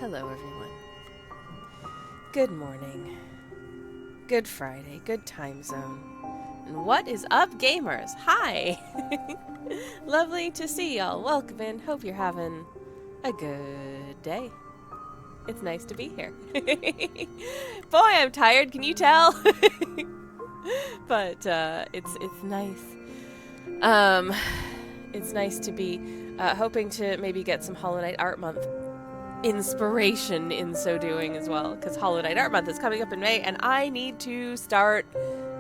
Hello, everyone. Good morning. Good Friday. Good time zone. And what is up, gamers? Hi! Lovely to see y'all. Welcome in. Hope you're having a good day. It's nice to be here. Boy, I'm tired. Can you tell? But it's nice. It's nice to be hoping to maybe get some Hollow Knight Art Month inspiration in so doing as well, because Hollow Knight Art Month is coming up in May, and I need to start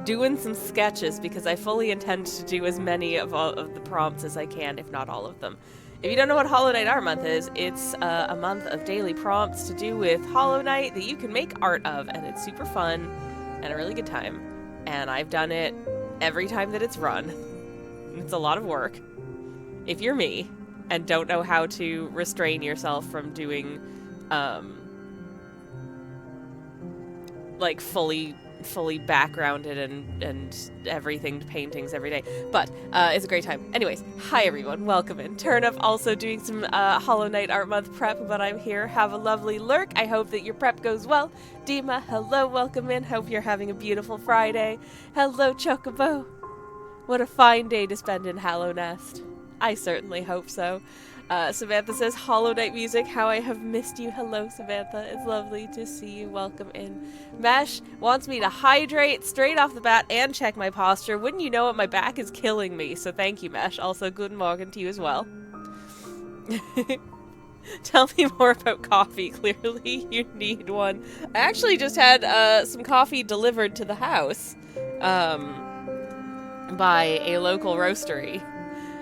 doing some sketches because I fully intend to do as many of the prompts as I can, if not all of them. If you don't know what Hollow Knight Art Month is, it's a month of daily prompts to do with Hollow Knight that you can make art of, and it's super fun and a really good time. And I've done it every time that it's run. It's a lot of work. If you're me and don't know how to restrain yourself from doing like fully backgrounded and everything paintings every day, but it's a great time. Anyways, hi everyone, welcome in. Turnip also doing some Hollow Knight Art Month prep, but I'm here. Have a lovely lurk. I hope that your prep goes well. Dima, hello, welcome in. Hope you're having a beautiful Friday. Hello, Chocobo. What a fine day to spend in Hallow Nest. I certainly hope so. Samantha says, Hollow Knight music, how I have missed you. Hello, Samantha. It's lovely to see you. Welcome in. Mesh wants me to hydrate straight off the bat and check my posture. Wouldn't you know it, my back is killing me. So thank you, Mesh. Also, good morning to you as well. Tell me more about coffee. Clearly, you need one. I actually just had some coffee delivered to the house by a local roastery.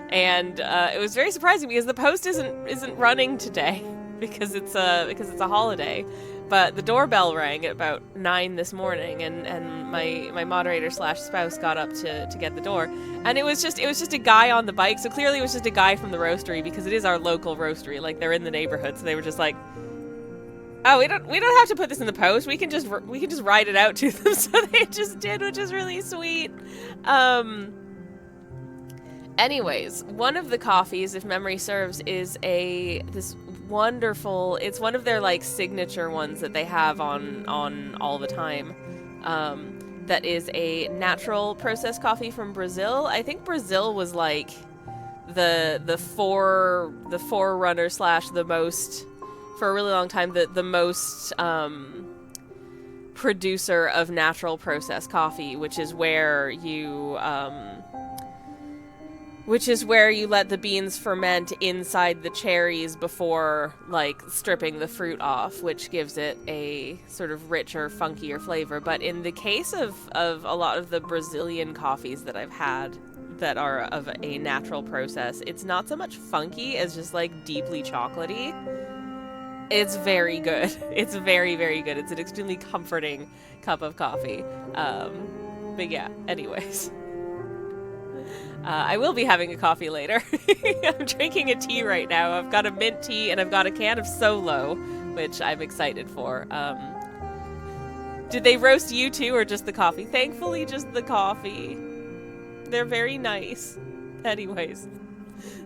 And it was very surprising because the post isn't running today because it's a holiday. But the doorbell rang at about 9 this morning, and my moderator / spouse got up to get the door, and it was just a guy on the bike. So clearly it was just a guy from the roastery, because it is our local roastery. Like, they're in the neighborhood, so they were just like, oh, we don't have to put this in the post. We can just write it out to them. So they just did, which is really sweet. Anyways, one of the coffees, if memory serves, is this wonderful, it's one of their like signature ones that they have on all the time. That is a natural processed coffee from Brazil. I think Brazil was like the forerunner / the most, for a really long time, the most producer of natural processed coffee, which is where you let the beans ferment inside the cherries before, like, stripping the fruit off, which gives it a sort of richer, funkier flavor. But in the case of a lot of the Brazilian coffees that I've had that are of a natural process, it's not so much funky as just, like, deeply chocolatey. It's very good. It's very, very good. It's an extremely comforting cup of coffee. But yeah, anyways. I will be having a coffee later. I'm drinking a tea right now. I've got a mint tea and I've got a can of Solo, which I'm excited for. Did they roast you too, or just the coffee? Thankfully, just the coffee. They're very nice. Anyways,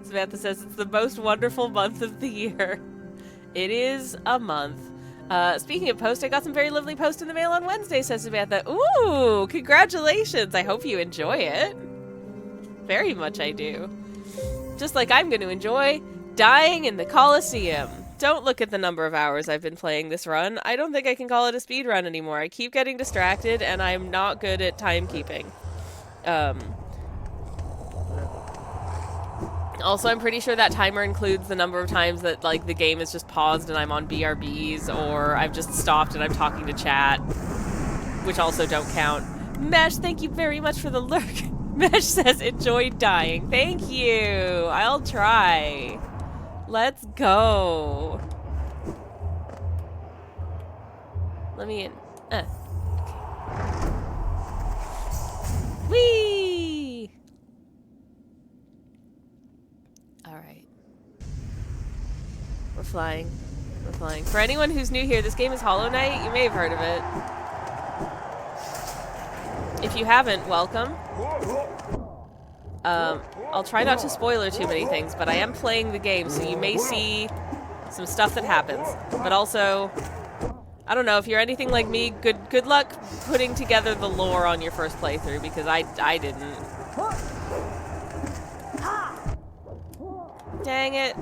Samantha says it's the most wonderful month of the year. It is a month. Speaking of post, I got some very lovely post in the mail on Wednesday, says Samantha. Ooh, congratulations. I hope you enjoy it. Very much I do. Just like I'm going to enjoy dying in the Coliseum. Don't look at the number of hours I've been playing this run. I don't think I can call it a speed run anymore. I keep getting distracted, and I'm not good at timekeeping. Also, I'm pretty sure that timer includes the number of times that, like, the game is just paused and I'm on BRBs, or I've just stopped and I'm talking to chat, which also don't count. Mesh, thank you very much for the lurk. Mesh says, enjoy dying. Thank you. I'll try. Let's go. Let me in. Okay. Whee! Alright. We're flying. We're flying. For anyone who's new here, this game is Hollow Knight. You may have heard of it. If you haven't, welcome. I'll try not to spoiler too many things, but I am playing the game, so you may see some stuff that happens, but also, I don't know, if you're anything like me, good luck putting together the lore on your first playthrough, because I didn't. Dang it.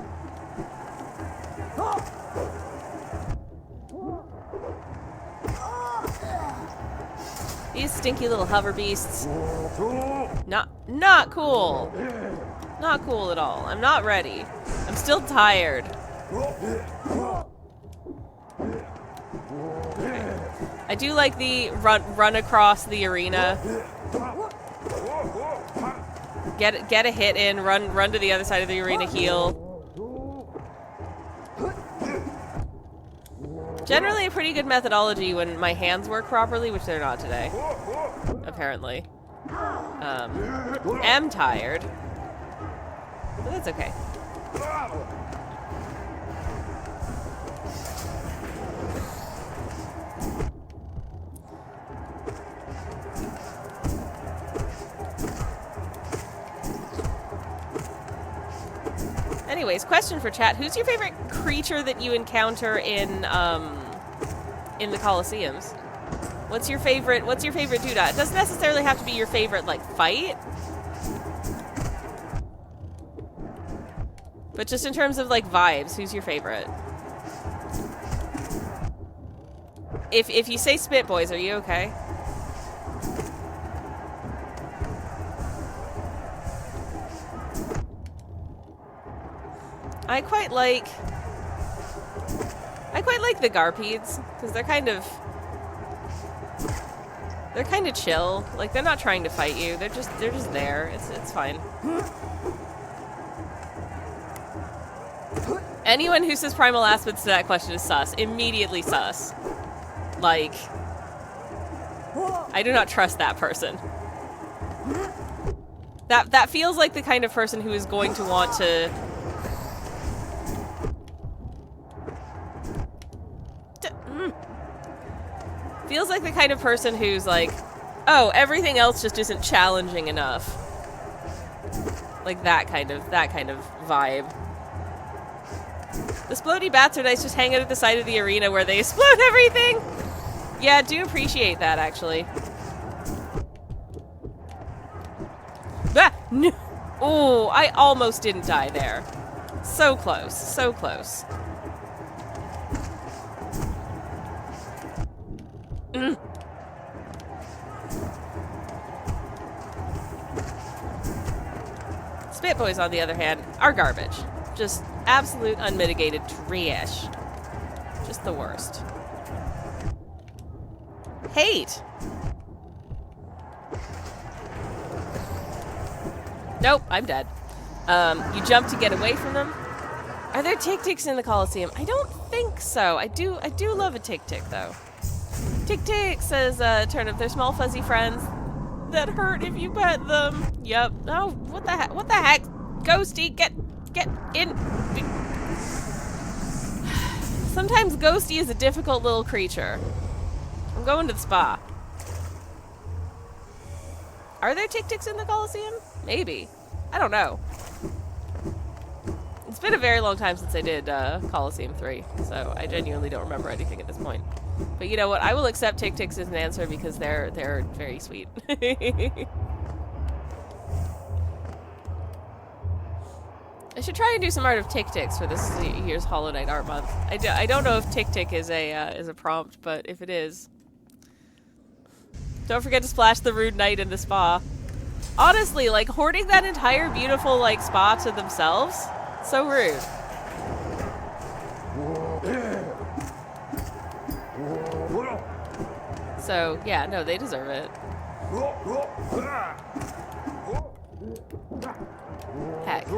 These stinky little hover beasts. Not cool. Not cool at all. I'm not ready. I'm still tired. I do like the run across the arena. Get a hit in, run to the other side of the arena, heal. Generally a pretty good methodology when my hands work properly, which they're not today. Apparently. Am tired. But that's okay. Anyways, question for chat. Who's your favorite creature that you encounter in the Colosseums? What's your favorite doodah? It doesn't necessarily have to be your favorite, like, fight. But just in terms of, like, vibes, who's your favorite? If you say Spit Boys, are you okay? I quite like the Garpedes, because they're kind of chill. Like, they're not trying to fight you. They're just there. It's fine. Anyone who says primal aspects to that question is sus. Immediately sus. Like, I do not trust that person. That feels like the kind of person who is going to want to feels like the kind of person who's like, oh, everything else just isn't challenging enough. Like that kind of vibe. The Splody bats are nice, just hanging at the side of the arena where they explode everything. Yeah, do appreciate that, actually. Ah, no. Oh, I almost didn't die there. So close, so close. Spit Boys, on the other hand, are garbage. Just absolute unmitigated trash. Just the worst. Hate! Nope, I'm dead. You jump to get away from them. Are there tick-ticks in the Colosseum? I don't think so. I do love a tick-tick, though. Tick-tick, says Turnip. They're small, fuzzy friends that hurt if you pet them. Yep. Oh, what the heck? What the heck? Ghosty, get in. Sometimes Ghosty is a difficult little creature. I'm going to the spa. Are there tick-ticks in the Colosseum? Maybe. I don't know. It's been a very long time since I did Colosseum 3, so I genuinely don't remember anything at this point. But you know what? I will accept tick-ticks as an answer because they're very sweet. I should try and do some art of tick-ticks for this year's Hollow Knight art month. I don't know if tick-tick is a prompt, but if it is, don't forget to splash the rude knight in the spa. Honestly, like, hoarding that entire beautiful, like, spa to themselves, so rude. So, yeah, no, they deserve it. Heck.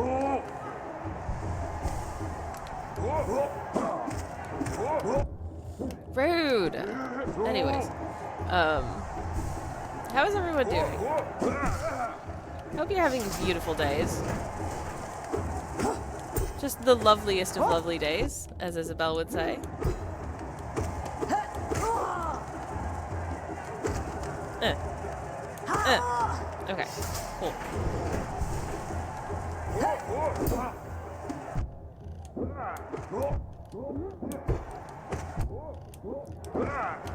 Rude. Anyways, how is everyone doing? Hope you're having beautiful days. Just the loveliest of lovely days, as Isabel would say. Okay, cool.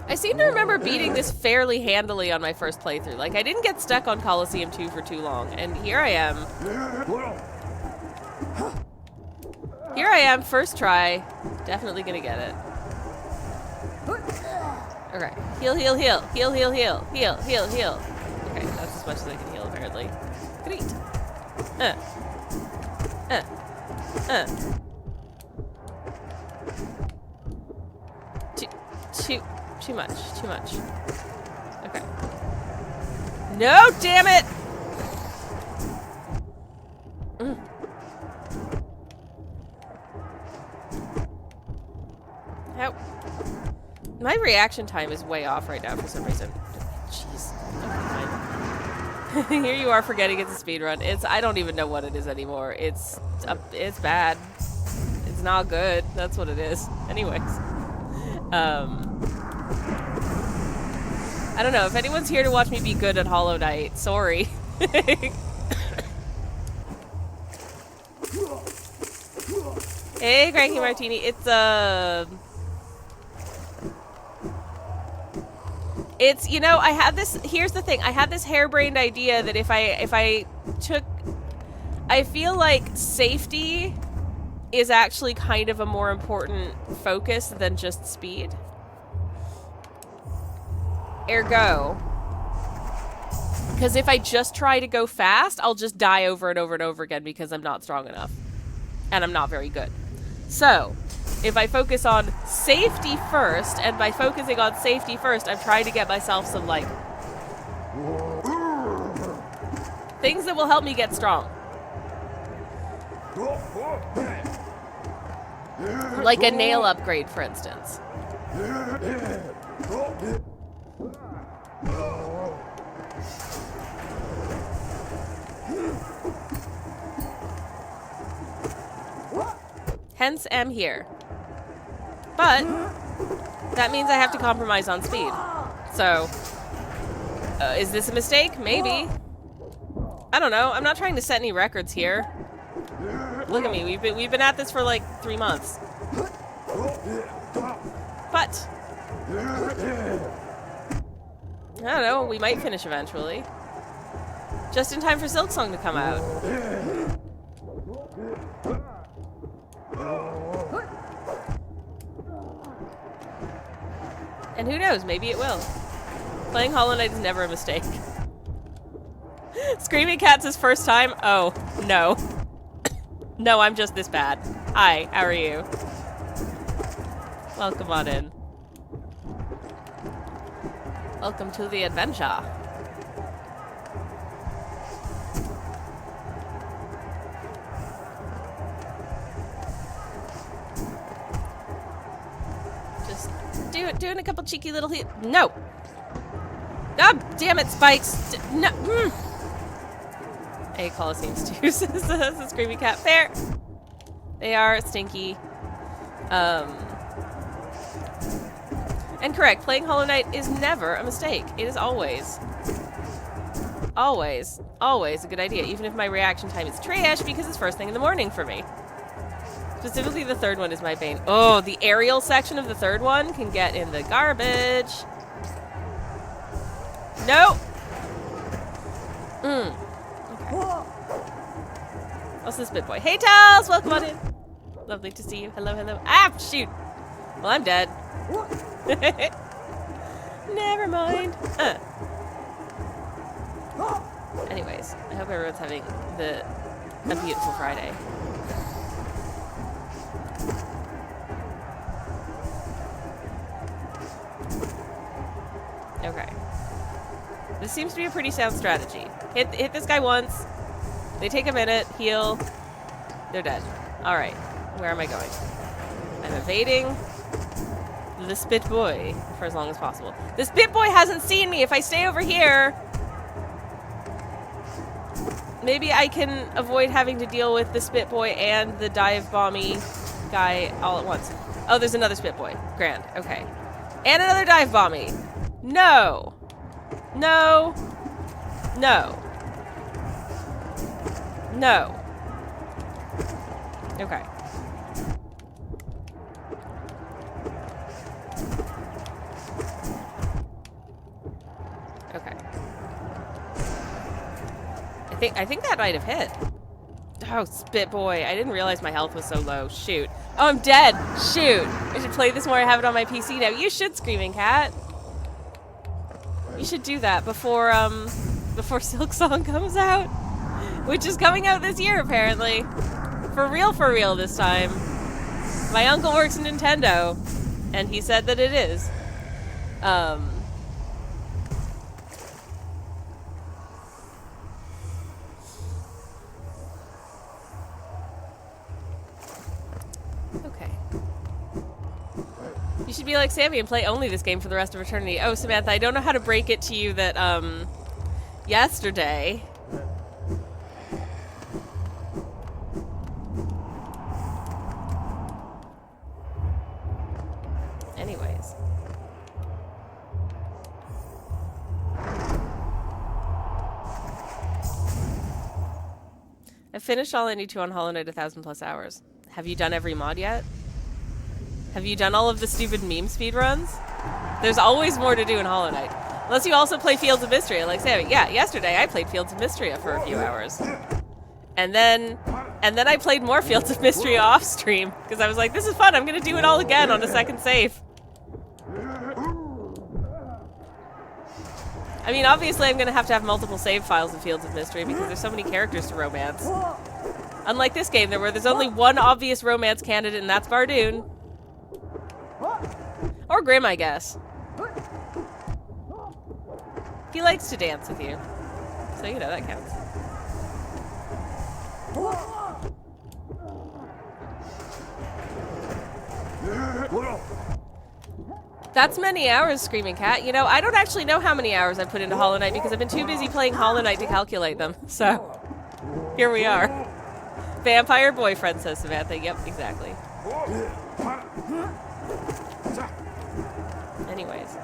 I seem to remember beating this fairly handily on my first playthrough. Like, I didn't get stuck on Coliseum 2 for too long, and here I am. Here I am, first try. Definitely gonna get it. Okay. Heal, heal, heal. Heal, heal, heal. Heal, heal, heal. Okay, that's as much as I can heal, apparently. Great. Too much. Too much. Okay. No, damn it! How? My reaction time is way off right now for some reason. Jeez. Okay, fine. Here you are forgetting it's a speedrun. I don't even know what it is anymore. It's bad. It's not good. That's what it is. Anyways. I don't know. If anyone's here to watch me be good at Hollow Knight, sorry. Hey, Cranky Martini. It's, you know, I had this, here's the thing. I had this harebrained idea that if I took, I feel like safety is actually kind of a more important focus than just speed. Ergo, because if I just try to go fast, I'll just die over and over and over again because I'm not strong enough. And I'm not very good. So, if I focus on safety first, and by focusing on safety first, I'm trying to get myself some, like, things that will help me get strong. Like a nail upgrade, for instance. Hence, am here. But that means I have to compromise on speed. So, is this a mistake? Maybe. I don't know. I'm not trying to set any records here. Look at me. We've been at this for like 3 months. But I don't know. We might finish eventually. Just in time for Silksong to come out. And who knows, maybe it will. Playing Hollow Knight is never a mistake. Screaming Cat's his first time? Oh, no. No, I'm just this bad. Hi, how are you? Welcome on in. Welcome to the adventure. Doing a couple cheeky little hit. No. God damn it, Spikes. No. A Coliseum Stew says a Screaming Cat. Fair. They are stinky. And correct, playing Hollow Knight is never a mistake. It is always a good idea, even if my reaction time is trash because it's first thing in the morning for me. Specifically, the third one is my bane. Oh, the aerial section of the third one can get in the garbage. No! Okay. What's this bit boy? Hey, Tals! Welcome on in. Lovely to see you. Hello, hello. Ah, shoot! Well, I'm dead. Never mind. Anyways, I hope everyone's having a beautiful Friday. Okay. This seems to be a pretty sound strategy. Hit this guy once. They take a minute, heal. They're dead. Alright. Where am I going? I'm evading the Spit Boy for as long as possible. The Spit Boy hasn't seen me. If I stay over here, maybe I can avoid having to deal with the Spit Boy and the dive bomby guy all at once. Oh, there's another Spit Boy. Grand. Okay. And another dive bomby. No. No. No. No. Okay. I think that might have hit. Oh, Spit Boy. I didn't realize my health was so low. Shoot. Oh, I'm dead. Shoot. I should play this more. I have it on my PC now. You should, Screaming Cat. You should do that before Silk Song comes out. Which is coming out this year, apparently. For real this time. My uncle works in Nintendo, and he said that it is. Okay. You should be like Sammy and play only this game for the rest of eternity. Oh, Samantha, I don't know how to break it to you that, yesterday... Anyways. I finished all I need to on Hollow Knight 1,000+ hours. Have you done every mod yet? Have you done all of the stupid meme speedruns? There's always more to do in Hollow Knight. Unless you also play Fields of Mystery, like Sammy. Yeah, yesterday I played Fields of Mystery for a few hours. And then I played more Fields of Mystery off stream because I was like, this is fun. I'm gonna do it all again on a second save. I mean, obviously I'm gonna have to have multiple save files in Fields of Mystery because there's so many characters to romance. Unlike this game, there's only one obvious romance candidate, and that's Bardoon. Or Grim, I guess. He likes to dance with you. So, you know, that counts. That's many hours, Screaming Cat. You know, I don't actually know how many hours I've put into Hollow Knight because I've been too busy playing Hollow Knight to calculate them. So, here we are. Vampire boyfriend, says Samantha. Yep, exactly. Anyways.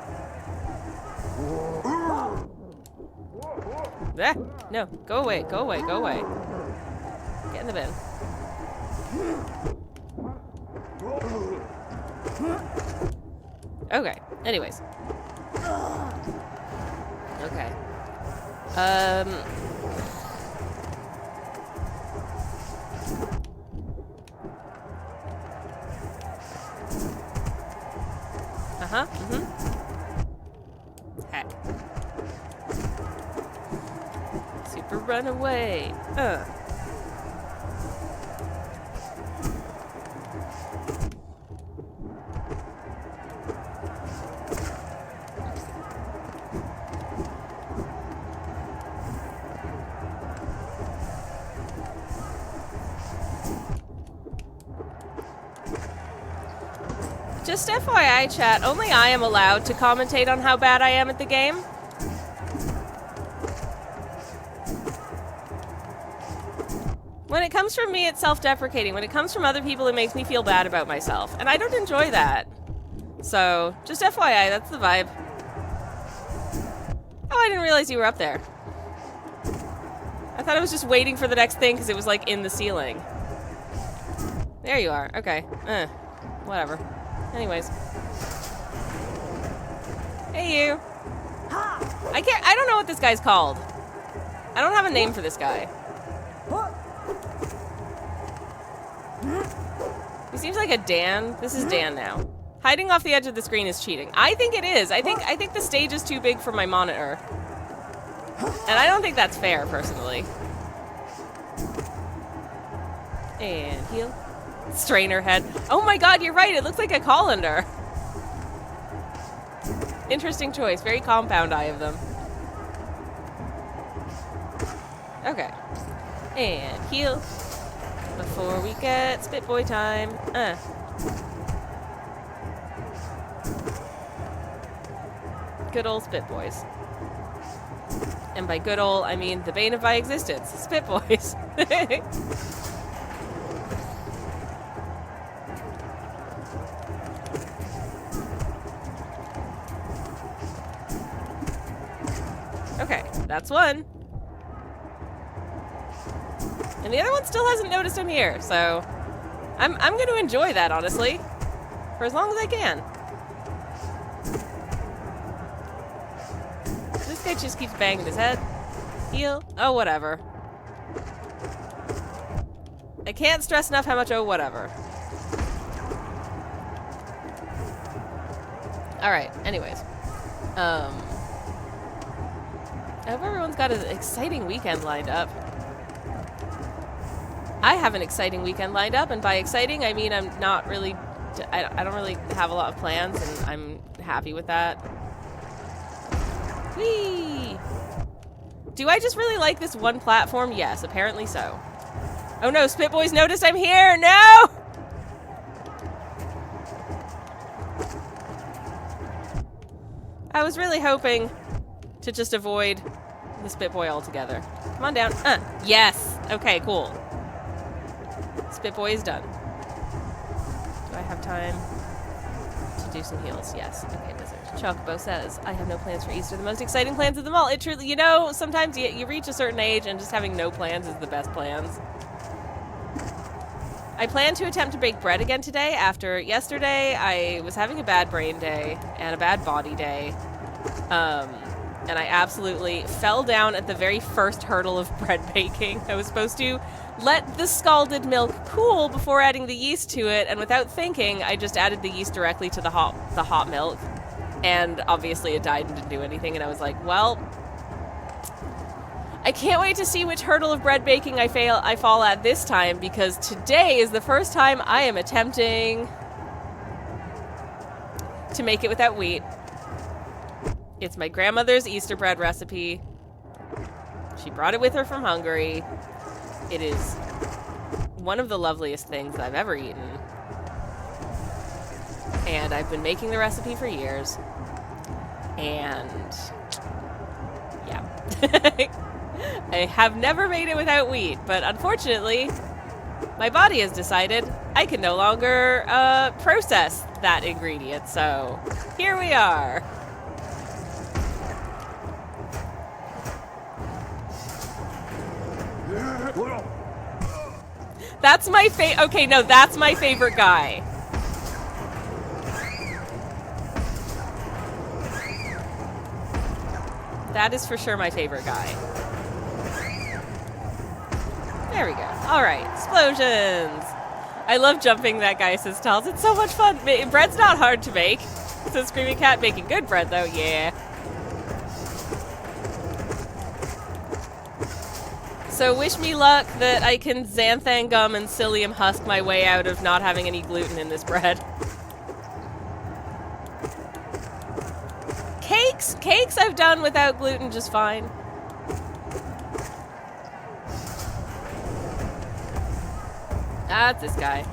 Ah, no, go away, go away, go away. Get in the bin. Okay, anyways. Okay. Uh-huh, Heck. Super runaway. Just FYI, chat, only I am allowed to commentate on how bad I am at the game. When it comes from me, it's self-deprecating. When it comes from other people, it makes me feel bad about myself. And I don't enjoy that. So, just FYI, that's the vibe. Oh, I didn't realize you were up there. I thought I was just waiting for the next thing because it was, like, in the ceiling. There you are. Okay. Whatever. Anyways. Hey, you. I don't know what this guy's called. I don't have a name for this guy. He seems like a Dan. This is Dan now. Hiding off the edge of the screen is cheating. I think it is. I think the stage is too big for my monitor. And I don't think that's fair, personally. And heal. Strainer head. Oh my god, you're right. It looks like a colander. Interesting choice. Very compound eye of them. Okay. And heal. Before we get Spit Boy time. Good old Spit Boys. And by good old, I mean the bane of my existence. Spit Boys. Okay, that's one. And the other one still hasn't noticed I'm here, so I'm going to enjoy that, honestly, for as long as I can. This guy just keeps banging his head. Heal. Oh, whatever. I can't stress enough how much, oh, whatever. Alright, anyways. I hope everyone's got an exciting weekend lined up. I have an exciting weekend lined up, and by exciting, I mean I'm not really... I don't really have a lot of plans, and I'm happy with that. Whee! Do I just really like this one platform? Yes, apparently so. Oh no, Spit Boys noticed I'm here! No! I was really hoping to just avoid the Spit Boy altogether. Come on down. Yes! Okay, cool. Spit Boy is done. Do I have time to do some heals? Yes. Okay, Wizard. Chocobo says, I have no plans for Easter. The most exciting plans of them all. It truly, you know, sometimes you reach a certain age and just having no plans is the best plans. I plan to attempt to bake bread again today after yesterday. I was having a bad brain day and a bad body day. And I absolutely fell down at the very first hurdle of bread baking. I was supposed to let the scalded milk cool before adding the yeast to it, and without thinking, I just added the yeast directly to the hot milk. And obviously it died and didn't do anything, and I was like, well, I can't wait to see which hurdle of bread baking I fall at this time, because today is the first time I am attempting to make it without wheat. It's my grandmother's Easter bread recipe. She brought it with her from Hungary. It is one of the loveliest things I've ever eaten. And I've been making the recipe for years. And yeah. I have never made it without wheat, but unfortunately, my body has decided I can no longer process that ingredient, so here we are. That's my okay, no, that's my favorite guy. That is for sure my favorite guy. There we go. Alright, explosions! I love jumping that guy, says Tals. It's so much fun. Bread's not hard to make. Says Screaming Cat, making good bread though, yeah. So wish me luck that I can xanthan gum and psyllium husk my way out of not having any gluten in this bread. Cakes I've done without gluten just fine. That's this guy.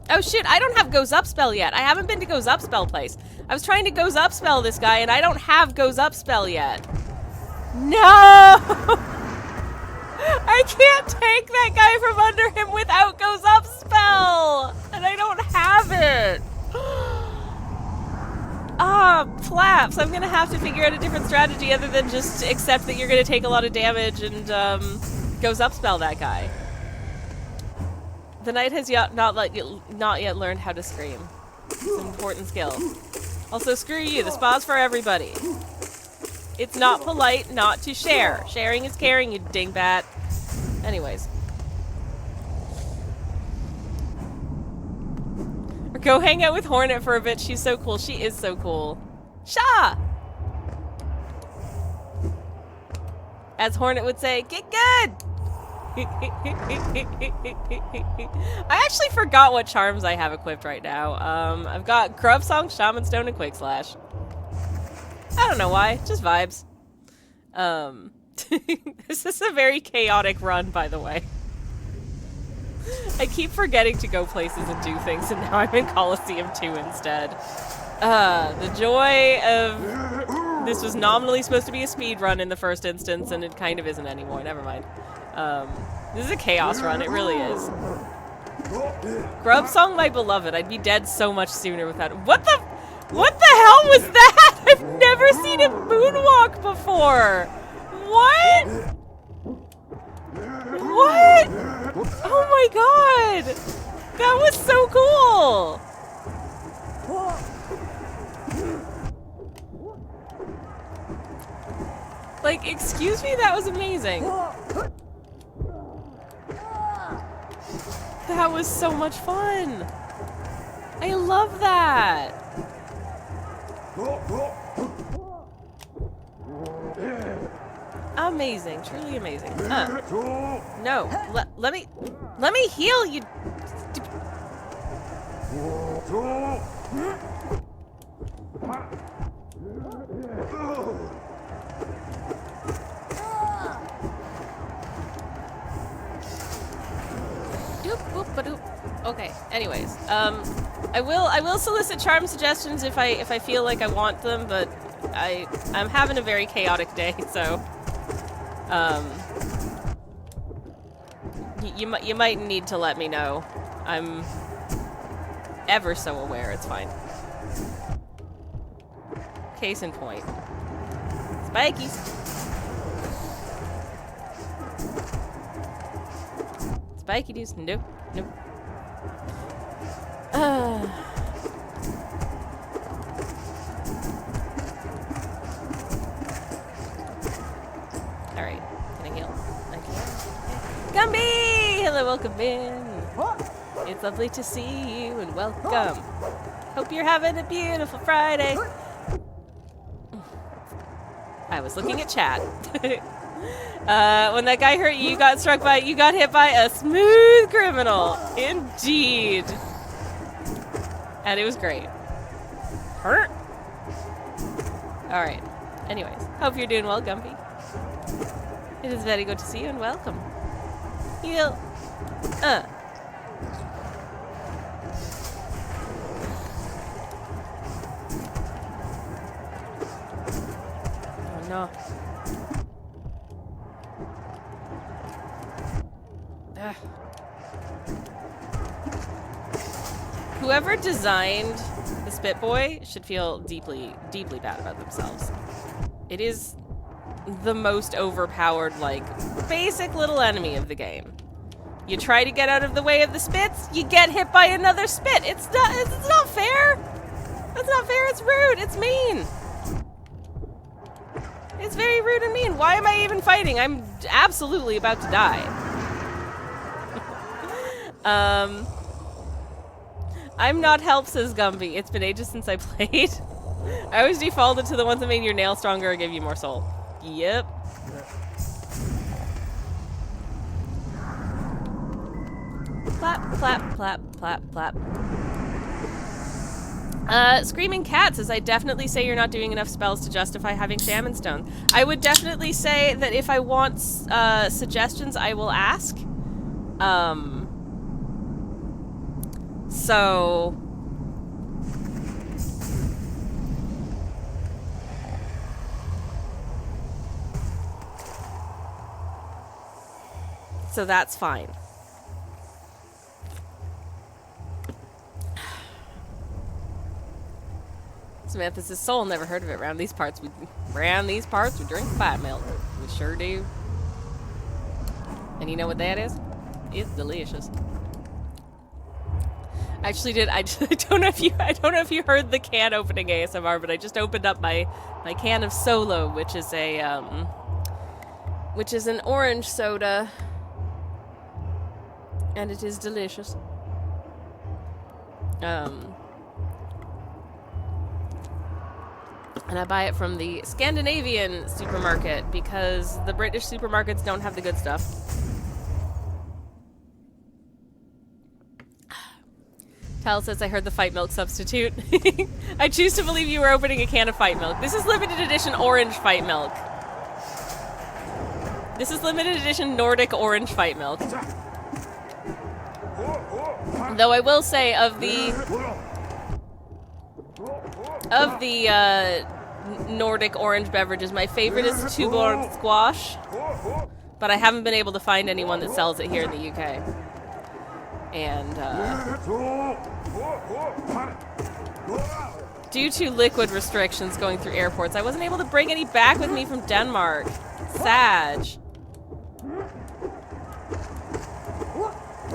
Oh shit, I don't have Goes Up spell yet. I haven't been to Goes Up spell place. I was trying to Goes Up spell this guy and I don't have Goes Up spell yet. No! I can't take that guy from under him without Goes Up spell! And I don't have it! Ah, flaps! I'm gonna have to figure out a different strategy other than just accept that you're gonna take a lot of damage and, Goes Up spell that guy. The knight has not yet learned how to scream. It's an important skill. Also, screw you, the spa's for everybody. It's not polite not to share. Sharing is caring, you dingbat. Anyways. Or go hang out with Hornet for a bit. She's so cool. She is so cool. Sha! As Hornet would say, get good! I actually forgot what charms I have equipped right now. I've got Grub Song, Shaman Stone, and Quick Slash. I don't know why, just vibes. This is a very chaotic run, by the way. I keep forgetting to go places and do things, and now I'm in Coliseum 2 instead. The joy of... This was nominally supposed to be a speed run in the first instance, and it kind of isn't anymore. Never mind. This is a chaos run, it really is. Grub Song, my beloved. I'd be dead so much sooner without it. What the hell was that? I've never seen him moonwalk before. What? What? Oh my god. That was so cool. Like, excuse me, that was amazing. That was so much fun. I love that. Amazing, truly amazing. No, let me heal you. Okay. Anyways, I will solicit charm suggestions if I feel like I want them, but I'm having a very chaotic day, so you might need to let me know. I'm ever so aware. It's fine. Case in point. Spikies. Spiky dudes. Nope. Nope. Alright. Can I heal? I can. Gumby! Hello, welcome in. It's lovely to see you and welcome. Hope you're having a beautiful Friday. I was looking at chat. When that guy hurt you, you got hit by a smooth criminal. Indeed. And it was great. Hurt? Alright. Anyways, hope you're doing well, Gumby. It is very good to see you and welcome. Heal. Oh no. Ugh. Whoever designed the Spit Boy should feel deeply, deeply bad about themselves. It is the most overpowered, like, basic little enemy of the game. You try to get out of the way of the spits, you get hit by another spit. It's not fair. That's not fair. It's rude. It's mean. It's very rude and mean. Why am I even fighting? I'm absolutely about to die. I'm not help, says Gumby. It's been ages since I played. I always defaulted to the ones that made your nails stronger or give you more soul. Yep. Clap, clap, clap, clap, clap. Screaming Cat says, I definitely say you're not doing enough spells to justify having Shaman Stones. I would definitely say that if I want suggestions, I will ask. So that's fine. Samantha says, Soul, never heard of it. Around these parts, we drink fight milk. We sure do. And you know what that is? It's delicious. Actually I don't know if you heard the can opening ASMR, but I just opened up my can of Solo, which is an orange soda. And it is delicious. And I buy it from the Scandinavian supermarket because the British supermarkets don't have the good stuff. Tal says, I heard the fight milk substitute. I choose to believe you were opening a can of fight milk. This is limited edition orange fight milk. This is limited edition Nordic orange fight milk. Though I will say of the Nordic orange beverages, my favorite is Tuborg Squash, but I haven't been able to find anyone that sells it here in the UK. And due to liquid restrictions going through airports, I wasn't able to bring any back with me from Denmark. Sag.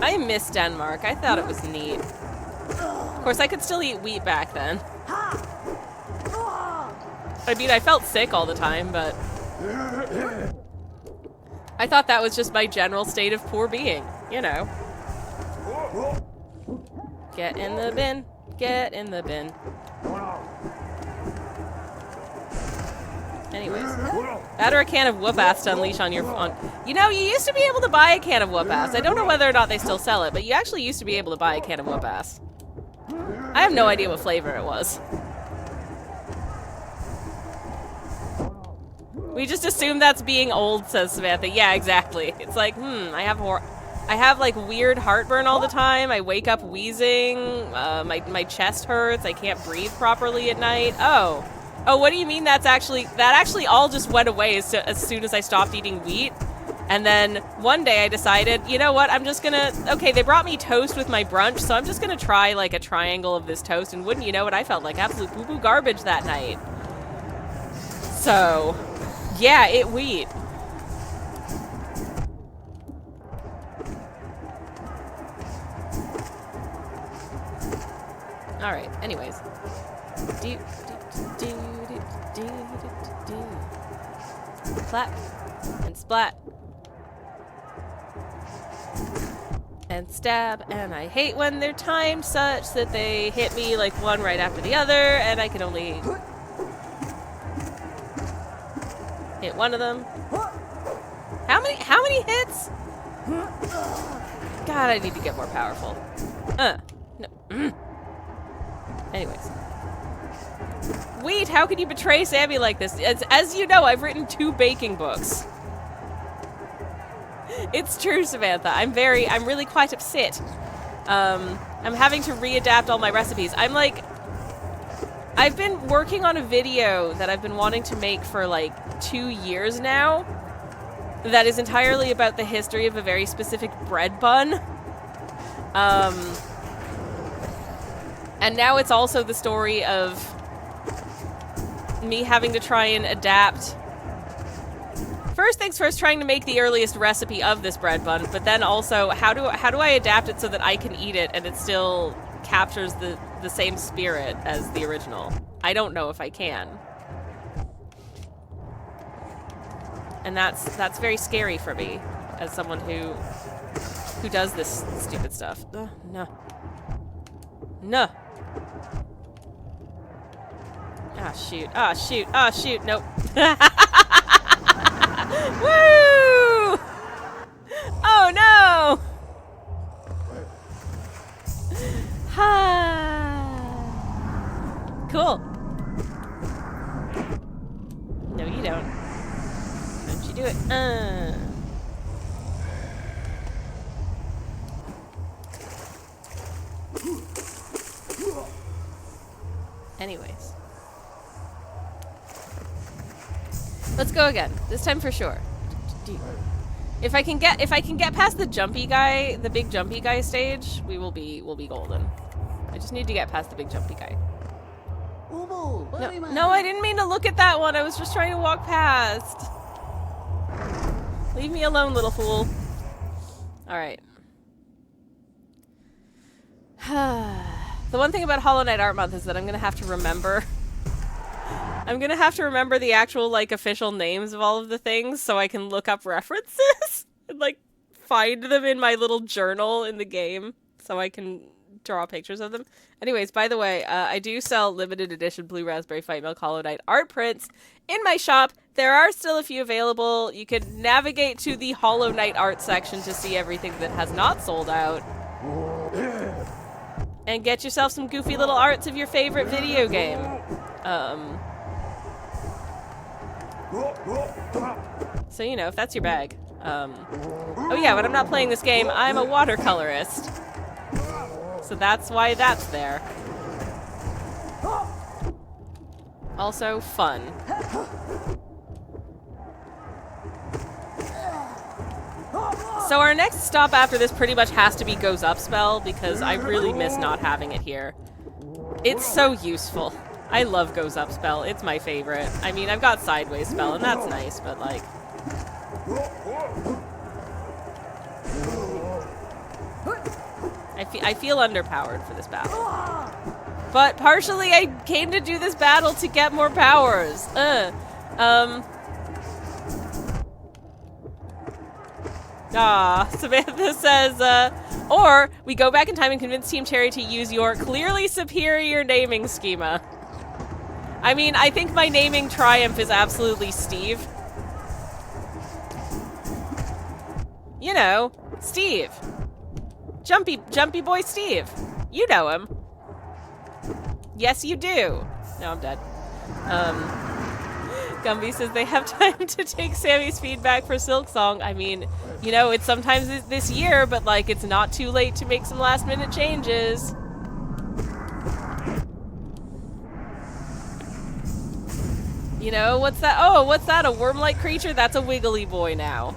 I miss Denmark. I thought it was neat. Of course, I could still eat wheat back then. I mean, I felt sick all the time, but I thought that was just my general state of poor being, you know. Get in the bin. Get in the bin. Anyways. That or a can of whoop-ass to unleash on your... You know, you used to be able to buy a can of whoop-ass. I don't know whether or not they still sell it, but you actually used to be able to buy a can of whoop-ass. I have no idea what flavor it was. We just assume that's being old, says Samantha. Yeah, exactly. It's like, I have like weird heartburn all the time. I wake up wheezing. My chest hurts. I can't breathe properly at night. Oh, what do you mean that actually all just went away as soon as I stopped eating wheat? And then one day I decided, you know what, I'm just gonna, okay, they brought me toast with my brunch, so I'm just gonna try like a triangle of this toast, and wouldn't you know it, I felt like absolute boo-boo garbage that night. So, yeah, it wheat. Alright, anyways. Clap and splat. And stab, and I hate when they're timed such that they hit me like one right after the other, and I can only hit one of them. How many hits? God, I need to get more powerful. No. Anyways. Wait, how can you betray Sammy like this? As you know, I've written 2 baking books. It's true, Samantha. I'm really quite upset. I'm having to readapt all my recipes. I've been working on a video that I've been wanting to make for like 2 years now that is entirely about the history of a very specific bread bun. And now it's also the story of me having to try and adapt. First things first, trying to make the earliest recipe of this bread bun, but then also how do I adapt it so that I can eat it and it still captures the same spirit as the original? I don't know if I can. And that's very scary for me as someone who does this stupid stuff. No. No. Ah, shoot. Ah, shoot. Ah, shoot. Nope. Woo! Oh, no! Cool. No, you don't. Don't you do it. Anyways. Let's go again. This time for sure. If I can get past the jumpy guy, the big jumpy guy stage, we'll be golden. I just need to get past the big jumpy guy. No, I didn't mean to look at that one. I was just trying to walk past. Leave me alone, little fool. Alright. The one thing about Hollow Knight Art Month is that I'm gonna have to remember the actual, like, official names of all of the things so I can look up references and, like, find them in my little journal in the game so I can draw pictures of them. Anyways, by the way, I do sell limited edition Blue Raspberry Fight Milk Hollow Knight art prints in my shop. There are still a few available. You can navigate to the Hollow Knight art section to see everything that has not sold out. And get yourself some goofy little arts of your favorite video game. So, you know, if that's your bag. Oh yeah, when I'm not playing this game, I'm a watercolorist. So that's why that's there. Also, fun. So our next stop after this pretty much has to be Goes Up Spell, because I really miss not having it here. It's so useful. I love Goes Up Spell. It's my favorite. I mean, I've got Sideways Spell, and that's nice, but like... I feel underpowered for this battle. But partially I came to do this battle to get more powers. Samantha says, Or we go back in time and convince Team Cherry to use your clearly superior naming schema. I mean, I think my naming triumph is absolutely Steve. You know, Steve. Jumpy boy Steve. You know him. Yes, you do. No, I'm dead. Gumby says they have time to take Sammy's feedback for Silk Song. I mean, you know, it's sometimes this year, but like, it's not too late to make some last minute changes. You know, what's that? Oh, what's that? A worm-like creature? That's a wiggly boy now.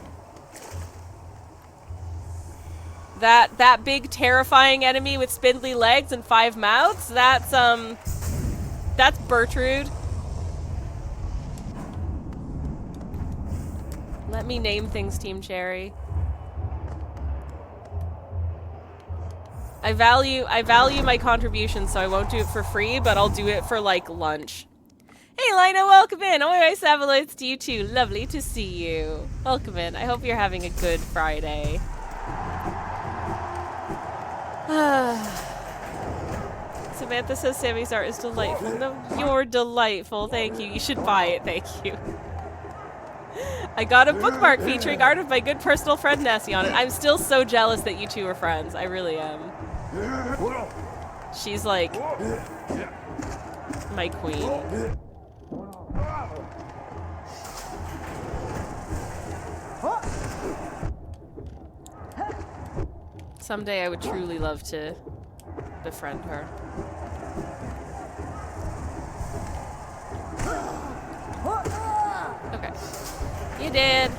That big terrifying enemy with spindly legs and 5 mouths? That's Bertrude. Let me name things, Team Cherry. I value my contribution, so I won't do it for free, but I'll do it for like lunch. Hey Lino, welcome in. Oi, Savoloids to you too. Lovely to see you. Welcome in. I hope you're having a good Friday. Samantha says Sammy's art is delightful. No, you're delightful. Thank you. You should buy it. Thank you. I got a bookmark featuring art of my good personal friend Nessie on it. I'm still so jealous that you two are friends. I really am. She's like my queen. Someday I would truly love to befriend her. Okay. You did.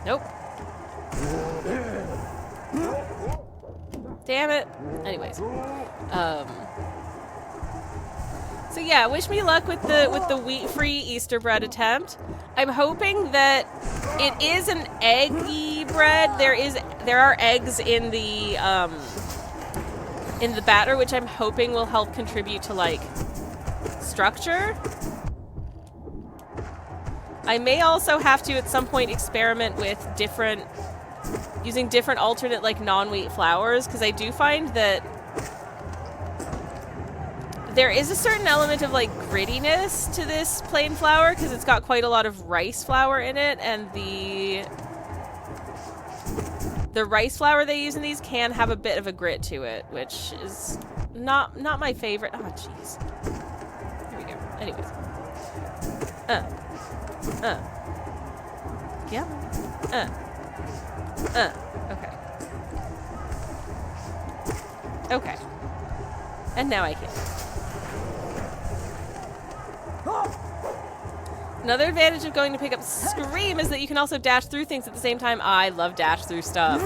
Nope. Damn it. Anyways. So yeah, wish me luck with the wheat-free Easter bread attempt. I'm hoping that it is an eggy bread. There are eggs in the batter, which I'm hoping will help contribute to like structure. I may also have to at some point experiment with using different alternate like non-wheat flours, because I do find that there is a certain element of like grittiness to this plain flour because it's got quite a lot of rice flour in it, and the rice flour they use in these can have a bit of a grit to it, which is not my favorite. Oh jeez. Here we go. Anyways. Yeah. Okay. Okay. And now I can. Another advantage of going to pick up Scream is that you can also dash through things at the same time. I love dash through stuff.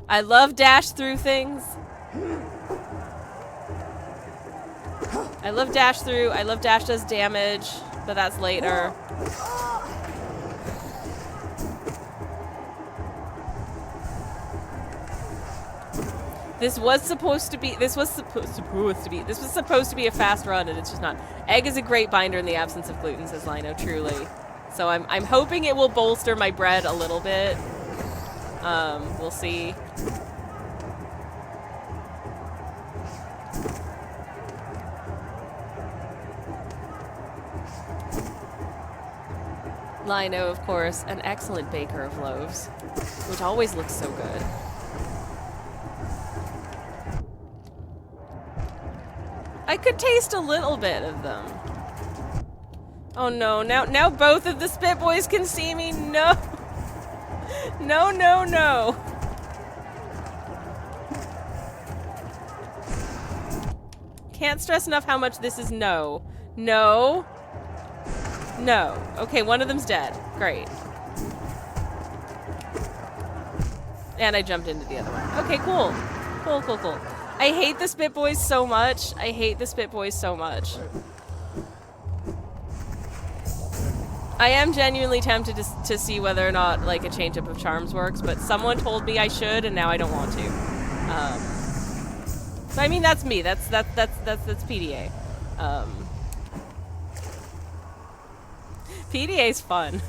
I love dash through things. I love dash through. I love dash does damage, but that's later. This was supposed to be a fast run, and it's just not. Egg is a great binder in the absence of gluten, says Lino, truly. So I'm hoping it will bolster my bread a little bit. We'll see. Lino, of course, an excellent baker of loaves, which always looks so good. I could taste a little bit of them. Oh no, now both of the Spit Boys can see me. No. No, no, no. Can't stress enough how much this is no. No. No. Okay, one of them's dead. Great. And I jumped into the other one. Okay, cool. Cool, cool, cool. I hate the Spit Boys so much. I hate the Spit Boys so much. I am genuinely tempted to see whether or not like a change up of charms works, but someone told me I should, and now I don't want to. So I mean, that's me. That's PDA. PDA's fun.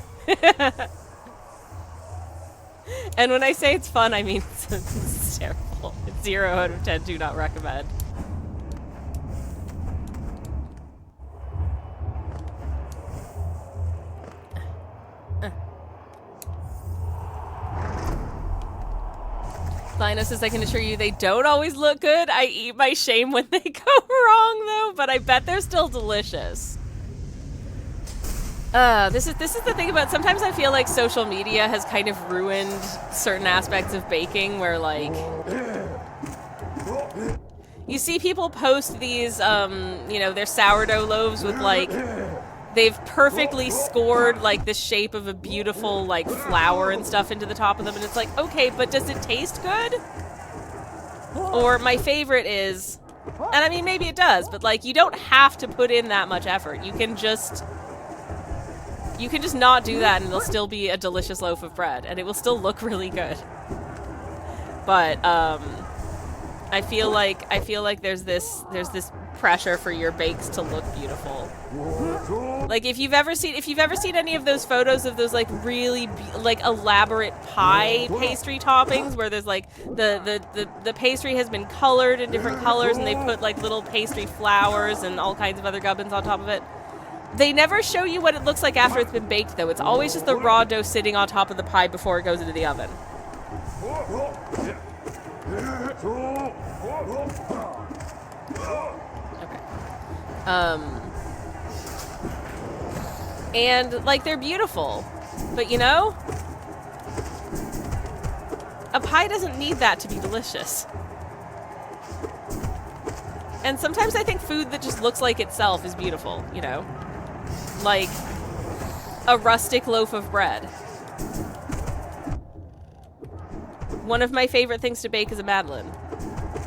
And when I say it's fun, I mean it's terrible. It's 0 out of 10, do not recommend. Lino says, I can assure you they don't always look good. I eat my shame when they go wrong, though, but I bet they're still delicious. This is the thing about, sometimes I feel like social media has kind of ruined certain aspects of baking, where, like, you see people post these, you know, their sourdough loaves with, like, they've perfectly scored, like, the shape of a beautiful, like, flower and stuff into the top of them, and it's like, okay, but does it taste good? Or my favorite is, and I mean, maybe it does, but, like, you don't have to put in that much effort. You can just not do that, and it'll still be a delicious loaf of bread, and it will still look really good. But, I feel like there's this pressure for your bakes to look beautiful. Like, if you've ever seen any of those photos of those, like, really like elaborate pie pastry toppings where there's, like, the pastry has been colored in different colors, and they put, like, little pastry flowers and all kinds of other gubbins on top of it. They never show you what it looks like after it's been baked, though. It's always just the raw dough sitting on top of the pie before it goes into the oven. Okay. And, like, they're beautiful. But, you know, a pie doesn't need that to be delicious. And sometimes I think food that just looks like itself is beautiful, you know? Like a rustic loaf of bread. One of my favorite things to bake is a madeleine.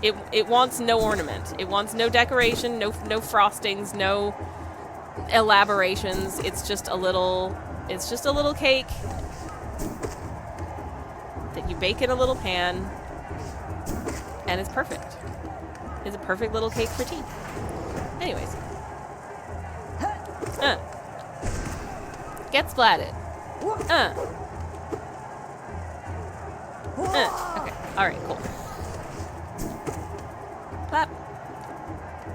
It wants no ornament. It wants no decoration, no frostings, no elaborations. It's just a little cake that you bake in a little pan, and it's perfect. It's a perfect little cake for tea. Anyways. Get splatted. Okay. Alright, cool. Clap.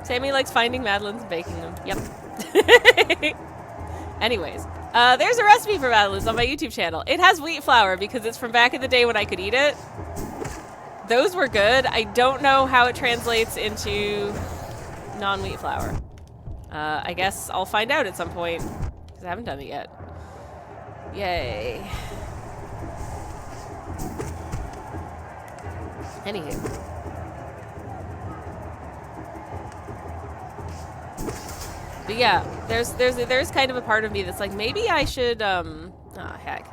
Sammy likes finding madeleines and baking them. Yep. Anyways. There's a recipe for madeleines on my YouTube channel. It has wheat flour because it's from back in the day when I could eat it. Those were good. I don't know how it translates into non-wheat flour. I guess I'll find out at some point, because I haven't done it yet. Yay. Anywho. But yeah, there's kind of a part of me that's like, maybe I should, heck.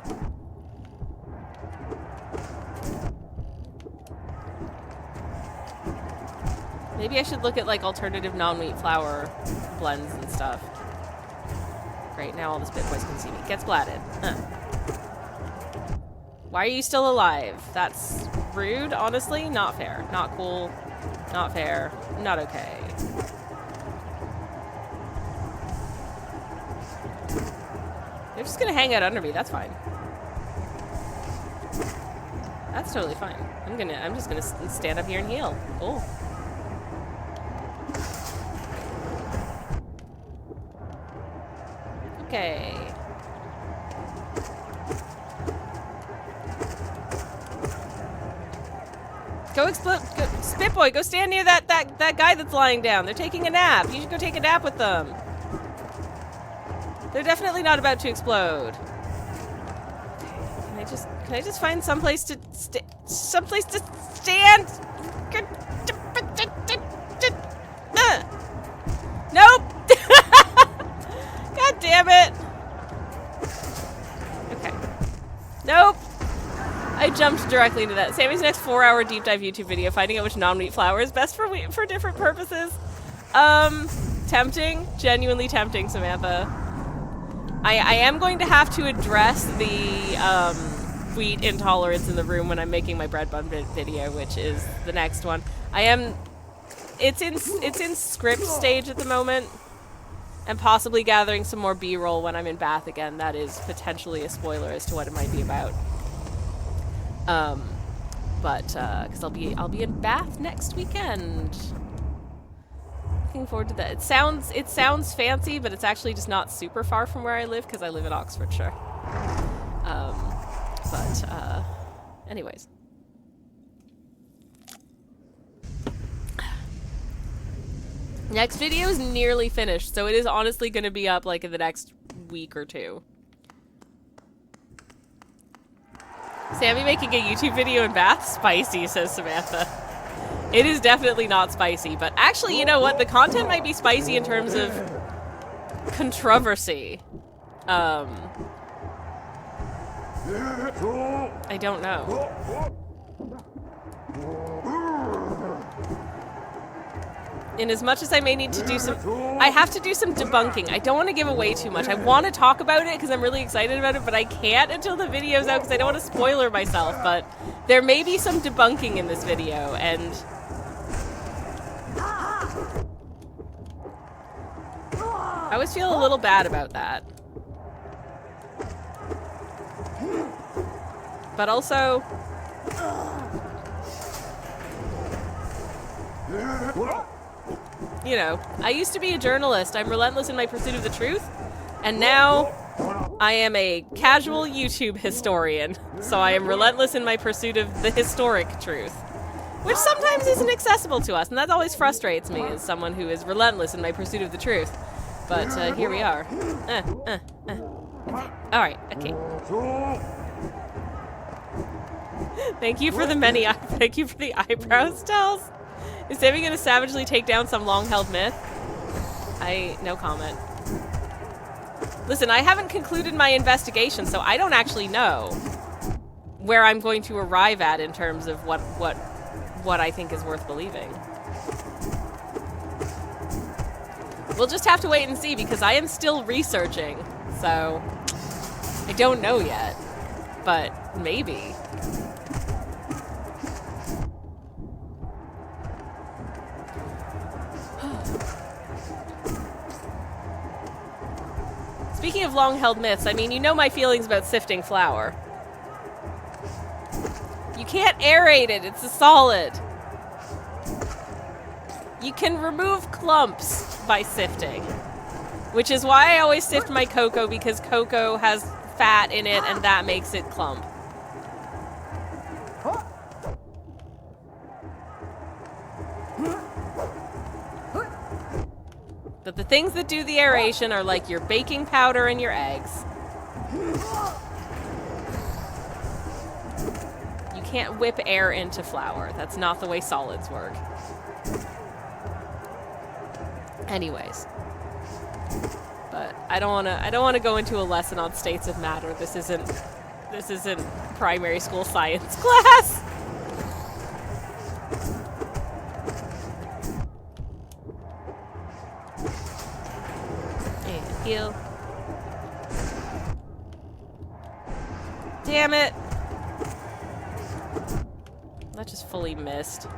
Maybe I should look at, like, alternative non-wheat flour blends and stuff. Great, now all the spit boys can see me. Get splatted. Why are you still alive? That's rude, honestly. Not fair. Not cool. Not fair. Not okay. They're just gonna hang out under me. That's fine. That's totally fine. I'm just gonna stand up here and heal. Cool. Okay. Go explode. Spit boy, go stand near that guy that's lying down. They're taking a nap. You should go take a nap with them. They're definitely not about to explode. Can I just find someplace to stand? Nope. God damn it. Okay. Nope. I jumped directly into that. Sammy's next 4-hour deep dive YouTube video, finding out which non-wheat flour is best for different purposes. Tempting. Genuinely tempting, Samantha. I am going to have to address the wheat intolerance in the room when I'm making my bread bun video, which is the next one. It's in script stage at the moment. and possibly gathering some more B-roll when I'm in Bath again. That is potentially a spoiler as to what it might be about. Because I'll be in Bath next weekend. Looking forward to that. It sounds fancy, but it's actually just not super far from where I live because I live in Oxfordshire. Anyways. Next video is nearly finished, so it is honestly going to be up like in the next week or two. Sammy making a YouTube video in Bath? Spicy, says Samantha. It is definitely not spicy, but actually, you know what? The content might be spicy in terms of controversy. I don't know. In as much as I may need to do some... I have to do some debunking. I don't want to give away too much. I want to talk about it because I'm really excited about it, but I can't until the video's out because I don't want to spoiler myself. But there may be some debunking in this video, and... I always feel a little bad about that. But also... You know, I used to be a journalist. I'm relentless in my pursuit of the truth. And now I am a casual YouTube historian. So I am relentless in my pursuit of the historic truth. Which sometimes isn't accessible to us. And that always frustrates me as someone who is relentless in my pursuit of the truth. But here we are. Okay. Alright, okay. Thank you for the thank you for the eyebrow styles. Is Sammy gonna savagely take down some long-held myth? No comment. Listen, I haven't concluded my investigation, so I don't actually know where I'm going to arrive at in terms of what I think is worth believing. We'll just have to wait and see, because I am still researching, so I don't know yet, but maybe. Speaking of long-held myths, I mean, you know my feelings about sifting flour. You can't aerate it, it's a solid. You can remove clumps by sifting. Which is why I always sift my cocoa, because cocoa has fat in it and that makes it clump. But the things that do the aeration are like your baking powder and your eggs. You can't whip air into flour. That's not the way solids work. Anyways. But I don't wanna go into a lesson on states of matter. This isn't primary school science class. Heal. Damn it! That just fully missed.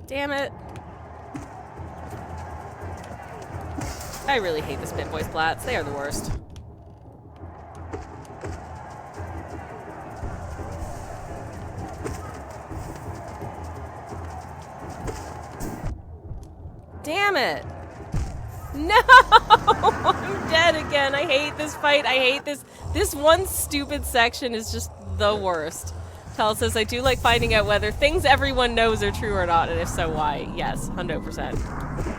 Damn it. I really hate the Spit Boys plats. They are the worst. Damn it! No! I'm dead again. I hate this fight. I hate this. This one stupid section is just the worst. Tal says, I do like finding out whether things everyone knows are true or not, and if so, why. Yes, 100%.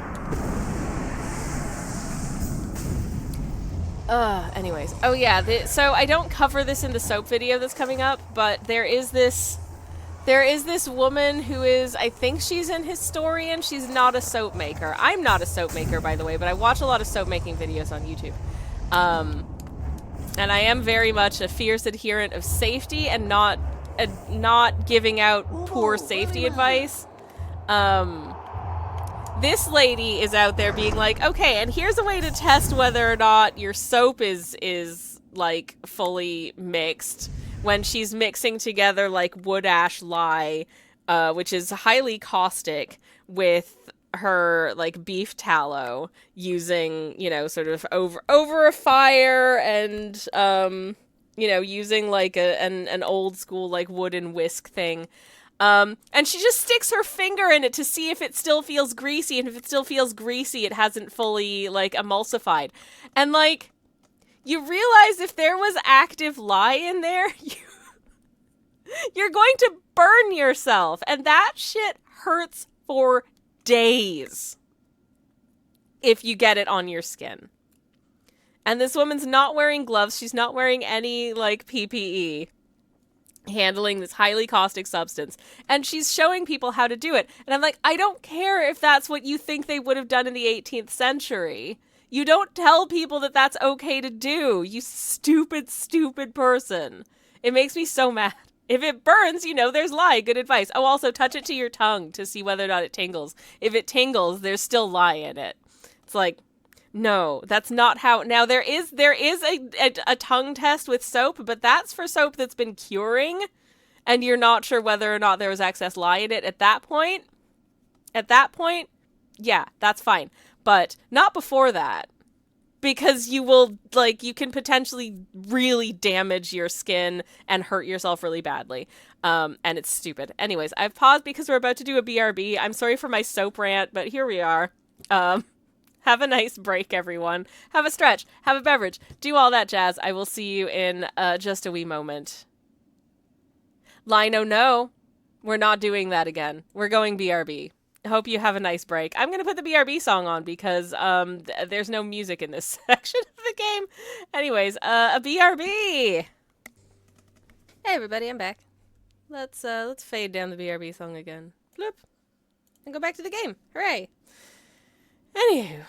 Anyways. Oh yeah, so I don't cover this in the soap video that's coming up, but there is this woman who is, I think she's an historian, she's not a soap maker. I'm not a soap maker, by the way, but I watch a lot of soap making videos on YouTube. And I am very much a fierce adherent of safety and not giving out poor safety advice. this lady is out there being like, okay, and here's a way to test whether or not your soap is like fully mixed when she's mixing together like wood ash lye, which is highly caustic, with her like beef tallow, using, you know, sort of over a fire, and you know, using like an old school like wooden whisk thing. And she just sticks her finger in it to see if it still feels greasy, and if it still feels greasy, it hasn't fully like emulsified. And like, you realize if there was active lye in there, you're going to burn yourself, and that shit hurts for days if you get it on your skin. And this woman's not wearing gloves. She's not wearing any like PPE, handling this highly caustic substance, and she's showing people how to do it. And I'm like, I don't care if that's what you think they would have done in the 18th century. You don't tell people that that's okay to do, you stupid person. It makes me so mad. If it burns, you know, there's lye. Good advice. Oh, also touch it to your tongue to see whether or not it tingles. If it tingles, there's still lye in it. It's like, no, that's not how. Now, there is a tongue test with soap, but that's for soap that's been curing, and you're not sure whether or not there was excess lye in it at that point, yeah, that's fine. But not before that. Because you will, like, you can potentially really damage your skin and hurt yourself really badly. And it's stupid. Anyways, I've paused because we're about to do a BRB. I'm sorry for my soap rant, but here we are. Have a nice break, everyone. Have a stretch. Have a beverage. Do all that jazz. I will see you in just a wee moment. Lino, no. We're not doing that again. We're going BRB. Hope you have a nice break. I'm going to put the BRB song on because there's no music in this section of the game. Anyways, a BRB. Hey everybody, I'm back. Let's fade down the BRB song again. Bloop. And go back to the game. Hooray. Anywho.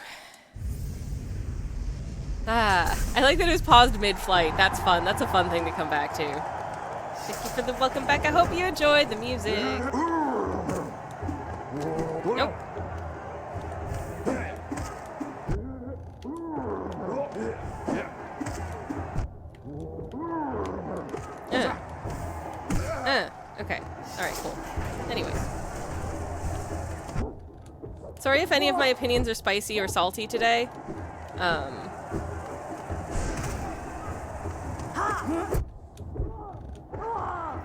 I like that it was paused mid-flight. That's fun. That's a fun thing to come back to. Thank you for the welcome back. I hope you enjoyed the music. Nope. Okay. Alright, cool. Anyways. Sorry if any of my opinions are spicy or salty today.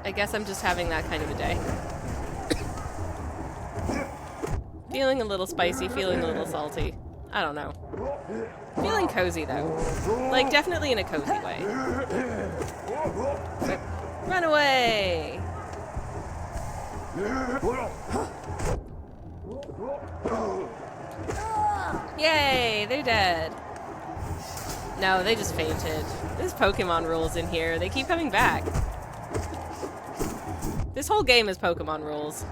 I guess I'm just having that kind of a day. Feeling a little spicy, feeling a little salty. I don't know. Feeling cozy, though. Like, definitely in a cozy way. So, run away! Yay! They're dead. No, they just fainted. There's Pokemon rules in here. They keep coming back. This whole game is Pokemon rules.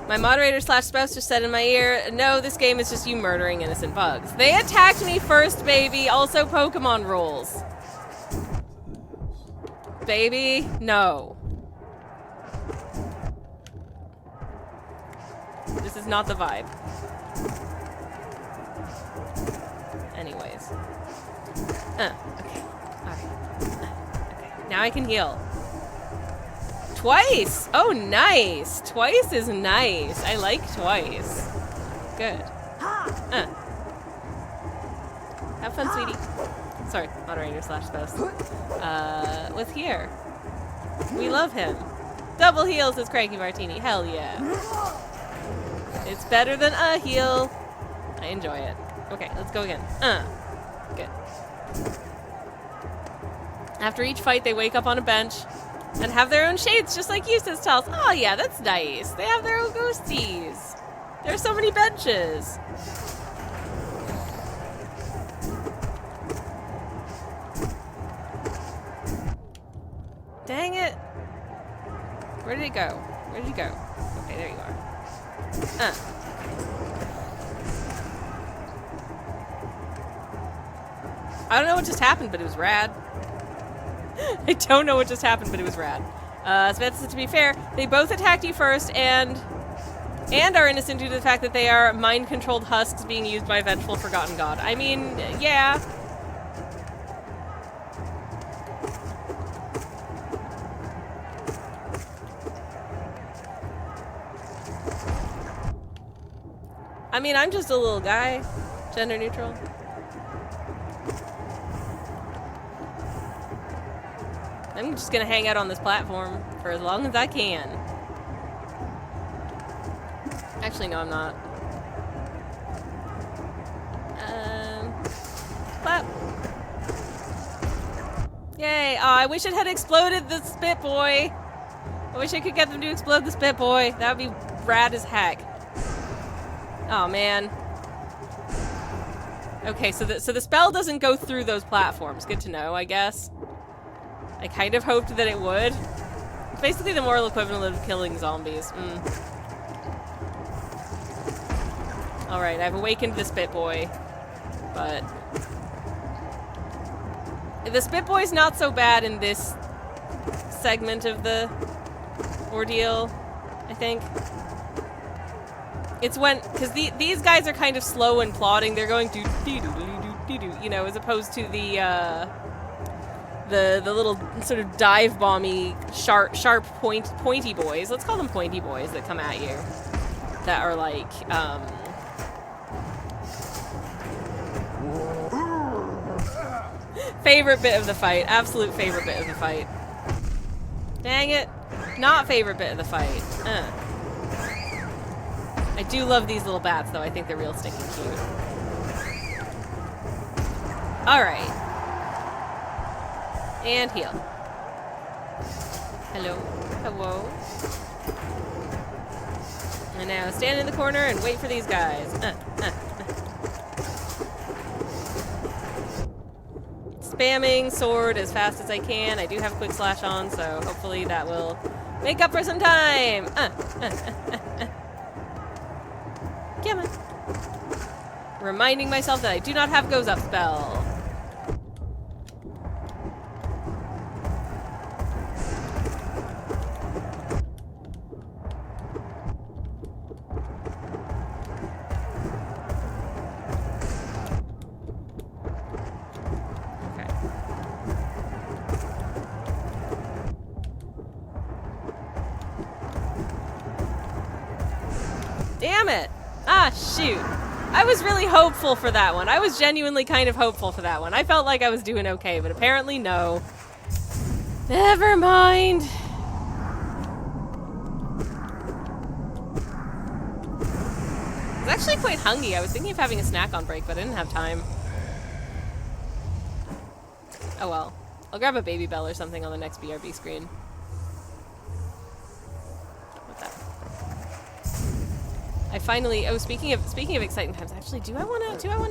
My moderator / spouse just said in my ear, no, this game is just you murdering innocent bugs. They attacked me first, baby. Also Pokemon rules. Baby, no. This is not the vibe. Anyways. Okay. Alright. Okay. Now I can heal. Twice! Oh, nice! Twice is nice. I like twice. Good. Have fun, sweetie. Sorry, moderator / spouse. With here. We love him. Double heal, says Cranky Martini. Hell yeah. It's better than a heal. I enjoy it. Okay, let's go again. Good. After each fight, they wake up on a bench and have their own shades, just like you, says Tals. Oh yeah, that's nice. They have their own ghosties. There's so many benches. Dang it. Where did it go? Where did it go? Okay, there you are. I don't know what just happened, but it was rad. I don't know what just happened, but it was rad. Samantha, to be fair, they both attacked you first and are innocent due to the fact that they are mind-controlled husks being used by a vengeful forgotten god. I mean, yeah. I mean, I'm just a little guy. Gender neutral. I'm just gonna hang out on this platform for as long as I can. Actually, no, I'm not. Clap. Yay! Oh, I wish it had exploded the spit boy. I wish I could get them to explode the spit boy. That would be rad as heck. Oh man. Okay, so the spell doesn't go through those platforms. Good to know, I guess. I kind of hoped that it would. It's basically the moral equivalent of killing zombies. Alright, I've awakened the spit boy. But the spit boy's not so bad in this segment of the ordeal, I think. It's when, because these guys are kind of slow and plodding. They're going do-do-do-do-do-do, you know, as opposed to the little sort of dive bomby, sharp pointy boys. Let's call them pointy boys that come at you. That are like, favorite bit of the fight. Absolute favorite bit of the fight. Dang it. Not favorite bit of the fight. I do love these little bats, though. I think they're real stinking cute. Alright. And heal. Hello. Hello. And now stand in the corner and wait for these guys. Spamming sword as fast as I can. I do have quick slash on, so hopefully that will make up for some time. Come on. Reminding myself that I do not have goes up spell. Okay. Damn it! Ah, shoot. I was really hopeful for that one. I was genuinely kind of hopeful for that one. I felt like I was doing okay, but apparently no. Never mind. I was actually quite hungry. I was thinking of having a snack on break, but I didn't have time. Oh well. I'll grab a Baby Bell or something on the next BRB screen. I finally, speaking of exciting times, actually, do I want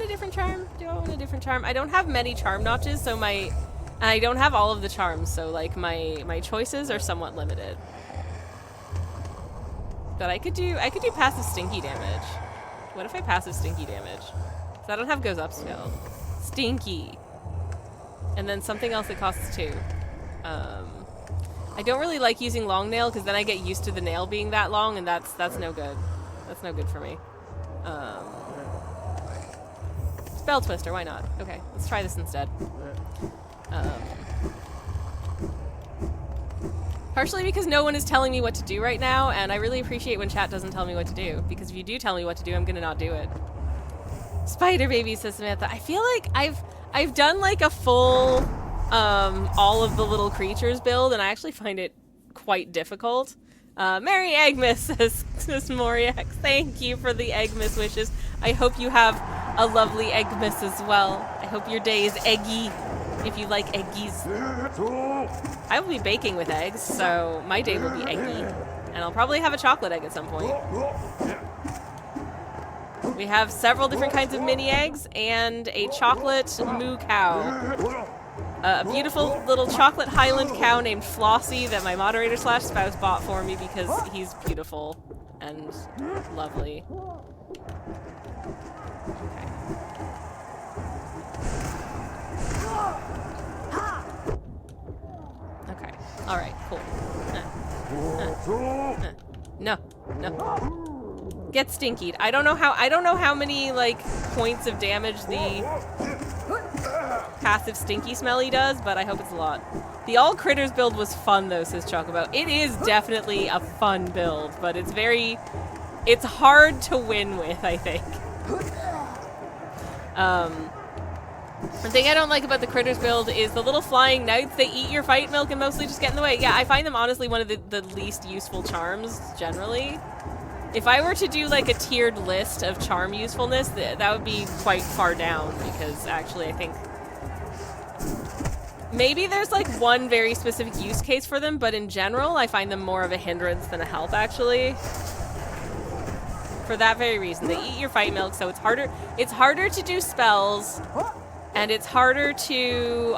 a different charm? I don't have many charm notches, so I don't have all of the charms, so like my choices are somewhat limited. But I could do passive stinky damage. What if I passive stinky damage? So I don't have goes up spell. Stinky. And then something else that costs 2. I don't really like using long nail because then I get used to the nail being that long, and that's no good. That's no good for me. Spell Twister, why not? Okay, let's try this instead. Partially because no one is telling me what to do right now, and I really appreciate when chat doesn't tell me what to do, because if you do tell me what to do, I'm gonna not do it. Spider baby, says Samantha. I feel like I've done like a full all of the little creatures build, and I actually find it quite difficult. Merry Eggmas, says Moriax. Thank you for the Eggmas wishes. I hope you have a lovely Eggmas as well. I hope your day is eggy, if you like eggies. I will be baking with eggs, so my day will be eggy. And I'll probably have a chocolate egg at some point. We have several different kinds of mini eggs and a chocolate moo cow. A beautiful little chocolate Highland cow named Flossie that my moderator/spouse bought for me because he's beautiful and lovely. Okay. Alright, cool. No. No. Get stinkied. I don't know how many, like, points of damage the passive stinky smelly does, but I hope it's a lot. The all critters build was fun though, says Chocobo. It is definitely a fun build, but it's hard to win with, I think. The thing I don't like about the critters build is the little flying knights. They eat your fight milk and mostly just get in the way. Yeah, I find them honestly one of the least useful charms, generally. If I were to do like a tiered list of charm usefulness, that would be quite far down, because actually I think maybe there's like one very specific use case for them, but in general I find them more of a hindrance than a help, actually. For that very reason. They eat your fight milk, so it's harder to do spells, and it's harder to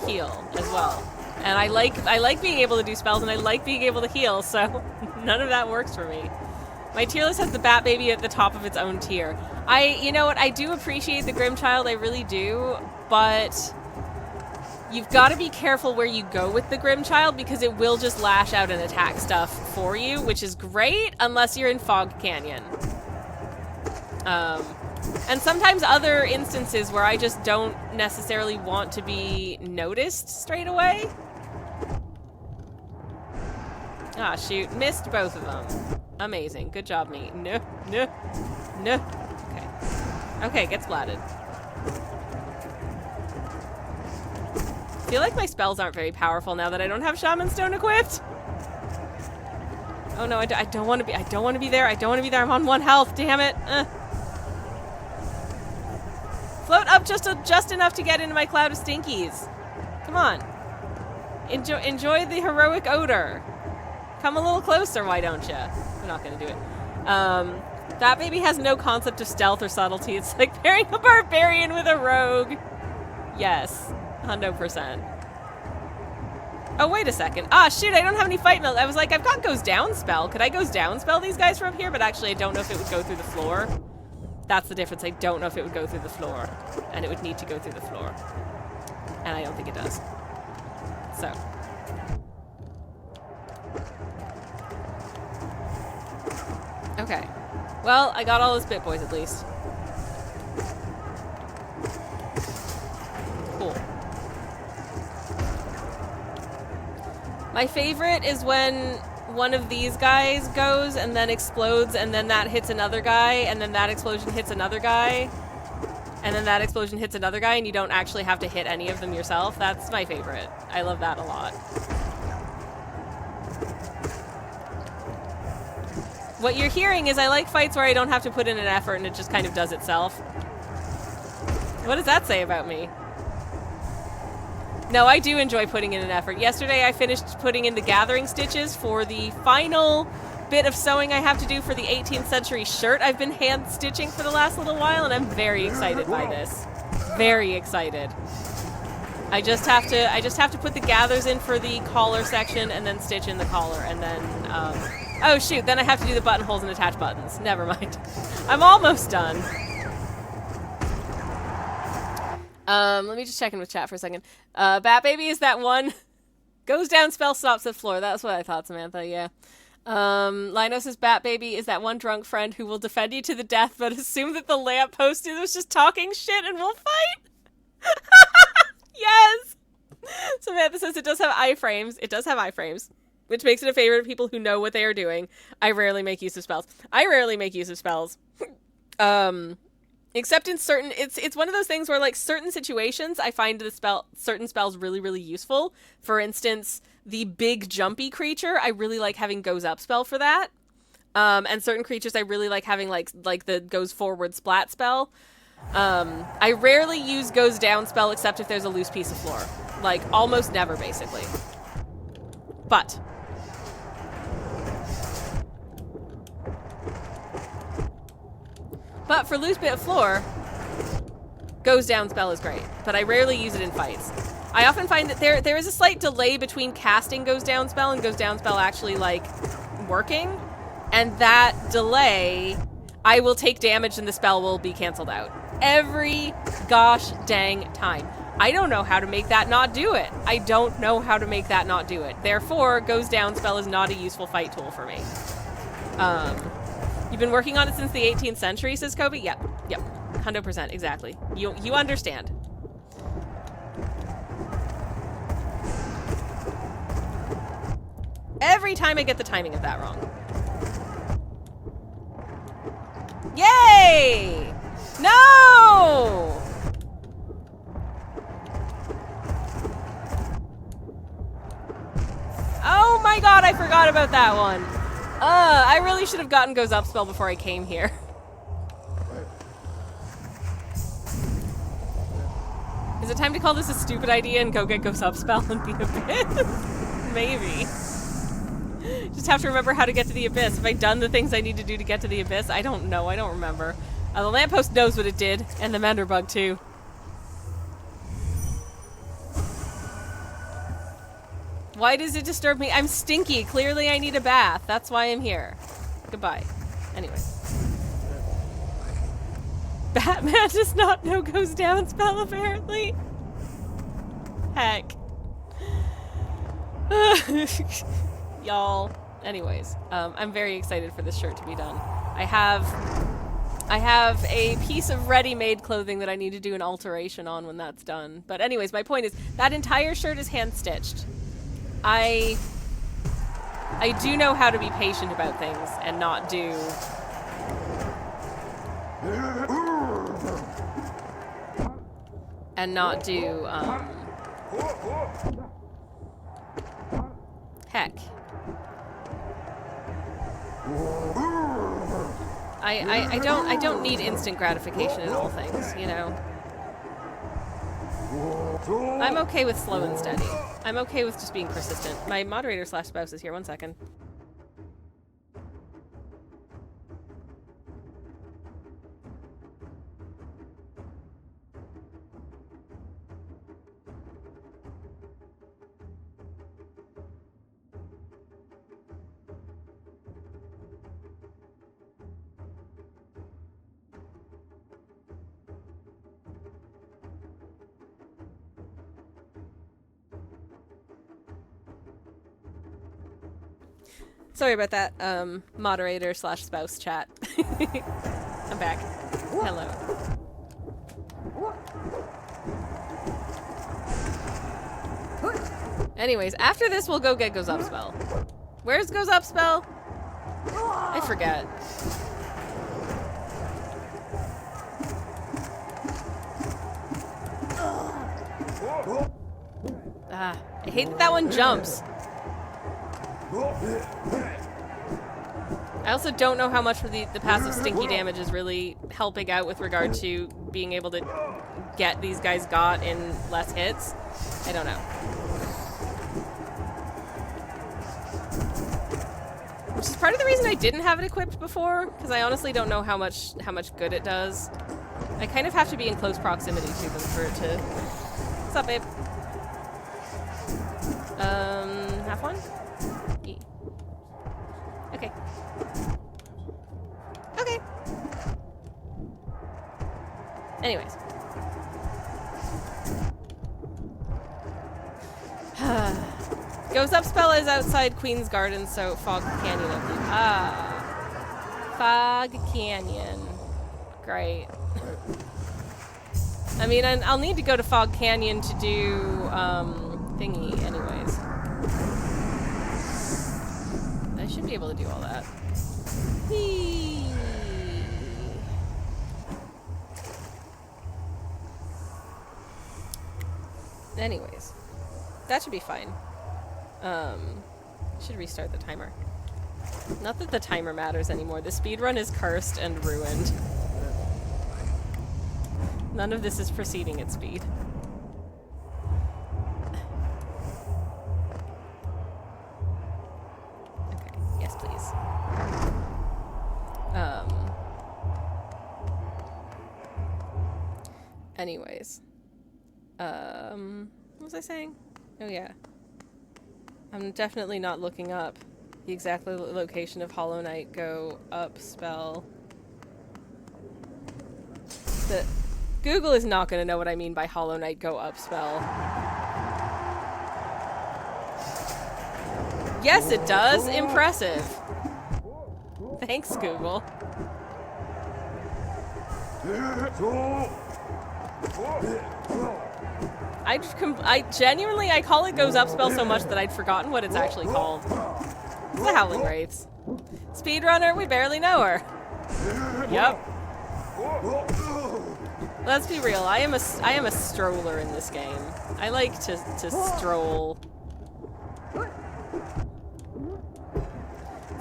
heal as well. And I like being able to do spells, and I like being able to heal, so none of that works for me. My tier list has the Bat Baby at the top of its own tier. You know what, I do appreciate the Grimchild, I really do, but you've got to be careful where you go with the Grimchild, because it will just lash out and attack stuff for you, which is great unless you're in Fog Canyon. And sometimes other instances where I just don't necessarily want to be noticed straight away. Ah, shoot. Missed both of them. Amazing. Good job, me. No. Okay. Okay, get splatted. I feel like my spells aren't very powerful now that I don't have Shaman Stone equipped. Oh no, I don't want to be there. I don't want to be there. I'm on 1 health. Damn it. Float up just enough to get into my cloud of stinkies. Come on. Enjoy the heroic odor. Come a little closer, why don't you? I'm not gonna do it. That baby has no concept of stealth or subtlety. It's like pairing a barbarian with a rogue. Yes, 100%. Oh, wait a second. Ah, shoot, I don't have any fight milk. I was like, I've got Goes Down spell. Could I Goes Down spell these guys from here? But actually, I don't know if it would go through the floor. That's the difference. I don't know if it would go through the floor. And it would need to go through the floor. And I don't think it does. So. Okay. Well, I got all those Bit Boys at least. Cool. My favorite is when one of these guys goes and then explodes, and then that hits another guy, and then that explosion hits another guy, and then that explosion hits another guy, and you don't actually have to hit any of them yourself. That's my favorite. I love that a lot. What you're hearing is I like fights where I don't have to put in an effort and it just kind of does itself. What does that say about me? No, I do enjoy putting in an effort. Yesterday I finished putting in the gathering stitches for the final bit of sewing I have to do for the 18th century shirt I've been hand stitching for the last little while, and I'm very excited by this. Very excited. I just have to put the gathers in for the collar section and then stitch in the collar, and then oh shoot, then I have to do the buttonholes and attach buttons. Never mind. I'm almost done. Let me just check in with chat for a second. Bat Baby is that one. Goes down, spell stops at floor. That's what I thought, Samantha, yeah. Lino says Bat Baby is that one drunk friend who will defend you to the death, but assume that the lamppost was just talking shit and will fight. Yes! Samantha says it does have iframes. It does have iframes, which makes it a favorite of people who know what they are doing. I rarely make use of spells. Except in certain, it's one of those things where, like, certain situations I find certain spells really, really useful. For instance, the big jumpy creature, I really like having Goes Up spell for that. And certain creatures I really like having, like the Goes Forward splat spell. I rarely use Goes Down spell except if there's a loose piece of floor. Like, almost never, basically. But for loose bit of floor, Goes Down spell is great, but I rarely use it in fights. I often find that there is a slight delay between casting Goes Down spell and Goes Down spell actually, like, working, and that delay, I will take damage and the spell will be canceled out. Every gosh dang time. I don't know how to make that not do it. I don't know how to make that not do it. Therefore, goes down spell is not a useful fight tool for me. You've been working on it since the 18th century, says Kobe? Yep. 100%, exactly. You understand. Every time I get the timing of that wrong. Yay! No! Oh my god, I forgot about that one. I really should have gotten goes up spell before I came here. Is it time to call this a stupid idea and go get goes up spell in the abyss? Maybe. Just have to remember how to get to the abyss. Have I done the things I need to do to get to the abyss? I don't know. I don't remember. The lamppost knows what it did, and the mender bug too. Why does it disturb me? I'm stinky. Clearly I need a bath. That's why I'm here. Goodbye. Anyway. Batman does not know goes down spell, apparently. Heck. Y'all. Anyways, I'm very excited for this shirt to be done. I have a piece of ready-made clothing that I need to do an alteration on when that's done. But anyways, my point is, that entire shirt is hand-stitched. I do know how to be patient about things and not do... Heck. I don't need instant gratification in all things, you know? I'm okay with slow and steady. I'm okay with just being persistent. My moderator / spouse is here. 1 second. Sorry about that, moderator / spouse chat. I'm back. Hello. Anyways, after this, we'll go get goes up spell. Where's goes up spell? I forget. I hate that that one jumps. I also don't know how much the passive stinky damage is really helping out with regard to being able to get these guys got in less hits. I don't know. Which is part of the reason I didn't have it equipped before, because I honestly don't know how much good it does. I kind of have to be in close proximity to them for it to... What's up, babe? Half one? E. Okay. Okay. Anyways. Goes up spell is outside Queen's Garden, so Fog Canyon, I believe. Fog Canyon. Great. I mean, I'll need to go to Fog Canyon to do, thingy anyways. I should be able to do all that. Whee! Anyways. That should be fine. Should restart the timer. Not that the timer matters anymore. The speedrun is cursed and ruined. None of this is proceeding at speed. Okay, yes please. Anyways. What was I saying? Oh yeah. I'm definitely not looking up the exact location of Hollow Knight go up spell. Google is not gonna know what I mean by Hollow Knight go up spell. Yes, it does. Impressive. Thanks, Google. I genuinely, I call it goes up spell so much that I'd forgotten what it's actually called. It's the Howling Wraiths. Speedrunner, we barely know her. Yep. Let's be real, I am a stroller in this game. I like to stroll.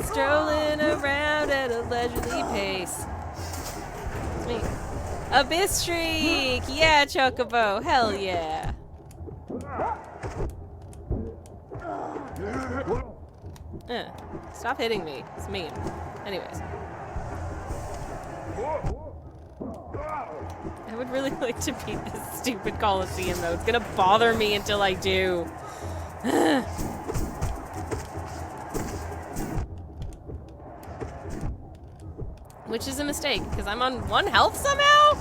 Strolling around at a leisurely pace. It's me. Abyss Shriek! Yeah, Chocobo! Hell yeah! Stop hitting me. It's mean. Anyways. I would really like to beat this stupid Coliseum though. It's gonna bother me until I do. Which is a mistake, because I'm on 1 health somehow?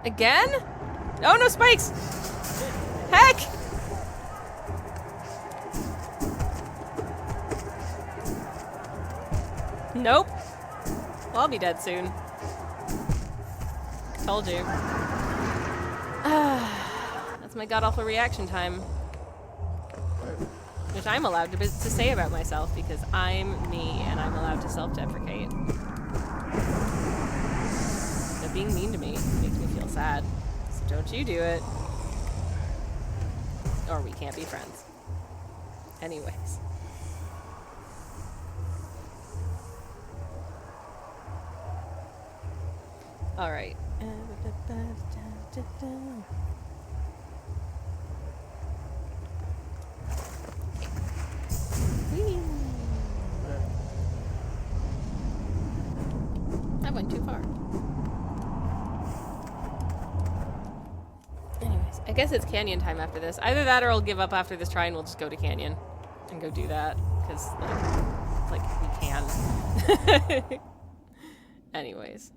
Again? Oh, no spikes! Heck! Nope. Well, I'll be dead soon. Told you. That's my god-awful reaction time. Which I'm allowed to say about myself because I'm me and I'm allowed to self-deprecate. But being mean to me makes me feel sad. So don't you do it. Or we can't be friends. Anyways. Alright. I went too far. Anyways, I guess it's canyon time after this. Either that or I'll give up after this try and we'll just go to canyon and go do that. Because, like we can. Anyways.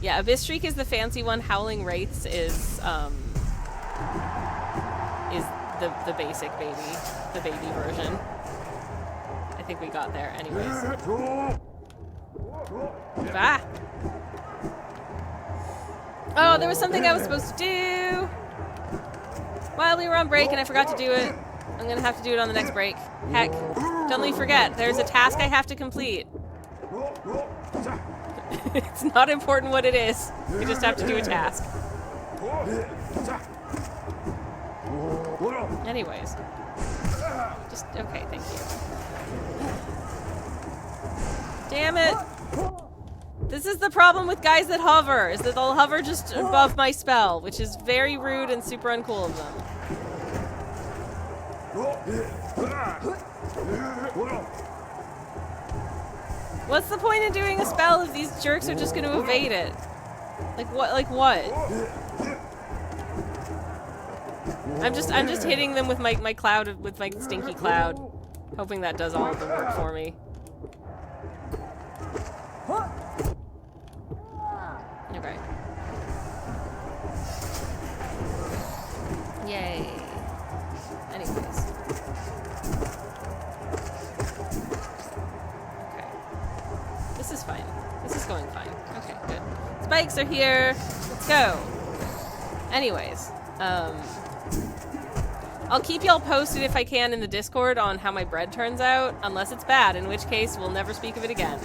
Yeah, Abyss Shriek is the fancy one. Howling Wraiths is the basic baby. The baby version. I think we got there. Anyways. Ah! Oh, there was something I was supposed to do! While we were on break and I forgot to do it. I'm gonna have to do it on the next break. Heck, don't let me forget. There's a task I have to complete. It's not important what it is. We just have to do a task. Anyways. Just, okay, thank you. Damn it! This is the problem with guys that hover, is that they'll hover just above my spell, which is very rude and super uncool of them. What's the point in doing a spell if these jerks are just gonna evade it? Like what? Like what? I'm just hitting them with my cloud, with my stinky cloud, hoping that does all of the work for me. Okay. Yay. Anyways. Okay. This is fine. This is going fine. Okay, good. Spikes are here. Let's go. Anyways, I'll keep y'all posted if I can in the Discord on how my bread turns out, unless it's bad, in which case we'll never speak of it again.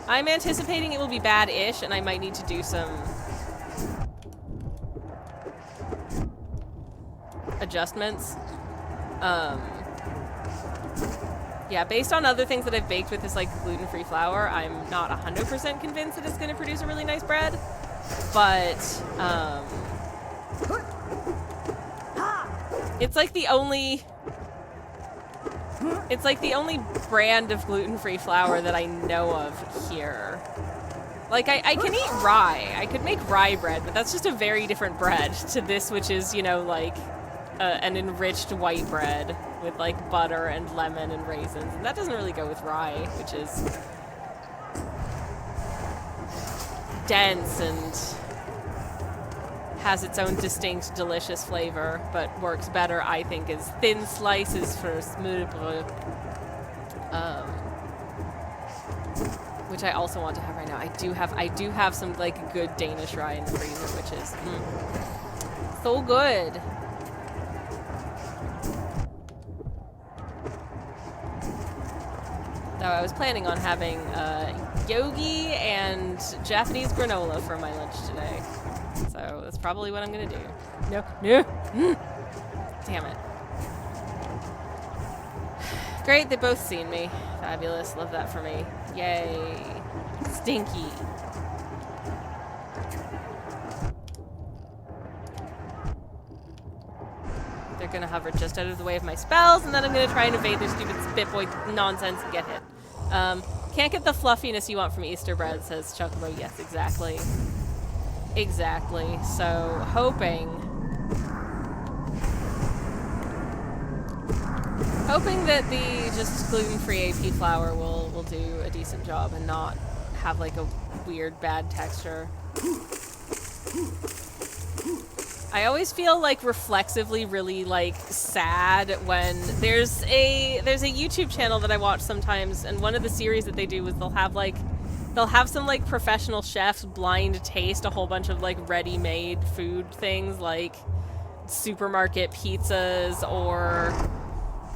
I'm anticipating it will be bad-ish, and I might need to do some adjustments. Yeah, based on other things that I've baked with this like gluten-free flour, I'm not 100% convinced that it's going to produce a really nice bread, but it's like the only brand of gluten-free flour that I know of here. Like, I can eat rye. I could make rye bread, but that's just a very different bread to this, which is, you know, like, an enriched white bread with like butter and lemon and raisins, and that doesn't really go with rye, which is dense and has its own distinct, delicious flavor, but works better, I think, as thin slices for smooth bread. Which I also want to have right now. I do have some like good Danish rye in the freezer, which is so good. So I was planning on having yogi and Japanese granola for my lunch today. So that's probably what I'm gonna do. No. Damn it. Great, they both seen me. Fabulous, love that for me. Yay. Stinky. They're gonna hover just out of the way of my spells, and then I'm gonna try and evade their stupid spit boy nonsense and get hit. Can't get the fluffiness you want from Easter bread, says Chocobo. Yes, exactly. Exactly. So, hoping that the just gluten-free AP flour will do a decent job and not have like a weird bad texture. I always feel like reflexively really like sad when there's a YouTube channel that I watch sometimes, and one of the series that they do is they'll have some like professional chefs blind taste a whole bunch of like ready-made food things like supermarket pizzas or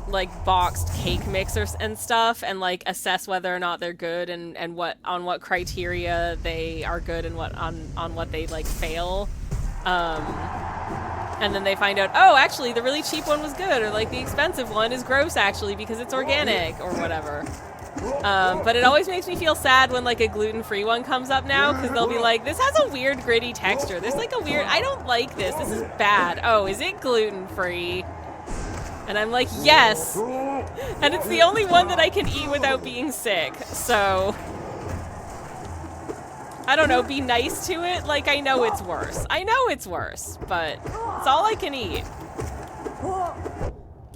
like boxed cake mixers and stuff, and like assess whether or not they're good and what criteria they are good and on what they like fail. And then they find out, oh, actually the really cheap one was good, or like the expensive one is gross actually because it's organic or whatever. But it always makes me feel sad when like a gluten-free one comes up now, because they'll be like, this has a weird gritty texture. There's like a weird, I don't like this. This is bad. Oh, is it gluten-free? And I'm like, yes! And it's the only one that I can eat without being sick, so I don't know, be nice to it. Like, I know it's worse. I know it's worse, but it's all I can eat.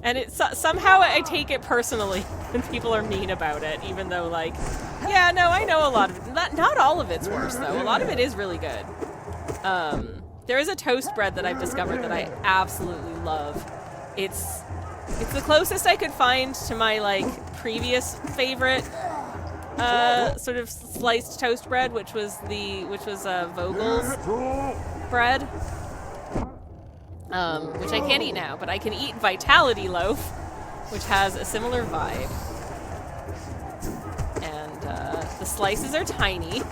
And it's somehow I take it personally when people are mean about it, even though, like, yeah, no, I know a lot of it. Not all of it's worse, though. A lot of it is really good. There is a toast bread that I've discovered that I absolutely love. It's the closest I could find to my, like, previous favorite sort of sliced toast bread, which was Vogel's bread, which I can't eat now, but I can eat Vitality Loaf, which has a similar vibe. And the slices are tiny,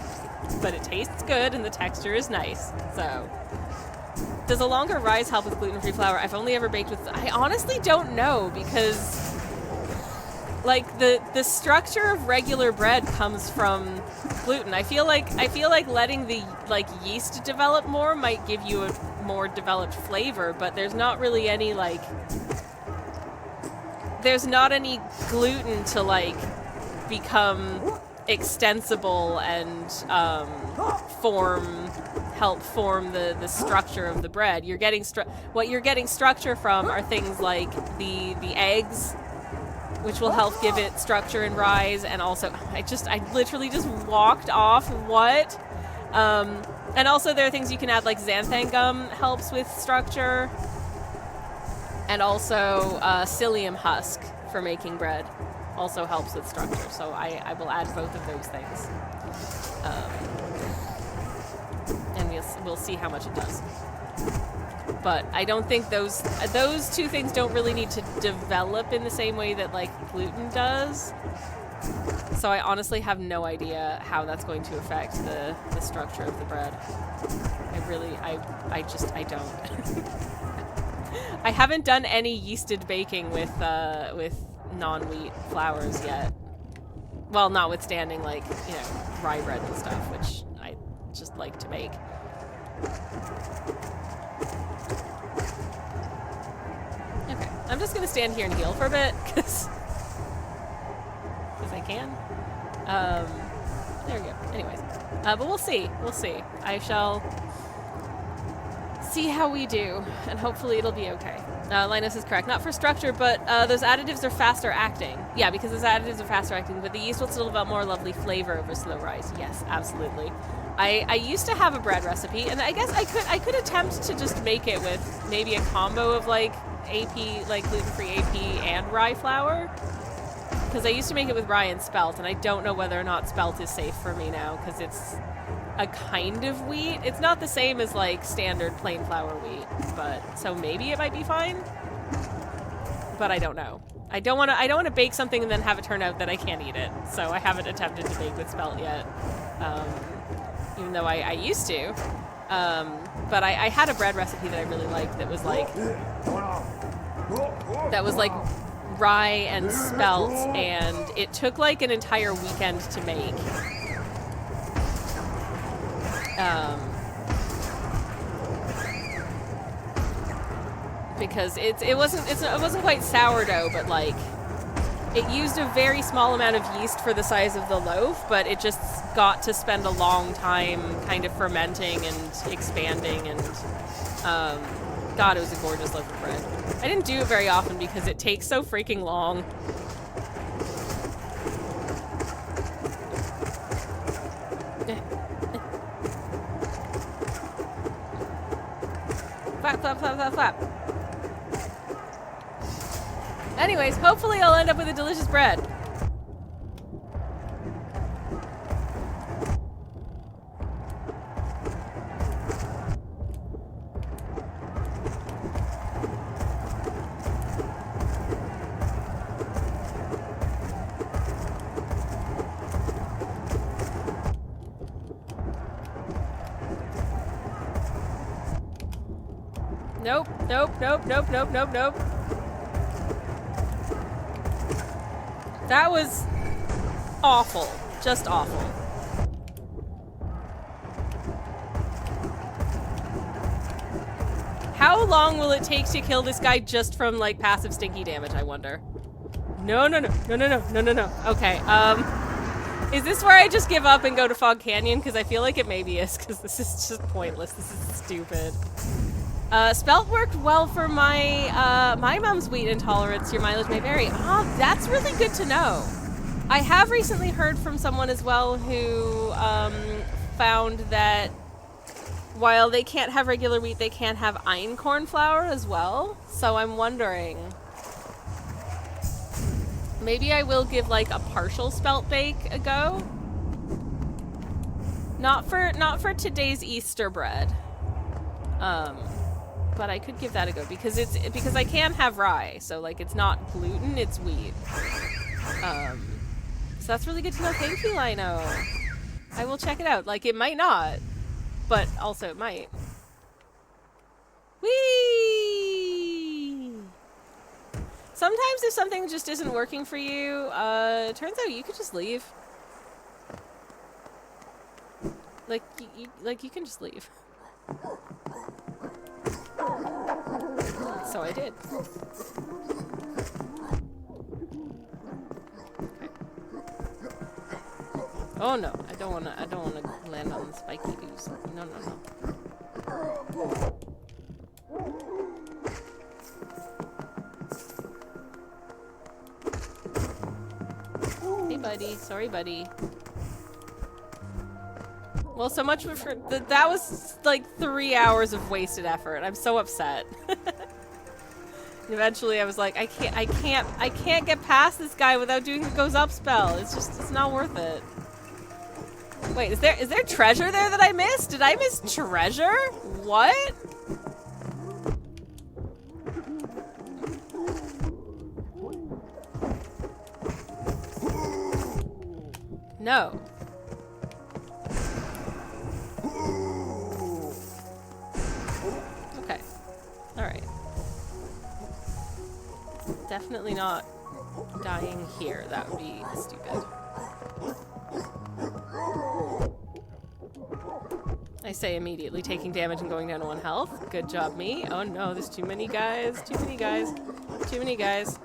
but it tastes good and the texture is nice. So, does a longer rise help with gluten-free flour? I've only ever baked with. I honestly don't know, because like the structure of regular bread comes from gluten. I feel like letting the like yeast develop more might give you a more developed flavor, but there's not really any like there's not any gluten to like become extensible and help form the structure of the bread. You're getting what you're getting structure from are things like the eggs, which will help give it structure and rise, and also I literally just walked off. What? And also there are things you can add, like xanthan gum helps with structure, and also psyllium husk for making bread also helps with structure. So I will add both of those things, and we'll see how much it does. But I don't think those two things don't really need to develop in the same way that like gluten does. So I honestly have no idea how that's going to affect the structure of the bread. I don't. I haven't done any yeasted baking with non-wheat flours yet. Well, notwithstanding like, you know, rye bread and stuff, which I just like to make. Okay, I'm just gonna stand here and heal for a bit, because I can. There we go. Anyways, but we'll see. I shall see how we do, and hopefully it'll be okay. Linus is correct. Not for structure, but those additives are faster acting. Yeah, because those additives are faster acting, but the yeast will still develop more lovely flavor over slow rise. Yes, absolutely. I used to have a bread recipe, and I guess I could attempt to just make it with maybe a combo of like AP, like gluten-free AP and rye flour. Because I used to make it with rye and spelt, and I don't know whether or not spelt is safe for me now, because it's a kind of wheat. It's not the same as like standard plain flour wheat, but so maybe it might be fine. But I don't know. I don't want to bake something and then have it turn out that I can't eat it. So I haven't attempted to bake with spelt yet, even though I used to. But I had a bread recipe that I really liked that was like rye and spelt, and it took like an entire weekend to make. Because it wasn't quite sourdough, but like it used a very small amount of yeast for the size of the loaf, but it just got to spend a long time kind of fermenting and expanding, and God, it was a gorgeous loaf of bread. I didn't do it very often because it takes so freaking long. Flap, flap, flap, flap, flap. Anyways, hopefully I'll end up with a delicious bread. Nope, nope, nope, nope, nope, nope, nope. That was awful. Just awful. How long will it take to kill this guy just from, like, passive stinky damage, I wonder? No, no, no, no, no, no, no, no, no. Okay, is this where I just give up and go to Fog Canyon? Because I feel like it maybe is, because this is just pointless. This is stupid. Spelt worked well for my, my mom's wheat intolerance. Your mileage may vary. Oh, that's really good to know. I have recently heard from someone as well who, found that while they can't have regular wheat, they can have einkorn flour as well. So I'm wondering, maybe I will give like a partial spelt bake a go. Not for today's Easter bread. But I could give that a go because I can have rye, so like it's not gluten, it's wheat. So that's really good to know. Thank you, Lino. I will check it out. Like, it might not, but also it might. Whee! Sometimes if something just isn't working for you, it turns out you could just leave. Like, you can just leave. So I did. Okay. Oh no, I don't wanna land on the spiky ooze. No, no, no. Hey buddy, sorry buddy. Well, so much for that was like 3 hours of wasted effort. I'm so upset. Eventually I was like, I can't get past this guy without doing the goes up spell. It's not worth it. Wait, is there treasure there that I missed? Did I miss treasure? What? No. Okay. Alright. Definitely not dying here. That would be stupid. I say immediately, taking damage and going down to 1 health. Good job, me. Oh no, there's too many guys. Too many guys. Too many guys.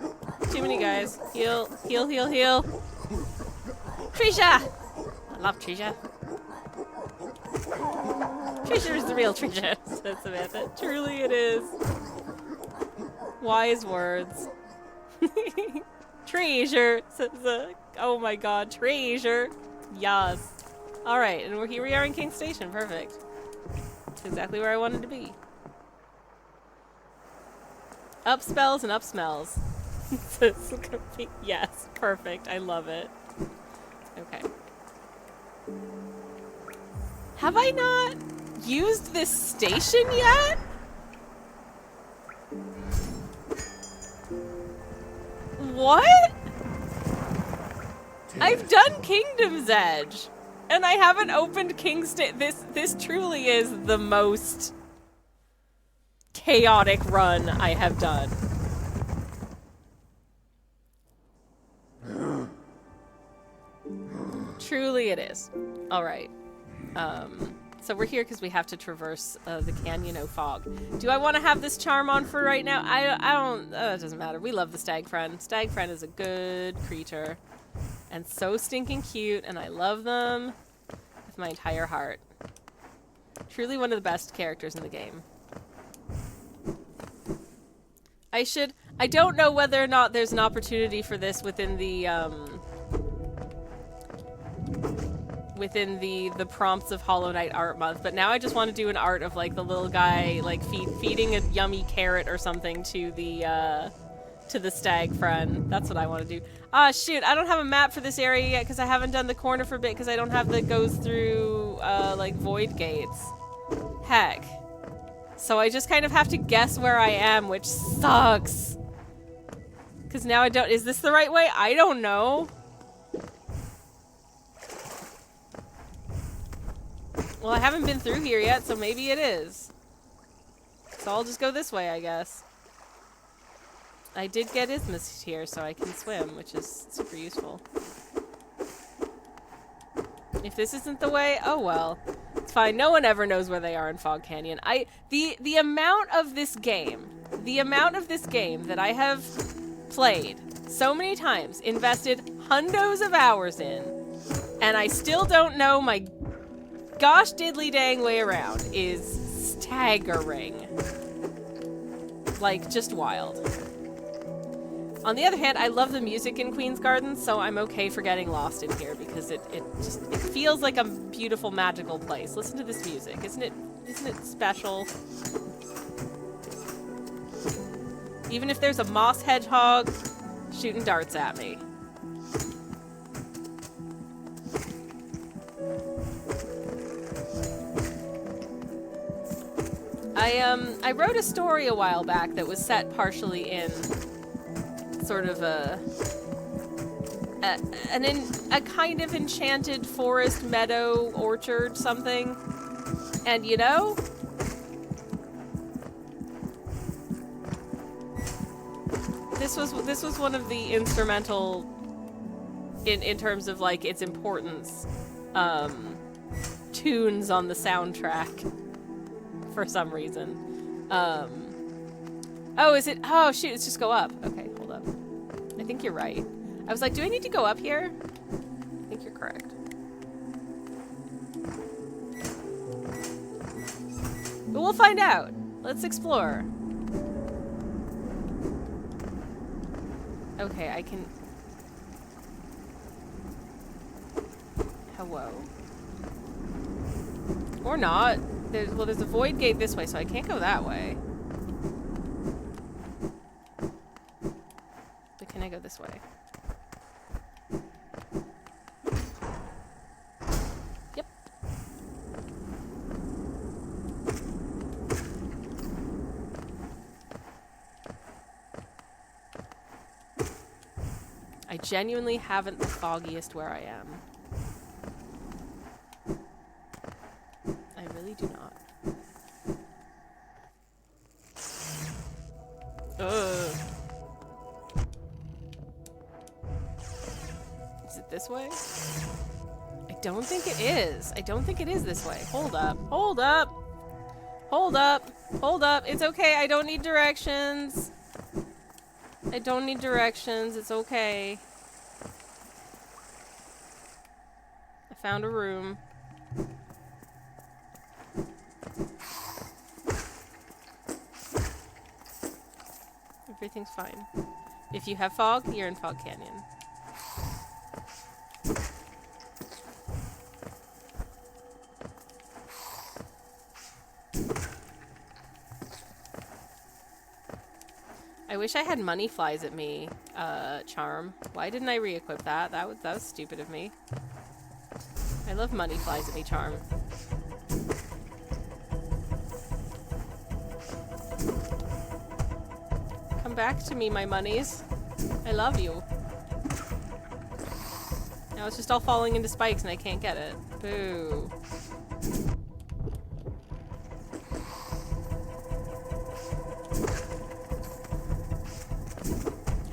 Too many guys. Heal. Heal, heal, heal. Trisha! I love Trisha. Trisha is the real Trisha, said Samantha. Truly it is. Wise words. Treasure. Oh my god, treasure. Yes. Alright, and here we are in King Station. Perfect. That's exactly where I wanted to be. Up spells and up smells. Yes, perfect. I love it. Okay. Have I not used this station yet? What? I've done Kingdom's Edge, and I haven't opened This truly is the most chaotic run I have done. Truly it is. Alright. So we're here because we have to traverse the Canyon o' Fog. Do I want to have this charm on for right now? I don't... it doesn't matter. We love the Stag Friend. Stag Friend is a good creature. And so stinking cute, and I love them with my entire heart. Truly one of the best characters in the game. I don't know whether or not there's an opportunity for this within the prompts of Hollow Knight Art Month, but now I just want to do an art of like the little guy like feeding a yummy carrot or something to the Stag Friend. That's what I want to do. Ah, shoot, I don't have a map for this area yet because I haven't done the corner for a bit because I don't have the goes through like void gates. Heck. So I just kind of have to guess where I am, which sucks. Because now I don't... Is this the right way? I don't know. Well, I haven't been through here yet, so maybe it is. So I'll just go this way, I guess. I did get Isthmus here, so I can swim, which is super useful. If this isn't the way, oh well. It's fine. No one ever knows where they are in Fog Canyon. The amount of this game that I have played so many times, invested hundos of hours in, and I still don't know my gosh diddly dang way around is staggering. Like, just wild. On the other hand, I love the music in Queen's Gardens, so I'm okay for getting lost in here because it feels like a beautiful, magical place. Listen to this music. Isn't it special? Even if there's a moss hedgehog shooting darts at me. I wrote a story a while back that was set partially in sort of a kind of enchanted forest, meadow, orchard, something. And you know, this was one of the instrumental in terms of like its importance tunes on the soundtrack for some reason. Oh, is it? Oh shoot, let's just go up. Okay, hold up. I think you're right. I was like, do I need to go up here? I think you're correct. But we'll find out. Let's explore. Okay, I can... Hello? Or not. There's a void gate this way, so I can't go that way. But can I go this way? Yep. I genuinely haven't the foggiest where I am. I really do not. Ugh. Is it this way? I don't think it is. I don't think it is this way. Hold up. Hold up. Hold up. Hold up. It's okay. I don't need directions. I don't need directions. It's okay. I found a room. Everything's fine. If you have fog, you're in Fog Canyon. I wish I had money flies at me, charm. Why didn't I re-equip that? That was stupid of me. I love money flies at me, charm. Come back to me, my monies. I love you. Now it's just all falling into spikes and I can't get it. Boo.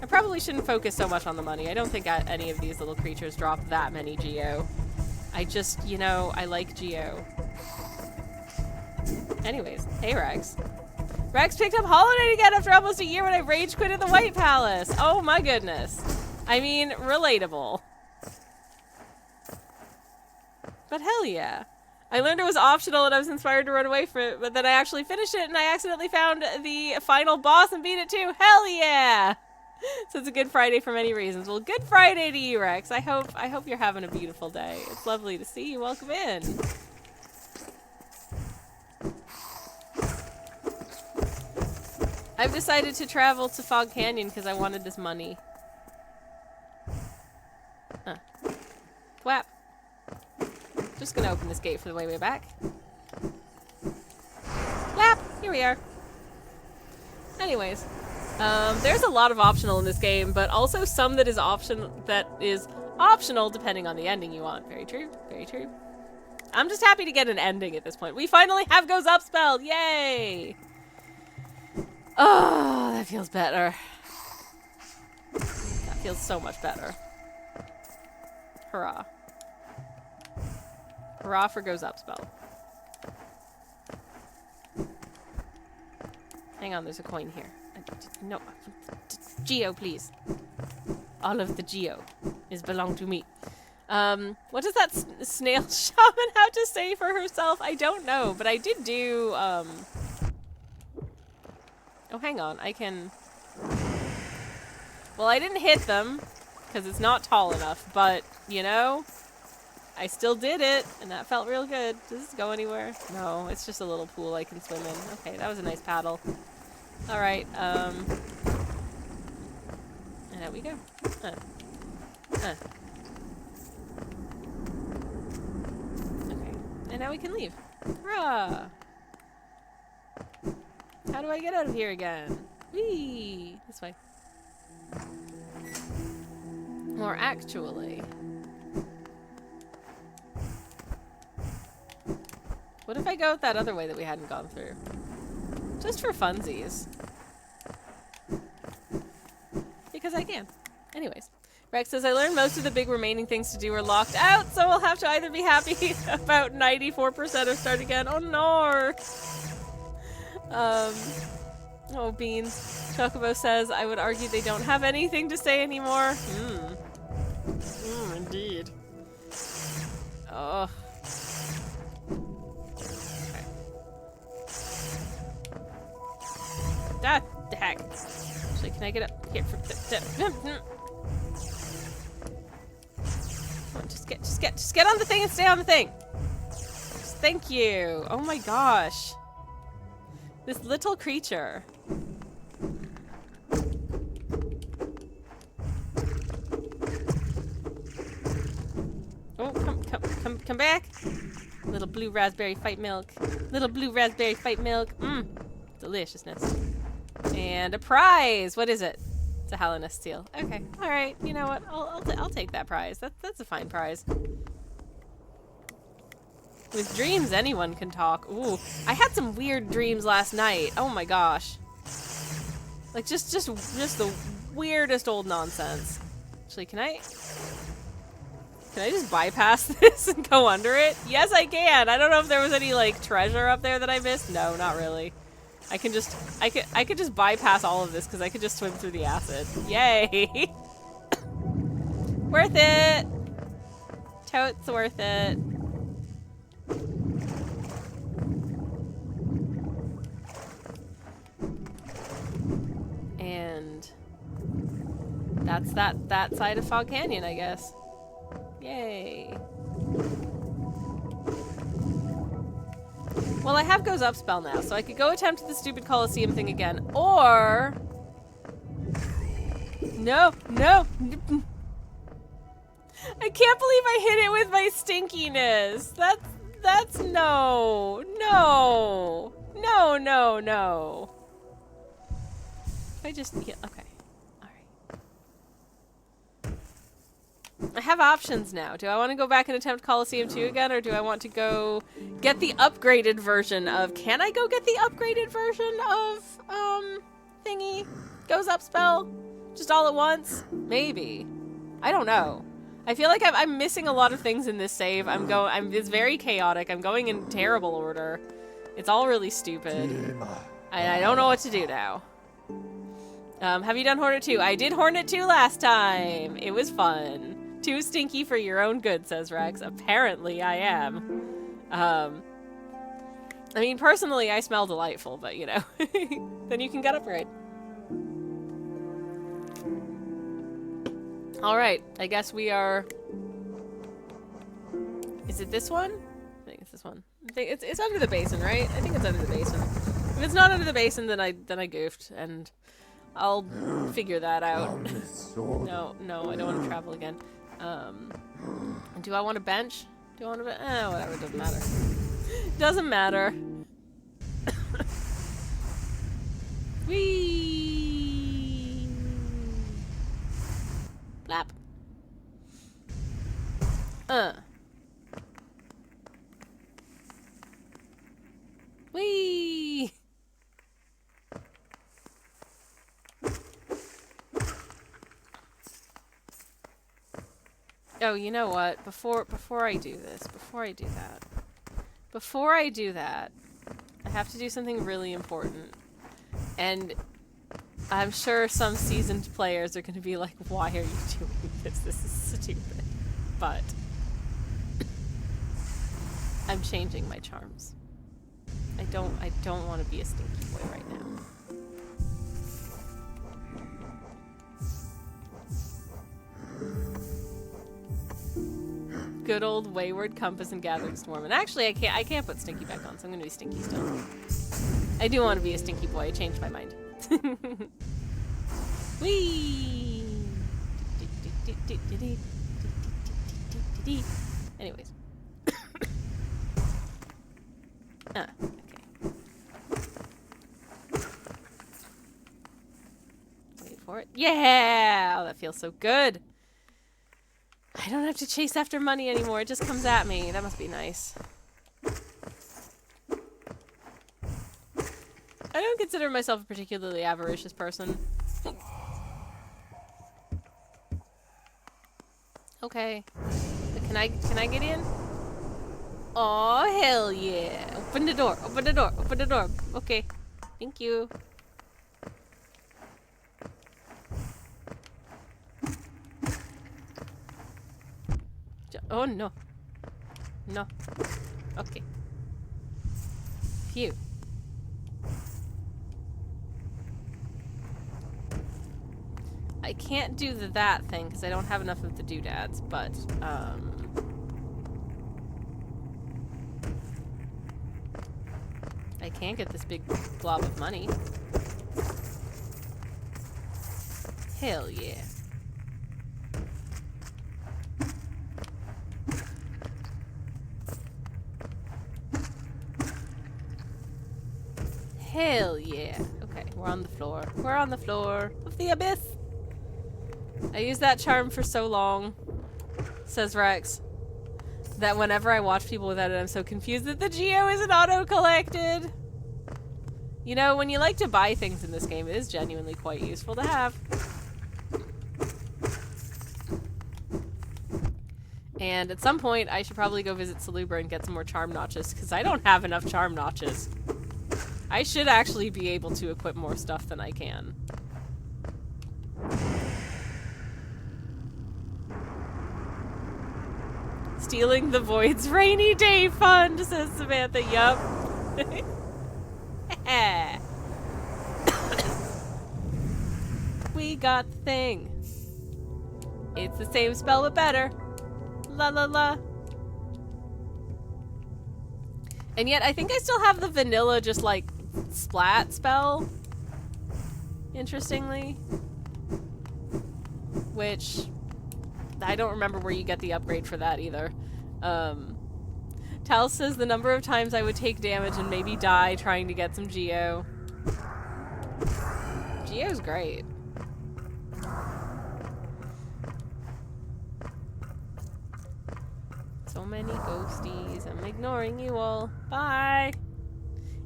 I probably shouldn't focus so much on the money. I don't think any of these little creatures drop that many geo. I just, you know, I like geo. Anyways, hey Rex. Rex picked up Holiday again after almost a year when I rage quitted the White Palace. Oh my goodness. I mean, relatable. But hell yeah. I learned it was optional and I was inspired to run away from it, but then I actually finished it and I accidentally found the final boss and beat it too. Hell yeah! So it's a Good Friday for many reasons. Well, Good Friday to you, Rex. I hope you're having a beautiful day. It's lovely to see you. Welcome in. I've decided to travel to Fog Canyon because I wanted this money. Huh. Thwap. Just gonna open this gate for the way back. Lap! Here we are. Anyways. There's a lot of optional in this game, but also some that is optional depending on the ending you want. Very true. Very true. I'm just happy to get an ending at this point. We finally have Goes Up spelled! Yay! Oh, that feels better. That feels so much better. Hurrah. Hurrah for Goes Up spell. Hang on, there's a coin here. No. Geo, please. All of the Geo belong to me. What does that snail shaman have to say for herself? I don't know, but I did do, Oh, hang on. I can... Well, I didn't hit them, because it's not tall enough, but, you know, I still did it, and that felt real good. Does this go anywhere? No, it's just a little pool I can swim in. Okay, that was a nice paddle. Alright, and there we go. Okay, and now we can leave. Hurrah! How do I get out of here again? Whee! This way. Or actually... What if I go that other way that we hadn't gone through? Just for funsies. Because I can. Anyways. Rex says, I learned most of the big remaining things to do are locked out, so we'll have to either be happy about 94% or start again. Oh no! Oh, Beans. Chocobo says, I would argue they don't have anything to say anymore. Indeed. Oh. Ah, the heck. Actually, can I get up here from Come on, just get on the thing and stay on the thing. Thank you. Oh my gosh. This little creature. Oh, come back. Little blue raspberry fight milk. Little blue raspberry fight milk. Deliciousness. And a prize. What is it? It's a Hellenist seal. Okay. All right. You know what? I'll take that prize. That's a fine prize. With dreams, anyone can talk. Ooh, I had some weird dreams last night. Oh my gosh. Like just the weirdest old nonsense. Actually, can I just bypass this and go under it? Yes, I can. I don't know if there was any like treasure up there that I missed. No, not really. I could just bypass all of this because I could just swim through the acid. Yay! Worth it. Totes worth it. And That's that side of Fog Canyon, I guess. Yay. Well, I have Goes Up spell now, so I could go attempt the stupid Coliseum thing again, or... No, no! I can't believe I hit it with my stinkiness! That's no! No! No, no, no! If I just... Yeah, okay. I have options now. Do I want to go back and attempt Coliseum 2 again, or do I want to go get the upgraded version of... Can I go get the upgraded version of, thingy? Goes Up spell? Just all at once? Maybe. I don't know. I feel like I'm missing a lot of things in this save. It's very chaotic. I'm going in terrible order. It's all really stupid. I don't know what to do now. Have you done Hornet 2? I did Hornet 2 last time. It was fun. Too stinky for your own good, says Rex. Apparently I am. I mean, personally, I smell delightful, but you know. Then you can get upgrade. Alright, I guess we are... Is it this one? I think it's this one. I think it's under the basin, right? I think it's under the basin. If it's not under the basin, then I goofed, and I'll figure that out. No, I don't want to travel again. Do I want a bench? Do I want a bench? Whatever, it doesn't matter. Doesn't matter. Whee! Flap. Whee! Oh, you know what? Before I do this, before I do that, I have to do something really important. And I'm sure some seasoned players are going to be like, why are you doing this? This is stupid. But I'm changing my charms. I don't want to be a stinky boy right now. Good old Wayward Compass and Gathering Storm. And actually, I can't put Stinky back on, so I'm gonna be Stinky still. I do want to be a stinky boy. I changed my mind. Whee! Anyways. Okay. Wait for it. Yeah! Oh, that feels so good. I don't have to chase after money anymore. It just comes at me. That must be nice. I don't consider myself a particularly avaricious person. Okay. But can I get in? Oh, hell yeah. Open the door. Open the door. Open the door. Okay. Thank you. Oh, no. No. Okay. Phew. I can't do that thing because I don't have enough of the doodads, but, I can get this big glob of money. Hell yeah. Hell yeah. Okay, we're on the floor. We're on the floor of the abyss. I used that charm for so long, says Rex, that whenever I watch people without it, I'm so confused that the geo isn't auto-collected. You know, when you like to buy things in this game, it is genuinely quite useful to have. And at some point, I should probably go visit Salubra and get some more charm notches, because I don't have enough charm notches. I should actually be able to equip more stuff than I can. Stealing the Void's rainy day fund, says Samantha. Yup. We got the thing. It's the same spell but better. La la la. And yet I think I still have the vanilla just like splat spell. Interestingly. Which I don't remember where you get the upgrade for that either. Tal says the number of times I would take damage and maybe die trying to get some Geo. Geo's great. So many ghosties. I'm ignoring you all. Bye!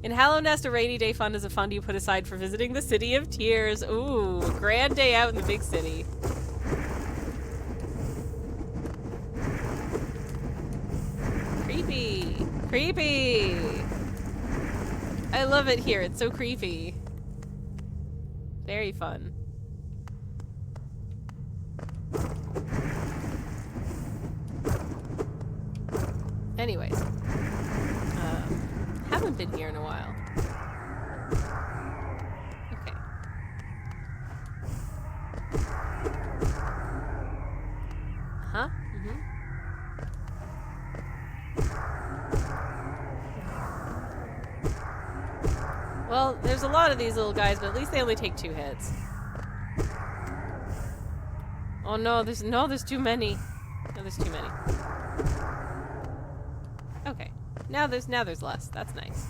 In Hallow Nest, a rainy day fund is a fund you put aside for visiting the City of Tears. Ooh, grand day out in the big city. Creepy! Creepy! I love it here. It's so creepy. Very fun. Anyways. Haven't been here in a while. Okay. Huh? Mm-hmm. Well, there's a lot of these little guys, but at least they only take 2 hits. Oh no, there's too many. No, there's too many. Okay. Now there's less. That's nice.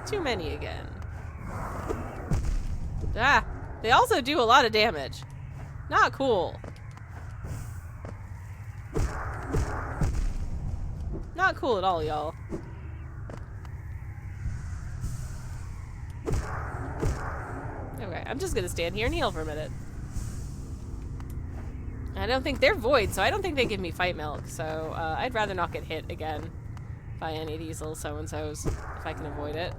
Too many again. Ah! They also do a lot of damage. Not cool. Not cool at all, y'all. Okay, I'm just gonna stand here and heal for a minute. I don't think they're void, so I don't think they give me fight milk, so I'd rather not get hit again by any of these little so-and-sos if I can avoid it.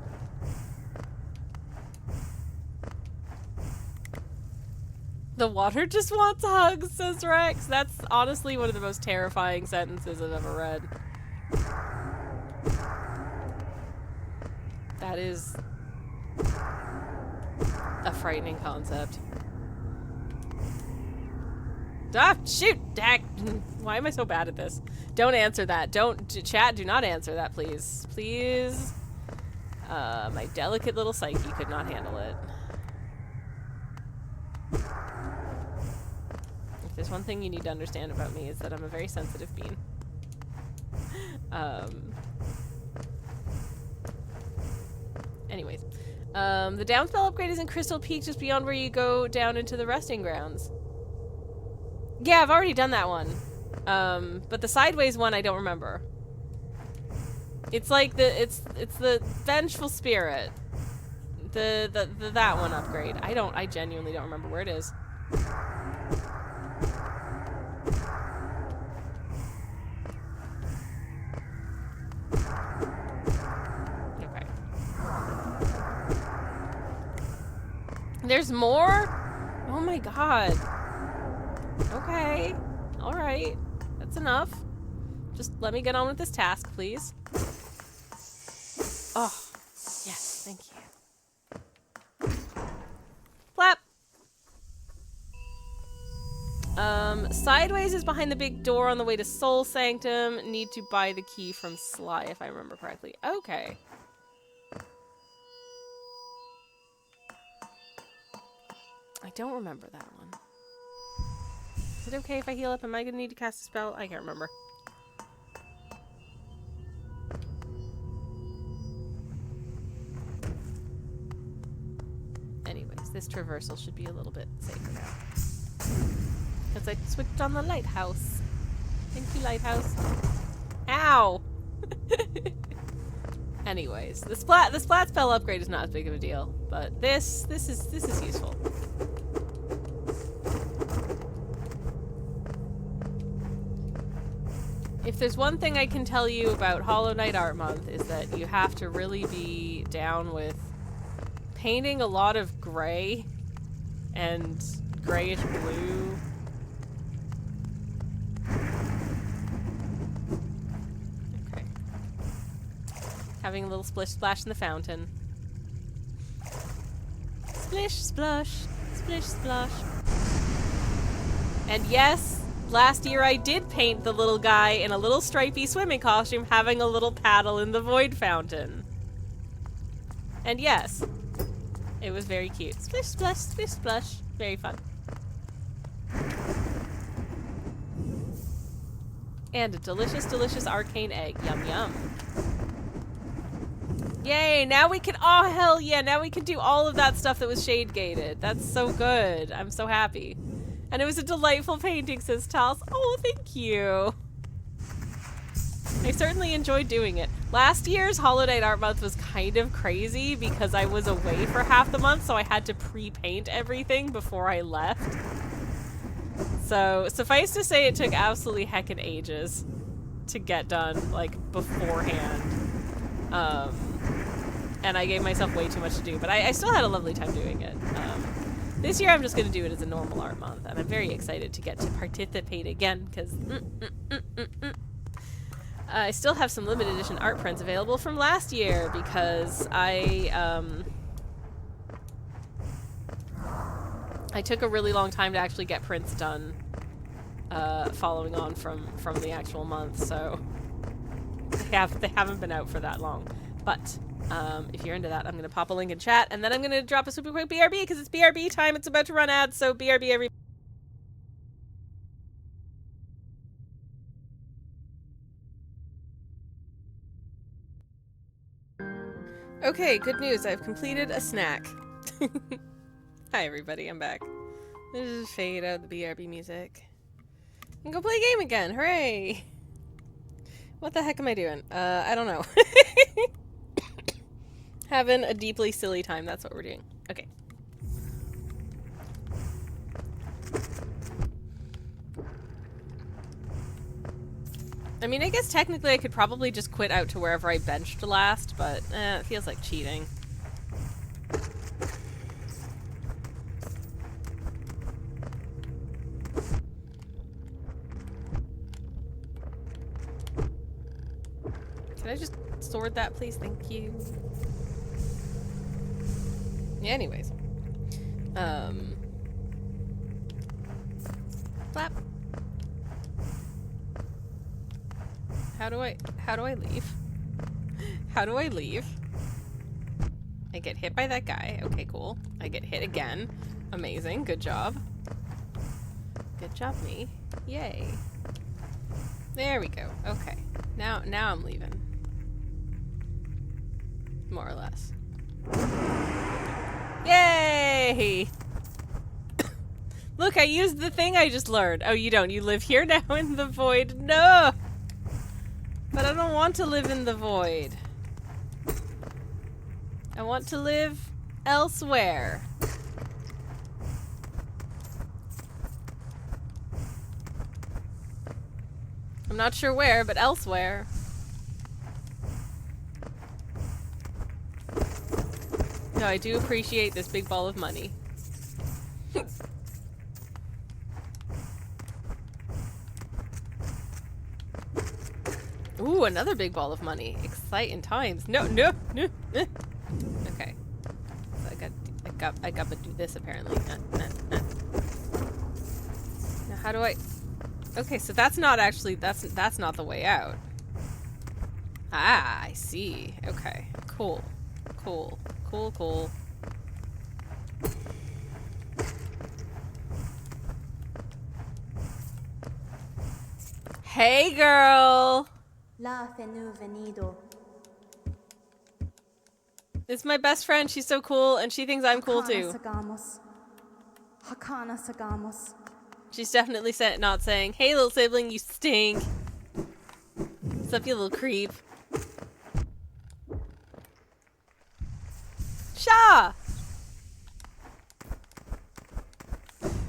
The water just wants hugs, says Rex. That's honestly one of the most terrifying sentences I've ever read. That is a frightening concept. Ah, shoot! Dag! Why am I so bad at this? Don't answer that. Chat, do not answer that, please. Please. My delicate little psyche could not handle it. If there's one thing you need to understand about me, is that I'm a very sensitive being. Anyways. The downspell upgrade is in Crystal Peak, just beyond where you go down into the resting grounds. Yeah, I've already done that one. But the sideways one I don't remember. It's like it's the vengeful spirit. That one upgrade. I genuinely don't remember where it is. Okay. There's more? Oh my god. Okay. Alright. That's enough. Just let me get on with this task, please. Oh. Yes, thank you. Flap! Sideways is behind the big door on the way to Soul Sanctum. Need to buy the key from Sly, if I remember correctly. Okay. I don't remember that one. Is it okay if I heal up? Am I gonna need to cast a spell? I can't remember. Anyways, this traversal should be a little bit safer now. Because I switched on the lighthouse. Thank you, lighthouse. Ow! Anyways, the splat spell upgrade is not as big of a deal, but this is useful. If there's one thing I can tell you about Hollow Knight Art Month, is that you have to really be down with painting a lot of gray and grayish blue. having a little splish splash in the fountain. Splish splosh, splish splosh. And yes, last year I did paint the little guy in a little stripy swimming costume having a little paddle in the void fountain. And yes, it was very cute. Splish splash, splish splash. Very fun. And a delicious, delicious arcane egg. Yum, yum. Yay, now we can, oh hell yeah, now we can do all of that stuff that was shade gated. That's so good. I'm so happy. And it was a delightful painting, says Tals. Oh, thank you. I certainly enjoyed doing it. Last year's Hollow Knight Art Month was kind of crazy because I was away for half the month, so I had to pre-paint everything before I left. So, suffice to say, it took absolutely heckin' ages to get done, like, beforehand. And I gave myself way too much to do, but I still had a lovely time doing it. This year I'm just gonna do it as a normal art month, and I'm very excited to get to participate again, because I still have some limited edition art prints available from last year, because I took a really long time to actually get prints done, following on from the actual month, so they haven't been out for that long. But if you're into that, I'm gonna pop a link in chat, and then I'm gonna drop a super quick BRB because it's BRB time. It's about to run ads, so BRB every. Okay, good news. I've completed a snack. Hi everybody, I'm back. Let's just fade out the BRB music and go play a game again. Hooray! What the heck am I doing? I don't know. Having a deeply silly time, that's what we're doing. Okay. I mean, I guess technically I could probably just quit out to wherever I benched last, but it feels like cheating. Can I just sword that, please? Thank you. Yeah, anyways. Flap. How do I leave? How do I leave? I get hit by that guy. Okay, cool. I get hit again. Amazing. Good job. Good job, me. Yay. There we go. Okay. Now I'm leaving. More or less. Yay! Look, I used the thing I just learned. Oh, you don't. You live here now in the void. No! But I don't want to live in the void. I want to live elsewhere. I'm not sure where, but elsewhere. No, I do appreciate this big ball of money. Ooh, another big ball of money. Exciting times. No. Okay. So I got to do this apparently. Now how do I? Okay, so that's not actually that's not the way out. Ah, I see. Okay. Cool. Hey, girl. It's my best friend. She's so cool, and she thinks I'm cool too. She's definitely not saying, "Hey, little sibling, you stink." What's up, you little creep? Sha!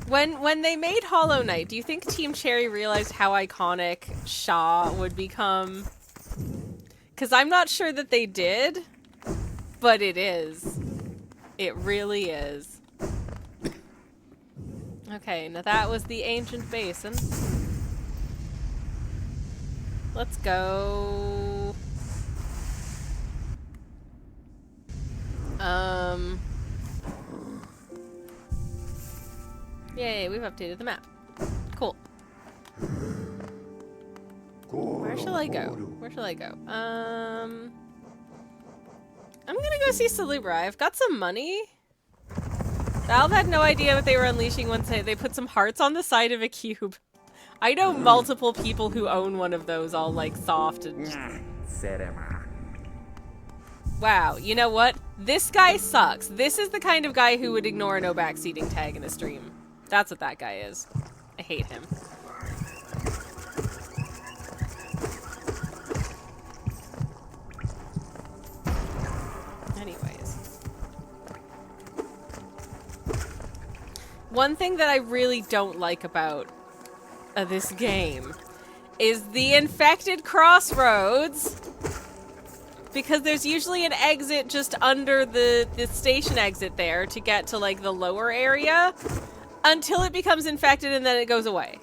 When they made Hollow Knight, do you think Team Cherry realized how iconic Sha would become? Because I'm not sure that they did, but it is. It really is. Okay, now that was the ancient basin. Let's go. Yay, we've updated the map. Cool. Where shall I go? Where shall I go? I'm gonna go see Salubra. I've got some money. Valve had no idea what they were unleashing once they put some hearts on the side of a cube. I know multiple people who own one of those, all like soft and just... Wow, you know what? This guy sucks. This is the kind of guy who would ignore a no backseating tag in a stream. That's what that guy is. I hate him. Anyways. One thing that I really don't like about this game is the infected crossroads. Because there's usually an exit just under the station exit there to get to, like, the lower area until it becomes infected and then it goes away.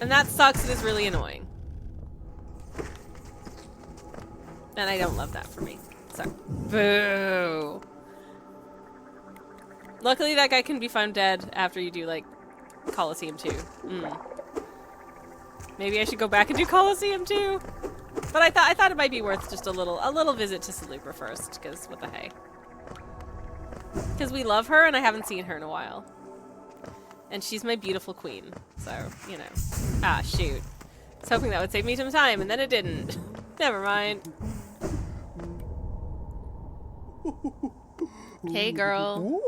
And that sucks and is really annoying. And I don't love that for me. So, boo! Luckily that guy can be found dead after you do, like, Coliseum 2. Maybe I should go back and do Coliseum 2? But I thought it might be worth just a little visit to Salubra first, because what the hey. Because we love her and I haven't seen her in a while. And she's my beautiful queen, so, you know. Ah, shoot. I was hoping that would save me some time, and then it didn't. Never mind. Hey, girl.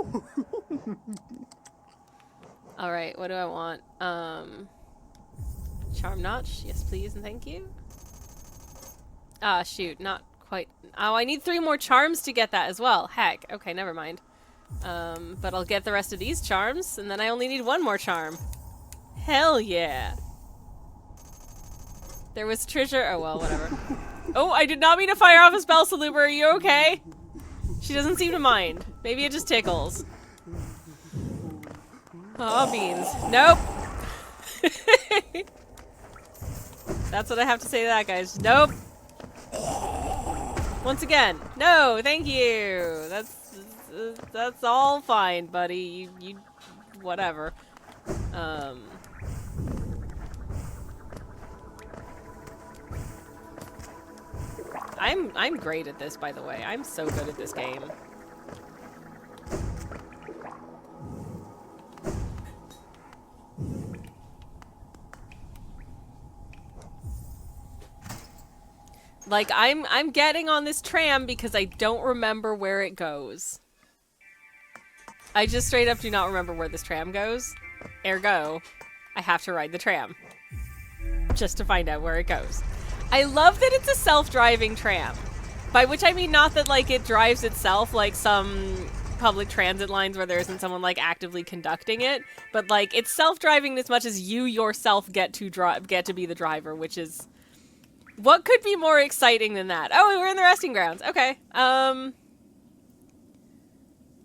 Alright, what do I want? Charm notch? Yes, please, and thank you. Ah, shoot, not quite. Oh, I need 3 more charms to get that as well. Heck, okay, never mind. But I'll get the rest of these charms, and then I only need 1 more charm. Hell yeah. There was treasure. Oh, well, whatever. Oh, I did not mean to fire off a spell, Salubra. Are you okay? She doesn't seem to mind. Maybe it just tickles. Oh, beans. Nope. That's what I have to say to that, guys. Nope. Once again, no, thank you. That's all fine, buddy. You whatever. I'm great at this, by the way. I'm so good at this game. Like, I'm getting on this tram because I don't remember where it goes. I just straight up do not remember where this tram goes. Ergo, I have to ride the tram. Just to find out where it goes. I love that it's a self-driving tram. By which I mean not that, like, it drives itself like some public transit lines where there isn't someone, like, actively conducting it. But, like, it's self-driving as much as you yourself get to be the driver, which is... What could be more exciting than that? Oh, we're in the resting grounds. Okay.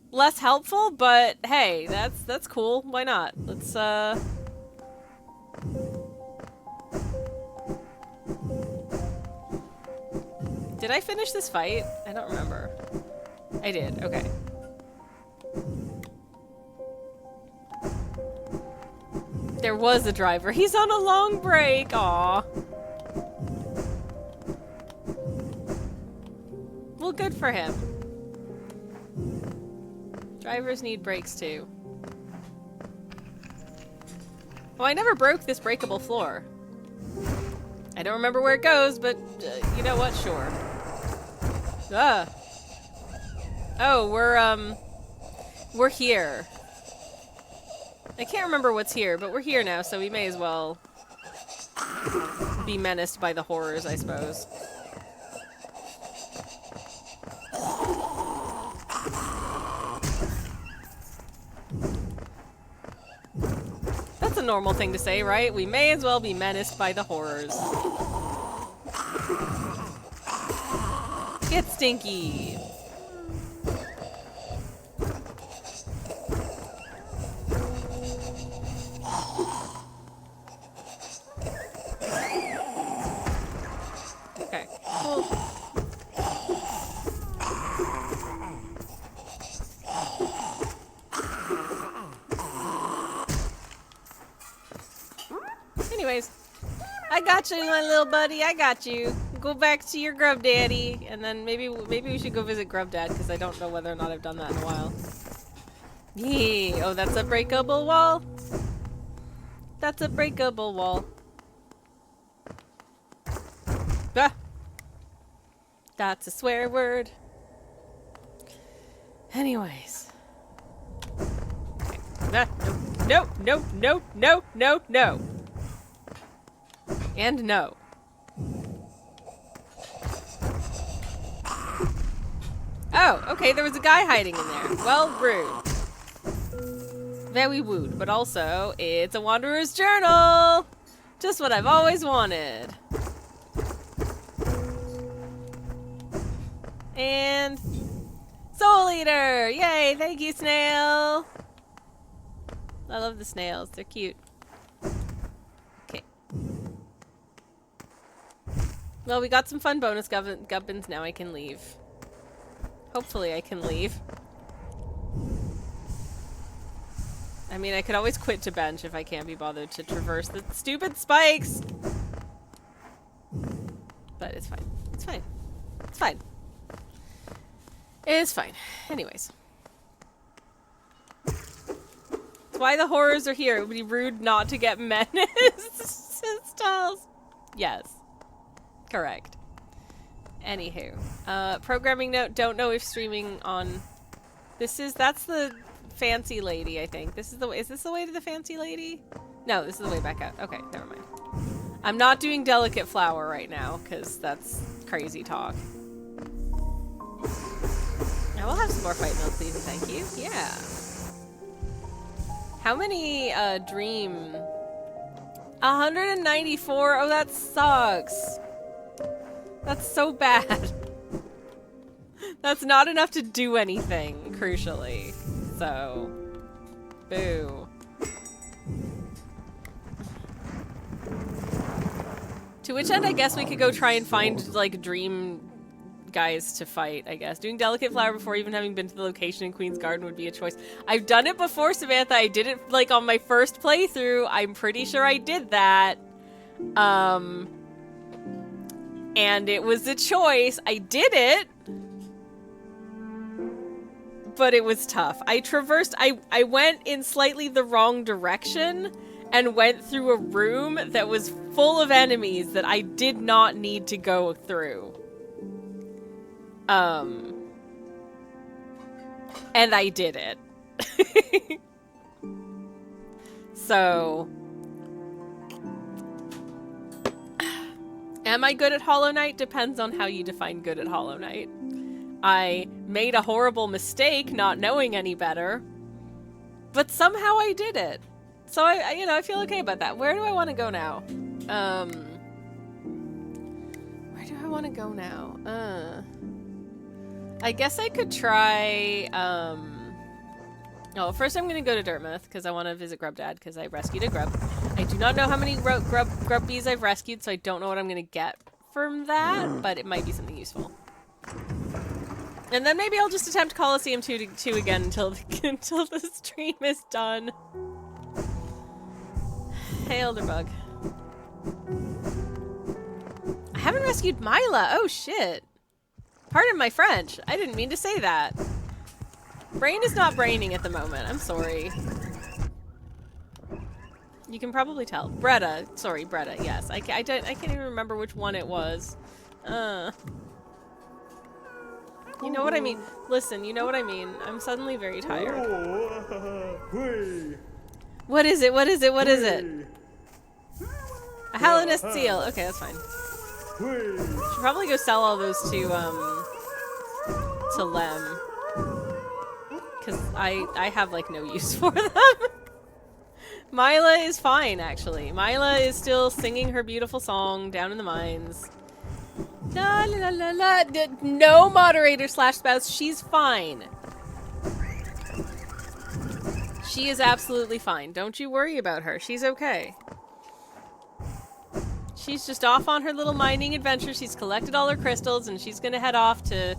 Less helpful, but hey, that's cool. Why not? Let's Did I finish this fight? I don't remember. I did. Okay. There was a driver. He's on a long break. Aw. Well, good for him. Drivers need brakes too. Oh, I never broke this breakable floor. I don't remember where it goes, but you know what? Sure. Oh, we're here. I can't remember what's here, but we're here now, so we may as well be menaced by the horrors, I suppose. That's a normal thing to say, right? We may as well be menaced by the horrors. Get stinky! Okay, cool. Anyways, I got you, my little buddy. I got you. Go back to your grub daddy, and then maybe we should go visit grub dad because I don't know whether or not I've done that in a while. Yee! Oh, that's a breakable wall. That's a breakable wall. Ah! That's a swear word. Anyways. Okay. Ah, no, no, no, no, no, no. And no. Oh, okay, there was a guy hiding in there. Well, rude. Very rude, but also, it's a Wanderer's Journal! Just what I've always wanted. And Soul Eater! Yay, thank you, snail! I love the snails, they're cute. Okay. Well, we got some fun bonus gubbins, now I can leave. Hopefully I can leave. I mean, I could always quit to bench if I can't be bothered to traverse the stupid spikes! But it's fine. It's fine. It's fine. It's fine. Anyways. That's why the horrors are here. It would be rude not to get menace styles. Yes. Correct. Anywho. Programming note, don't know if streaming on... That's the fancy lady, I think. Is this the way to the fancy lady? No, this is the way back out. Okay, never mind. I'm not doing delicate flower right now, because that's crazy talk. I will have some more fight mode, please, and thank you. Yeah. How many, dream... 194? Oh, that sucks. That's so bad. That's not enough to do anything, crucially. So... Boo. To which end, I guess we could go try and find, like, dream guys to fight, I guess. Doing Delicate Flower before even having been to the location in Queen's Garden would be a choice. I've done it before, Samantha. I did it, like, on my first playthrough. I'm pretty sure I did that. And it was a choice. I did it. But it was tough. I went in slightly the wrong direction and went through a room that was full of enemies that I did not need to go through. And I did it. So... Am I good at Hollow Knight? Depends on how you define good at Hollow Knight. I made a horrible mistake not knowing any better, but somehow I did it. So I feel okay about that. Where do I want to go now? Where do I want to go now? I guess I could try, first I'm going to go to Dartmouth because I want to visit Grub Dad because I rescued a grub. I do not know how many grub bees I've rescued, so I don't know what I'm going to get from that, but it might be something useful. And then maybe I'll just attempt Coliseum 2 again until the stream is done. Hey, Elderbug. I haven't rescued Mila. Oh, shit. Pardon my French. I didn't mean to say that. Brain is not braining at the moment. I'm sorry. You can probably tell. Bretta. Sorry, Bretta. Yes. I can't even remember which one it was. You know what I mean? Listen, you know what I mean. I'm suddenly very tired. What is it? What is it? What is it? A Hollow Nest seal. Okay, that's fine. Should probably go sell all those to Lem. Because I have, like, no use for them. Mila is fine, actually. Mila is still singing her beautiful song down in the mines. La la la la. No moderator / spouse. She's fine. She is absolutely fine. Don't you worry about her. She's okay. She's just off on her little mining adventure. She's collected all her crystals and she's gonna head off to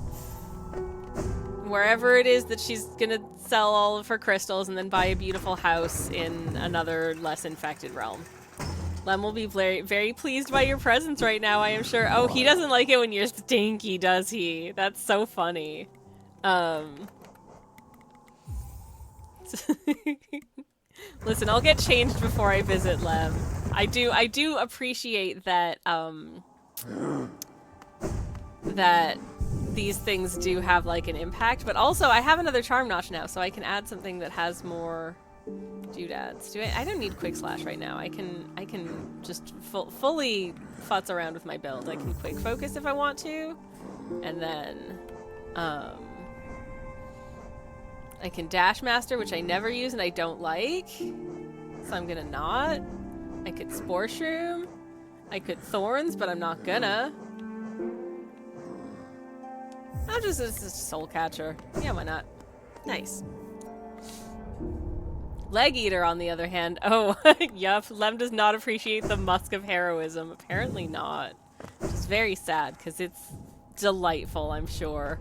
wherever it is that she's gonna sell all of her crystals and then buy a beautiful house in another less infected realm. Lem will be very, very pleased by your presence right now, I am sure. Oh, he doesn't like it when you're stinky, does he? That's so funny. Listen, I'll get changed before I visit Lem. I do appreciate that, that these things do have, like, an impact, but also I have another charm notch now, so I can add something that has more doodads. I don't need quick slash right now. I can just fully futz around with my build. I can quick focus if I want to, and then, I can dash master, which I never use and I don't like, so I'm gonna not. I could spore shroom. I could thorns, but I'm not gonna. I'll just soul catcher. Yeah, why not? Nice. Leg eater, on the other hand. Oh, yup. Lem does not appreciate the musk of heroism. Apparently not. Which is very sad, because it's delightful, I'm sure.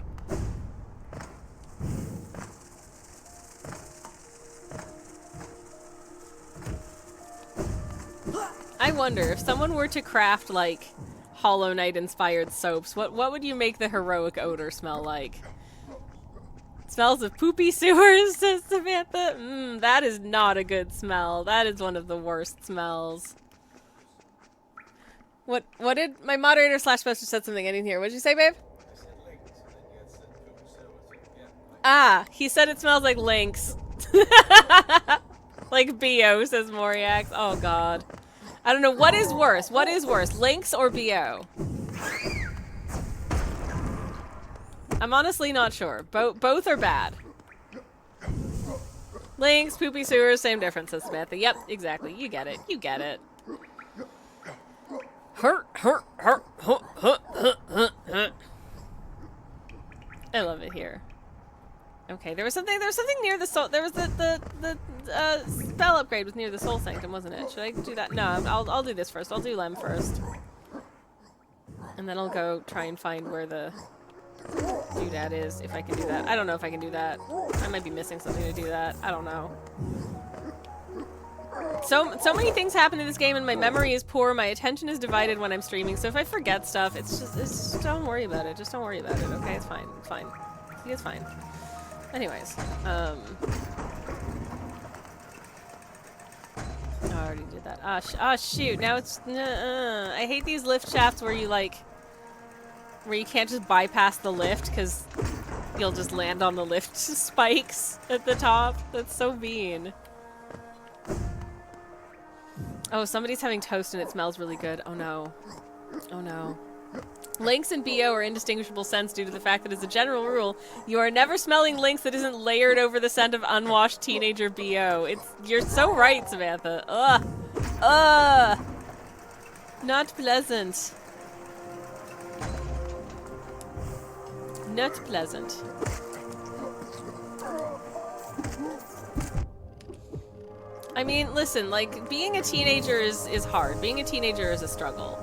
I wonder, if someone were to craft, like, Hollow Knight-inspired soaps, what would you make the heroic odor smell like? Smells of poopy sewers, says Samantha. That is not a good smell. That is one of the worst smells. What did... My moderator slash poster said something I didn't hear. What did you say, babe? Ah, he said it smells like Lynx. Like BO, says Moriax. Oh, God. I don't know. What is worse? What is worse? Lynx or BO? I'm honestly not sure. Both are bad. Lynx, poopy sewers, same difference, says Samantha. Yep, exactly. You get it. You get it. I love it here. Okay, there was something near the soul. There was the spell upgrade was near the soul sanctum, wasn't it? Should I do that? No, I'll do this first. I'll do Lem first, and then I'll go try and find where the doodad is, if I can do that. I don't know if I can do that. I might be missing something to do that. I don't know. So many things happen in this game, and my memory is poor. My attention is divided when I'm streaming. So if I forget stuff, it's just don't worry about it. Just don't worry about it. Okay, it's fine. It's fine. It's fine. Anyways, I already did that. Ah, shoot. Now it's, I hate these lift shafts where you, like, where you can't just bypass the lift because you'll just land on the lift spikes at the top. That's so mean. Oh, somebody's having toast and it smells really good. Oh no. Oh no. Lynx and BO are indistinguishable scents due to the fact that, as a general rule, you are never smelling Lynx that isn't layered over the scent of unwashed teenager BO. You're so right, Samantha. Ugh. Ugh. Not pleasant. Not pleasant. I mean, listen, like, being a teenager is hard. Being a teenager is a struggle.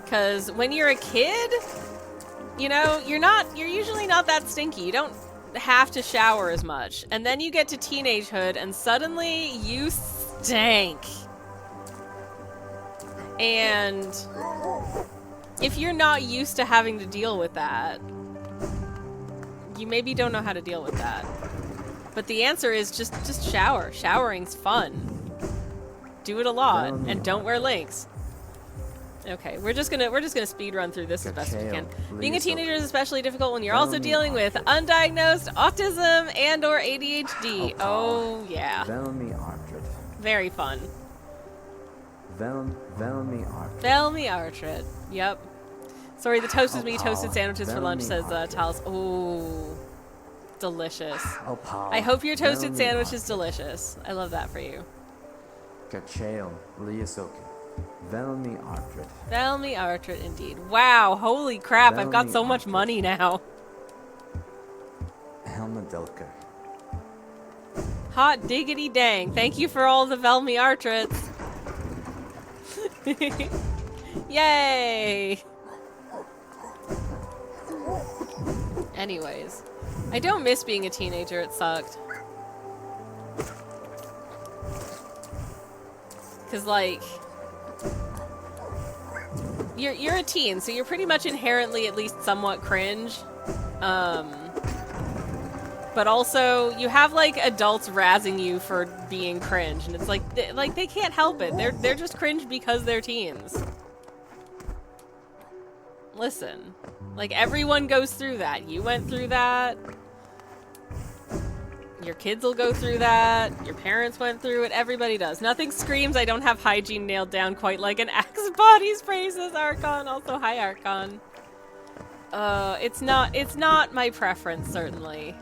Because when you're a kid, you know, you're usually not that stinky. You don't have to shower as much. And then you get to teenagehood and suddenly you stink. And if you're not used to having to deal with that, you maybe don't know how to deal with that. But the answer is just shower. Showering's fun. Do it a lot and don't wear Lynx. Okay, we're just gonna speed run through this as best as we can. Being a teenager is especially difficult when you're also dealing with undiagnosed autism and or ADHD. Oh yeah. Very fun. Velmy Artred. Yep. Sorry, the toast is me. Toasted sandwiches for lunch, says Talis. Ooh, delicious. I hope your toasted sandwich is delicious. I love that for you. Velmy Artred, indeed. Wow, holy crap, I've got so much money now. Hot diggity dang. Thank you for all the Velmy Artreds. Yay! Anyways, I don't miss being a teenager, it sucked. Cause like, you're a teen, so you're pretty much inherently at least somewhat cringe. But also, you have, like, adults razzing you for being cringe, and it's like they can't help it. They're just cringe because they're teens. Listen. Like, everyone goes through that. You went through that. Your kids will go through that. Your parents went through it. Everybody does. Nothing screams I don't have hygiene nailed down quite like an Axe Body's praises, Archon. Also, hi, Archon. It's not my preference, certainly.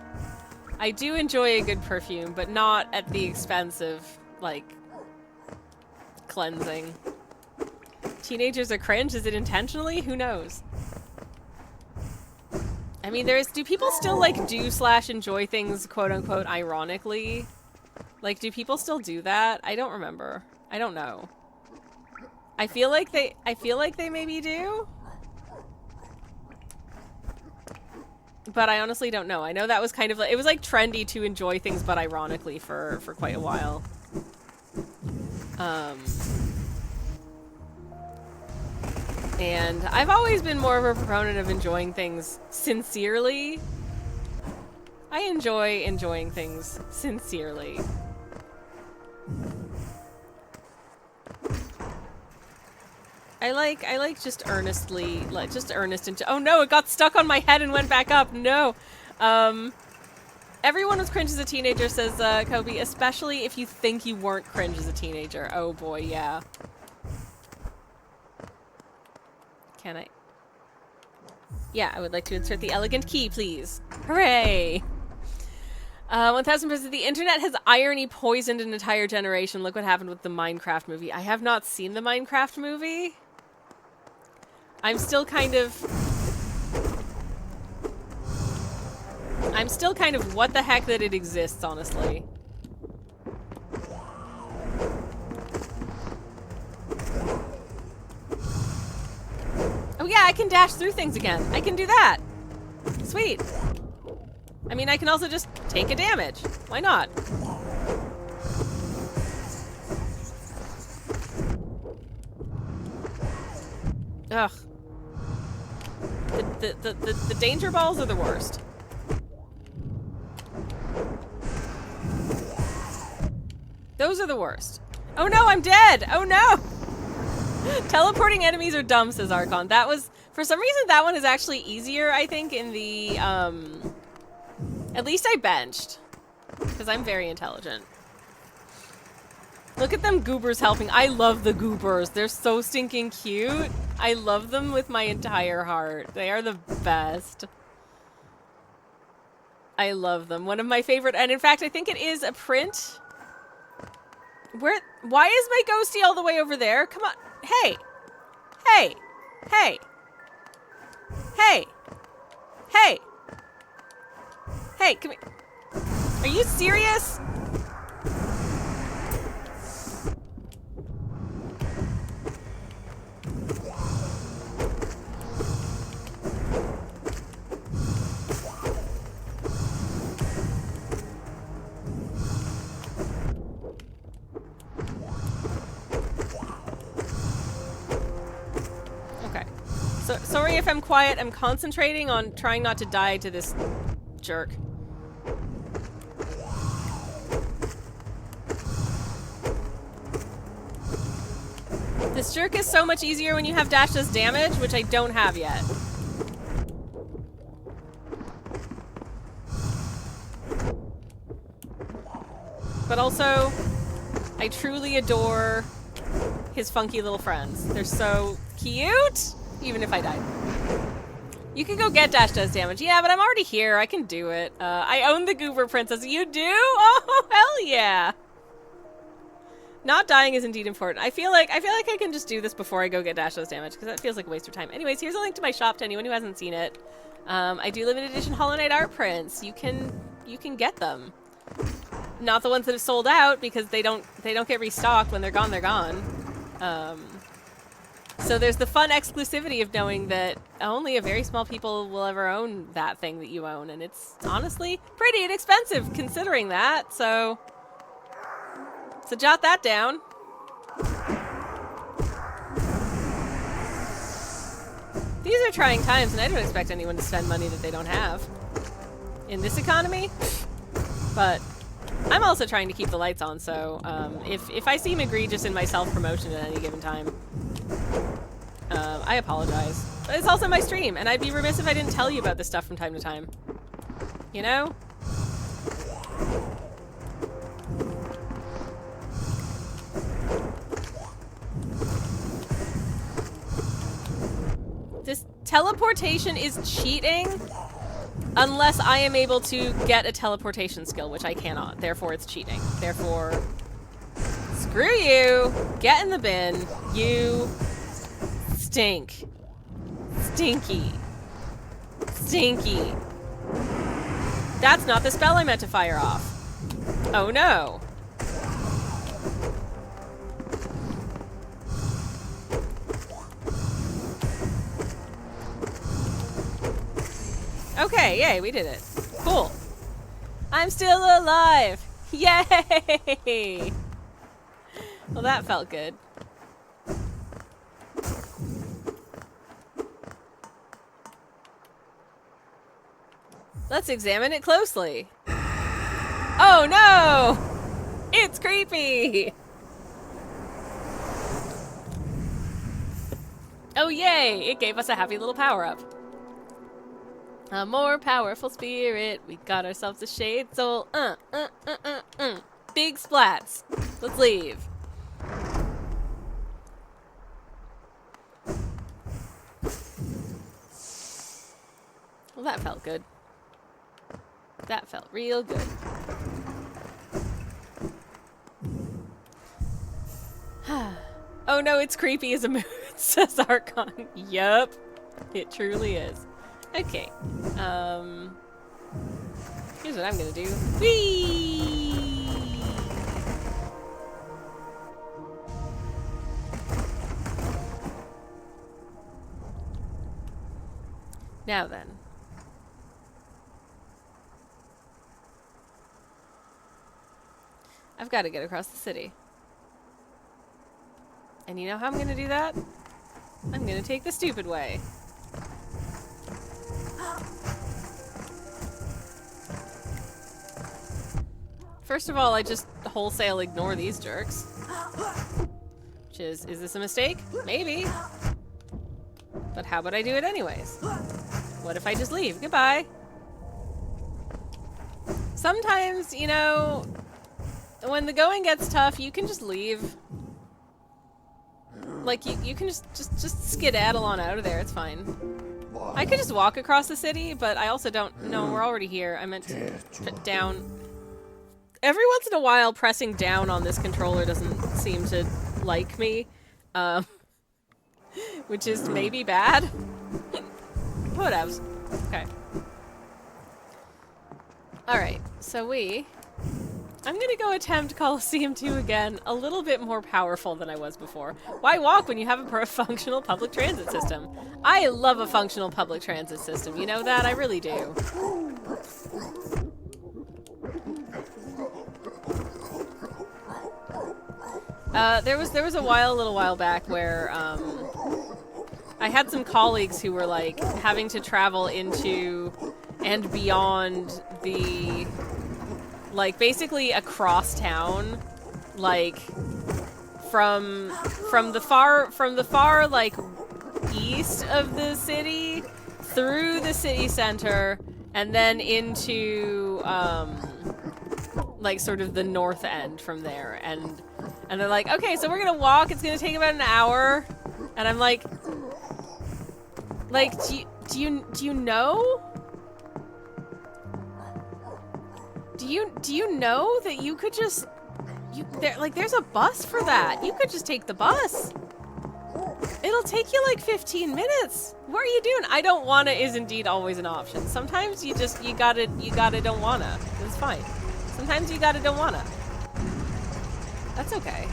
I do enjoy a good perfume, but not at the expense of, like, cleansing. Teenagers are cringe? Is it intentionally? Who knows? I mean, do people still, like, do/enjoy things, quote-unquote, ironically? Like, do people still do that? I don't remember. I don't know. I feel like they maybe do? But I honestly don't know. I know that was kind of like, it was like trendy to enjoy things but ironically for quite a while. And I've always been more of a proponent of enjoying things sincerely. I enjoy enjoying things sincerely. I like just earnestly, like, just earnest into- oh no, it got stuck on my head and went back up, no! Everyone was cringe as a teenager, says, Kobe, especially if you think you weren't cringe as a teenager. Oh boy, yeah. Can I? Yeah, I would like to insert the elegant key, please. Hooray! 1000%. The internet has irony poisoned an entire generation. Look what happened with the Minecraft movie. I have not seen the Minecraft movie. I'm still kind of what the heck that it exists, honestly. Oh yeah, I can dash through things again. I can do that. Sweet. I mean, I can also just take a damage. Why not? Ugh. The danger balls are the worst. Those are the worst. Oh no, I'm dead! Oh no! Teleporting enemies are dumb, says Archon. That was, for some reason, that one is actually easier, I think, in the, at least I benched. Because I'm very intelligent. Look at them goobers helping. I love the goobers. They're so stinking cute. I love them with my entire heart. They are the best. I love them. One of my favorite, and in fact, I think it is a print. Why is my ghosty all the way over there? Come on. Hey. Hey. Hey. Hey. Hey. Hey, come here. Are you serious? Sorry if I'm quiet. I'm concentrating on trying not to die to this jerk. This jerk is so much easier when you have dash does damage, which I don't have yet. But also, I truly adore his funky little friends. They're so cute! Even if I died. You can go get dash does damage. Yeah, but I'm already here. I can do it. I own the Goober Princess. You do? Oh, hell yeah. Not dying is indeed important. I feel like I can just do this before I go get dash does damage, because that feels like a waste of time. Anyways, here's a link to my shop to anyone who hasn't seen it. I do limited edition Hollow Knight art prints. You can get them. Not the ones that have sold out, because they don't get restocked. When they're gone, they're gone. So there's the fun exclusivity of knowing that only a very small people will ever own that thing that you own, and it's honestly pretty inexpensive considering that, so jot that down. These are trying times, and I don't expect anyone to spend money that they don't have. In this economy. But I'm also trying to keep the lights on, so if I seem egregious in my self-promotion at any given time, I apologize. But it's also my stream, and I'd be remiss if I didn't tell you about this stuff from time to time. You know? This teleportation is cheating unless I am able to get a teleportation skill, which I cannot. Therefore, it's cheating. Therefore, screw you. Get in the bin. You stink. Stinky. Stinky. That's not the spell I meant to fire off. Oh no. Okay, yay, we did it. Cool. I'm still alive! Yay! Well, that felt good. Let's examine it closely. Oh no! It's creepy! Oh yay! It gave us a happy little power-up. A more powerful spirit. We got ourselves a shade soul. Big splats. Let's leave. Well, that felt good. That felt real good. Oh no, it's creepy as a mood, says Archon. Yup. It truly is. Okay. Here's what I'm gonna do. Whee! Now then. I've got to get across the city. And you know how I'm gonna do that? I'm gonna take the stupid way. First of all, I just wholesale ignore these jerks. Which is this a mistake? Maybe. But how about I do it anyways? What if I just leave? Goodbye. Sometimes, you know, when the going gets tough, you can just leave. Like, you can just skedaddle on out of there, it's fine. I could just walk across the city, but I also don't... No, we're already here. I meant to put down... Every once in a while, pressing down on this controller doesn't seem to like me. Which is maybe bad. Whatevs. Okay. Alright, so I'm gonna go attempt Coliseum 2 again, a little bit more powerful than I was before. Why walk when you have a functional public transit system? I love a functional public transit system, you know that? I really do. There was a little while back where, I had some colleagues who were, like, having to travel into and beyond the, like, basically across town, like, from the far, like, east of the city, through the city center, and then into, like, sort of the north end from there, and they're like, okay, so we're gonna walk, it's gonna take about an hour, and I'm like, do you know? Do you know that you could just, there's a bus for that. You could just take the bus. It'll take you like 15 minutes. What are you doing? I don't wanna is indeed always an option. Sometimes you gotta don't wanna. It's fine. Sometimes you gotta don't wanna. That's okay.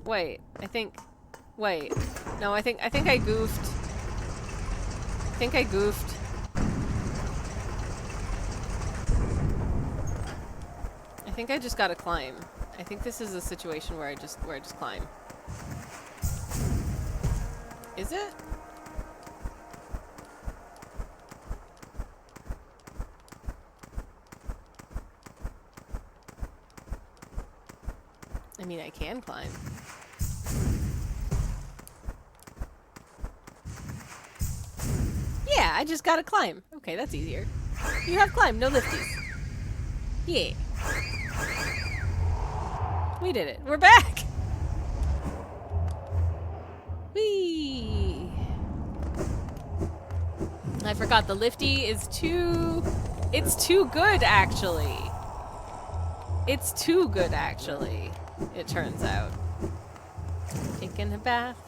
Wait, no, I think I goofed. I think I just gotta climb. I think this is a situation where I just climb. Is it? I mean, I can climb. Yeah, I just gotta climb. Okay, that's easier. You have climbed, no lifties. Yeah. We did it. We're back! Whee! I forgot the lifty is too... It's too good, actually. It's too good, actually. It turns out. Taking a bath.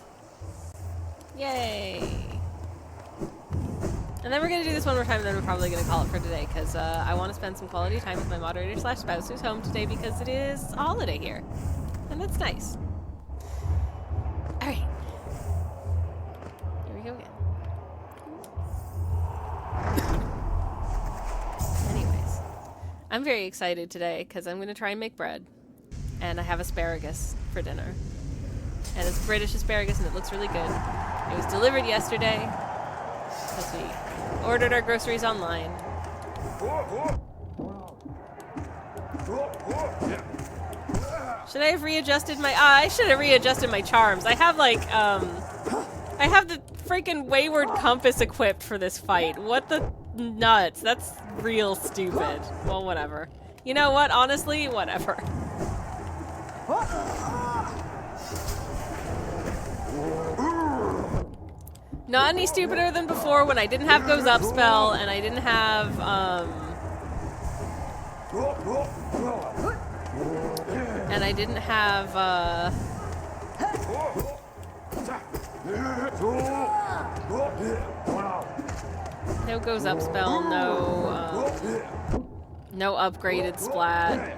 Yay! And then we're gonna do this one more time, and then we're probably gonna call it for today, because I want to spend some quality time with my moderator/spouse who's home today because it is a holiday here. And that's nice. Alright. Here we go again. Anyways. I'm very excited today, because I'm gonna try and make bread. And I have asparagus for dinner. And it's British asparagus, and it looks really good. It was delivered yesterday, because we ordered our groceries online. Should I have readjusted my... I should have readjusted my charms. I have, like, I have the freaking wayward compass equipped for this fight. What the nuts? That's real stupid. Well, whatever. You know what? Honestly, whatever. Not any stupider than before when I didn't have Goes Up spell and I didn't have, and I didn't have, no Goes Up spell, no upgraded splat,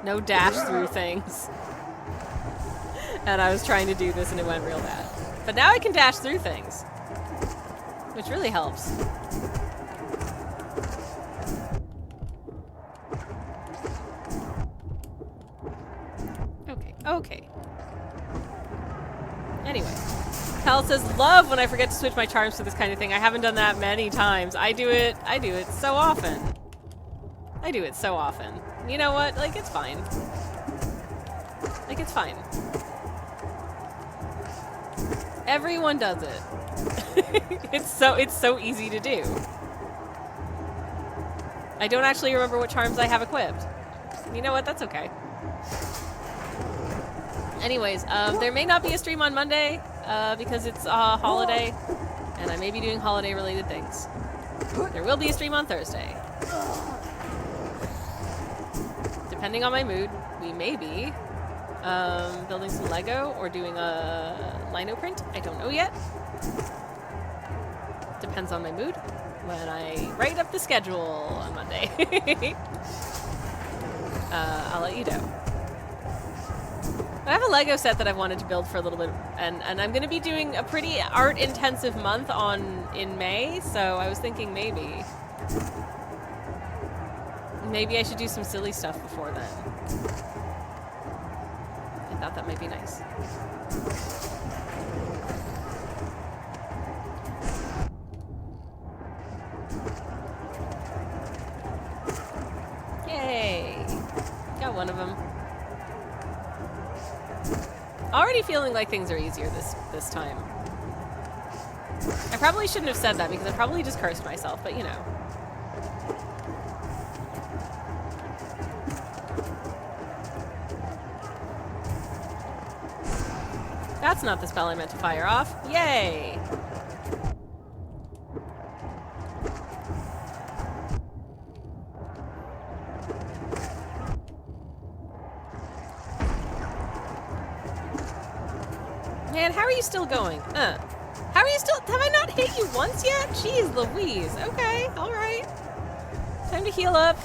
no dash through things. And I was trying to do this and it went real bad. But now I can dash through things, which really helps. Okay. Anyway. Cal says, love when I forget to switch my charms for this kind of thing. I haven't done that many times. I do it so often. You know what? Like, it's fine. Everyone does it. It's so easy to do. I don't actually remember what charms I have equipped. You know what? That's okay. Anyways, there may not be a stream on Monday because it's a holiday, and I may be doing holiday-related things. There will be a stream on Thursday. Depending on my mood, we may be building some Lego or doing a lino print. I don't know yet. Depends on my mood when I write up the schedule on Monday. I'll let you know. I have a Lego set that I've wanted to build for a little bit, and I'm going to be doing a pretty art-intensive month in May, so I was thinking maybe I should do some silly stuff before then. I thought that might be nice. Yay! Got one of them. Already feeling like things are easier this time. I probably shouldn't have said that because I probably just cursed myself, but you know. That's not the spell I meant to fire off. Yay! Man, how are you still going? How are you still... Have I not hit you once yet? Jeez Louise. Okay, alright. Time to heal up.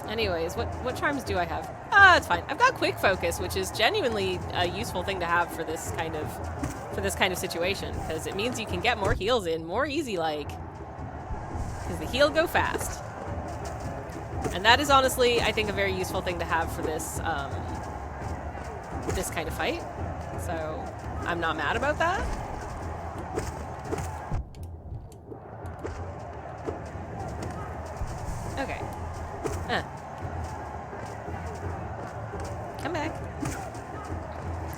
Anyways, what charms do I have? It's fine. I've got quick focus, which is genuinely a useful thing to have for this kind of situation, because it means you can get more heals in more easy, like, because the heal go fast. And that is honestly, I think, a very useful thing to have for this this kind of fight. So I'm not mad about that. Okay. Come back.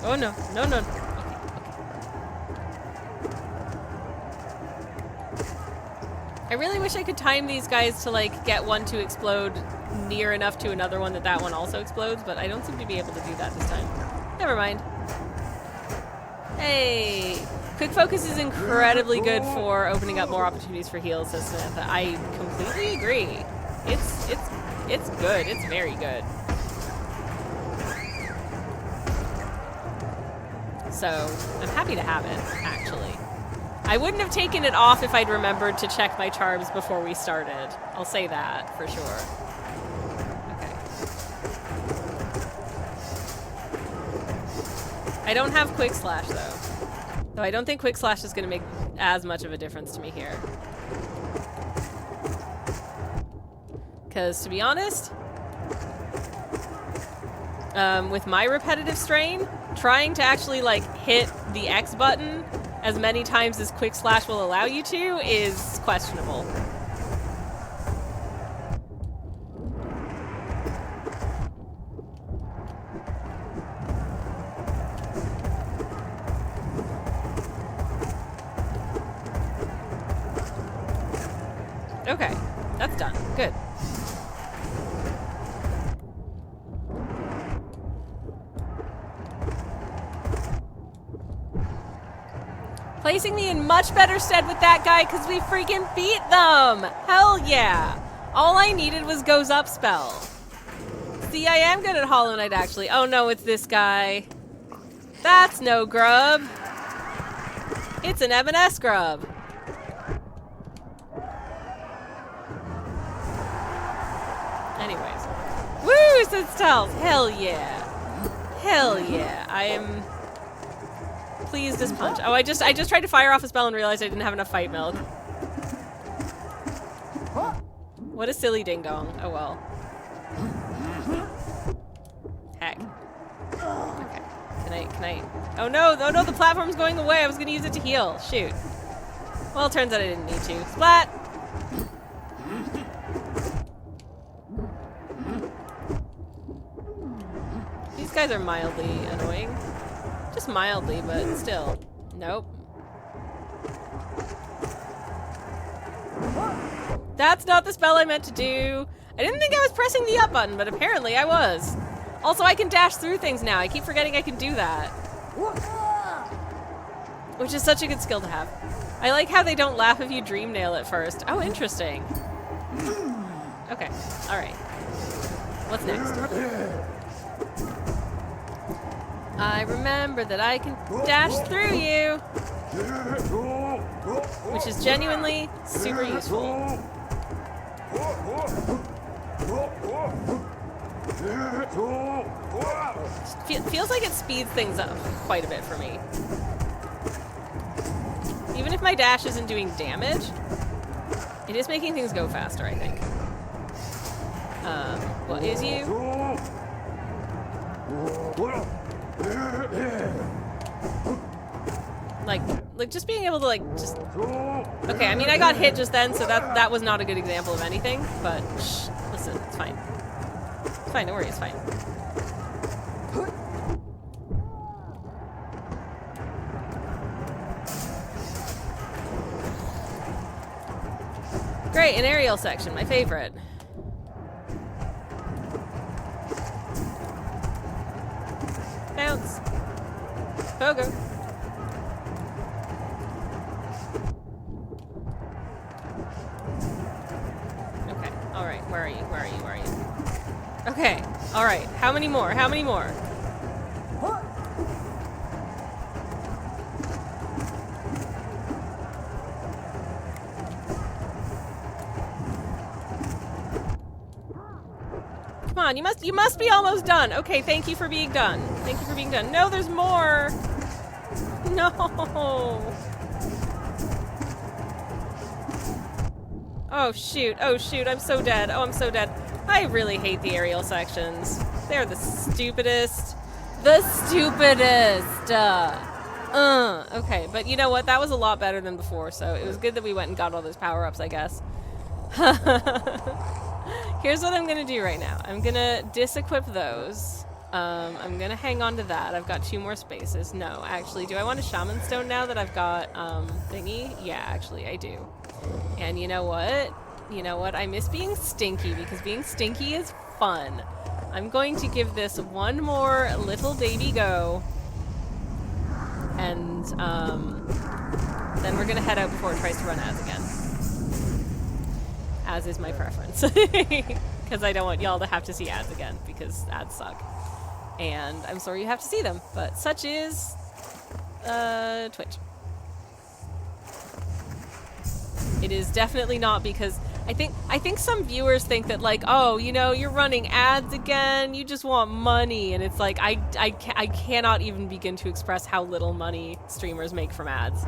Oh no, no, no. Okay, okay. I really wish I could time these guys to like get one to explode near enough to another one that that one also explodes, but I don't seem to be able to do that this time. Never mind. Hey! Quick focus is incredibly good for opening up more opportunities for heals, says Samantha. I completely agree. It's good. It's very good. So I'm happy to have it, actually. I wouldn't have taken it off if I'd remembered to check my charms before we started. I'll say that for sure. Okay. I don't have Quick Slash, though. So I don't think Quick Slash is going to make as much of a difference to me here. Because, to be honest, with my repetitive strain, trying to actually, like, hit the X button as many times as Quick Slash will allow you to is questionable. Okay, that's done. Good. Placing me in much better stead with that guy because we freaking beat them! Hell yeah! All I needed was Goes Up spell. See, I am good at Hollow Knight, actually. Oh no, it's this guy. That's no grub. It's an M&S grub. Anyways. Woo, said Stealth. Hell yeah. Hell yeah. I am pleased as punch. Oh, I just tried to fire off a spell and realized I didn't have enough fight milk. What a silly ding dong. Oh well. Heck. Okay. Can I? Oh no, the platform's going away. I was gonna use it to heal. Shoot. Well, it turns out I didn't need to. Splat! These guys are mildly annoying. Just mildly, but still. Nope. That's not the spell I meant to do. I didn't think I was pressing the up button, but apparently I was. Also, I can dash through things now. I keep forgetting I can do that. Which is such a good skill to have. I like how they don't laugh if you dream nail at first. Oh, interesting. Okay, alright. What's next? I remember that I can dash through you, which is genuinely super useful. Feels like it speeds things up quite a bit for me. Even if my dash isn't doing damage, it is making things go faster, I think. What is you? Like just being able to just. Okay, I mean I got hit just then, so that was not a good example of anything. But shh, listen, it's fine. It's fine. Don't worry, it's fine. Great, an aerial section, my favorite. Bounce. Pogo. Okay, alright, where are you? Where are you? Where are you? Okay, alright, how many more? How many more? Come on, you must be almost done. Okay, thank you for being done. Thank you for being done. No, there's more. No. Oh shoot, I'm so dead. Oh, I'm so dead. I really hate the aerial sections. They're the stupidest. The stupidest. Okay, but you know what? That was a lot better than before, so it was good that we went and got all those power-ups, I guess. Here's what I'm gonna do right now. I'm gonna disequip those. I'm gonna hang on to that. I've got 2 more spaces. No, actually, do I want a shaman stone now that I've got, thingy? Yeah, actually, I do. And you know what? You know what? I miss being stinky because being stinky is fun. I'm going to give this one more little baby go. And, then we're gonna head out before it tries to run ads again. As is my preference. Because I don't want y'all to have to see ads again, because ads suck. And I'm sorry you have to see them, but such is Twitch. It is definitely not because I think some viewers think that, like, oh, you know, you're running ads again, you just want money, and it's like I cannot even begin to express how little money streamers make from ads.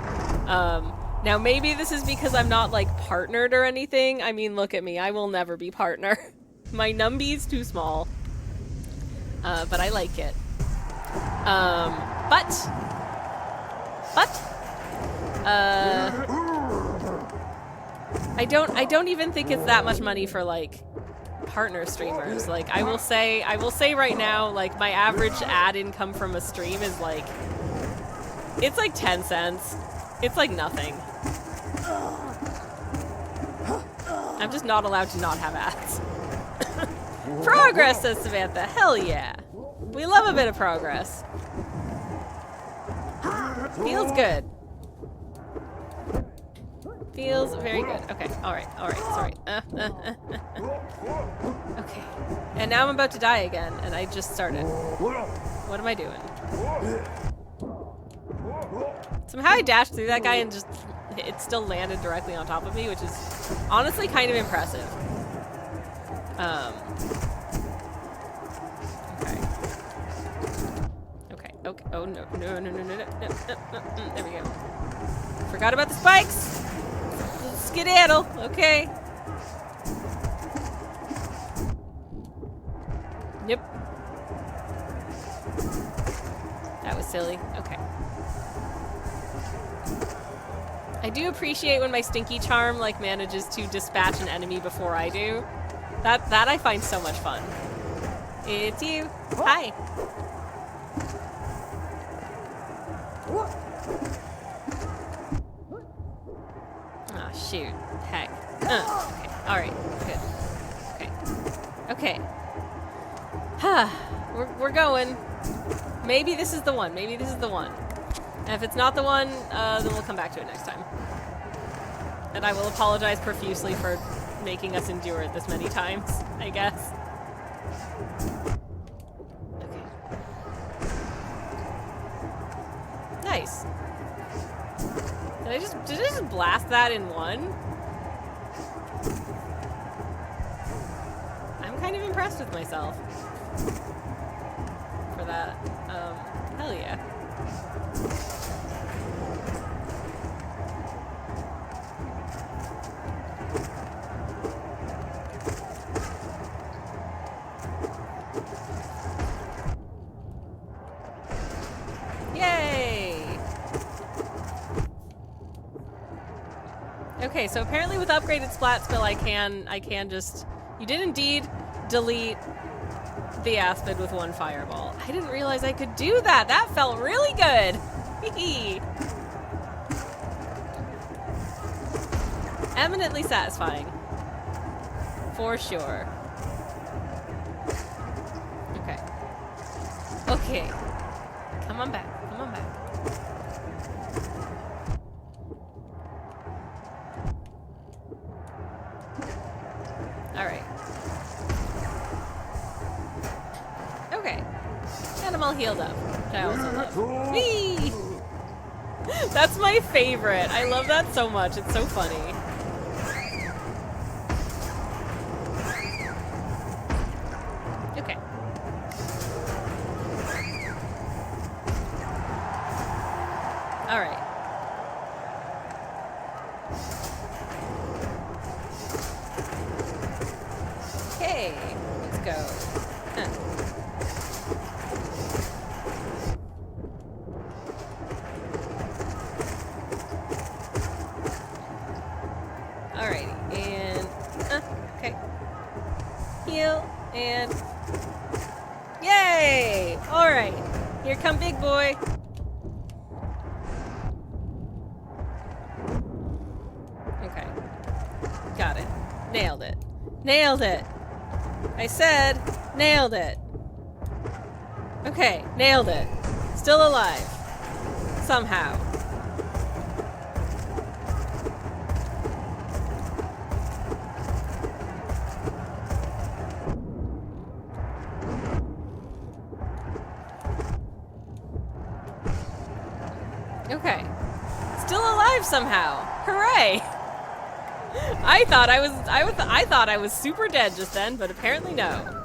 Now maybe this is because I'm not like partnered or anything. I mean, look at me, I will never be partner. My numby's too small. But I like it. I don't even think it's that much money for like partner streamers. Like I will say right now, like my average ad income from a stream is like, it's like 10 cents. It's like nothing. I'm just not allowed to not have ads. Progress, says Samantha. Hell yeah. We love a bit of progress. Feels good. Feels very good. Okay, alright, sorry. Okay. And now I'm about to die again, and I just started. What am I doing? Somehow I dashed through that guy and just, it still landed directly on top of me, which is honestly kind of impressive. Okay. Oh, no. There we go. Forgot about the spikes. Skedaddle. Okay. Yep. That was silly. Okay. I do appreciate when my stinky charm like manages to dispatch an enemy before I do. That I find so much fun. It's you. Hi. Oh, shoot. Heck. Okay. Alright. Good. Okay. Okay. We're going. Maybe this is the one. Maybe this is the one. And if it's not the one, then we'll come back to it next time. And I will apologize profusely for making us endure it this many times, I guess. Okay. Nice. Did I just blast that in one? I'm kind of impressed with myself. For that. Hell yeah. Okay, so apparently with upgraded splat spill I can just, you did indeed delete the Aspid with one fireball. I didn't realize I could do that. That felt really good. Eminently satisfying. For sure. Okay. Okay. Come on back. Come on back. Alright. Okay. And I'm all healed up. Which I also love. Whee! That's my favorite. I love that so much. It's so funny. Okay. Alright. Okay, let's go. heal, and... Yay! Alright, here come big boy. Okay. Got it. Nailed it. Nailed it! I said, nailed it. Okay, nailed it. Still alive. Somehow. Okay. Still alive somehow. Hooray! I thought I was super dead just then, but apparently no.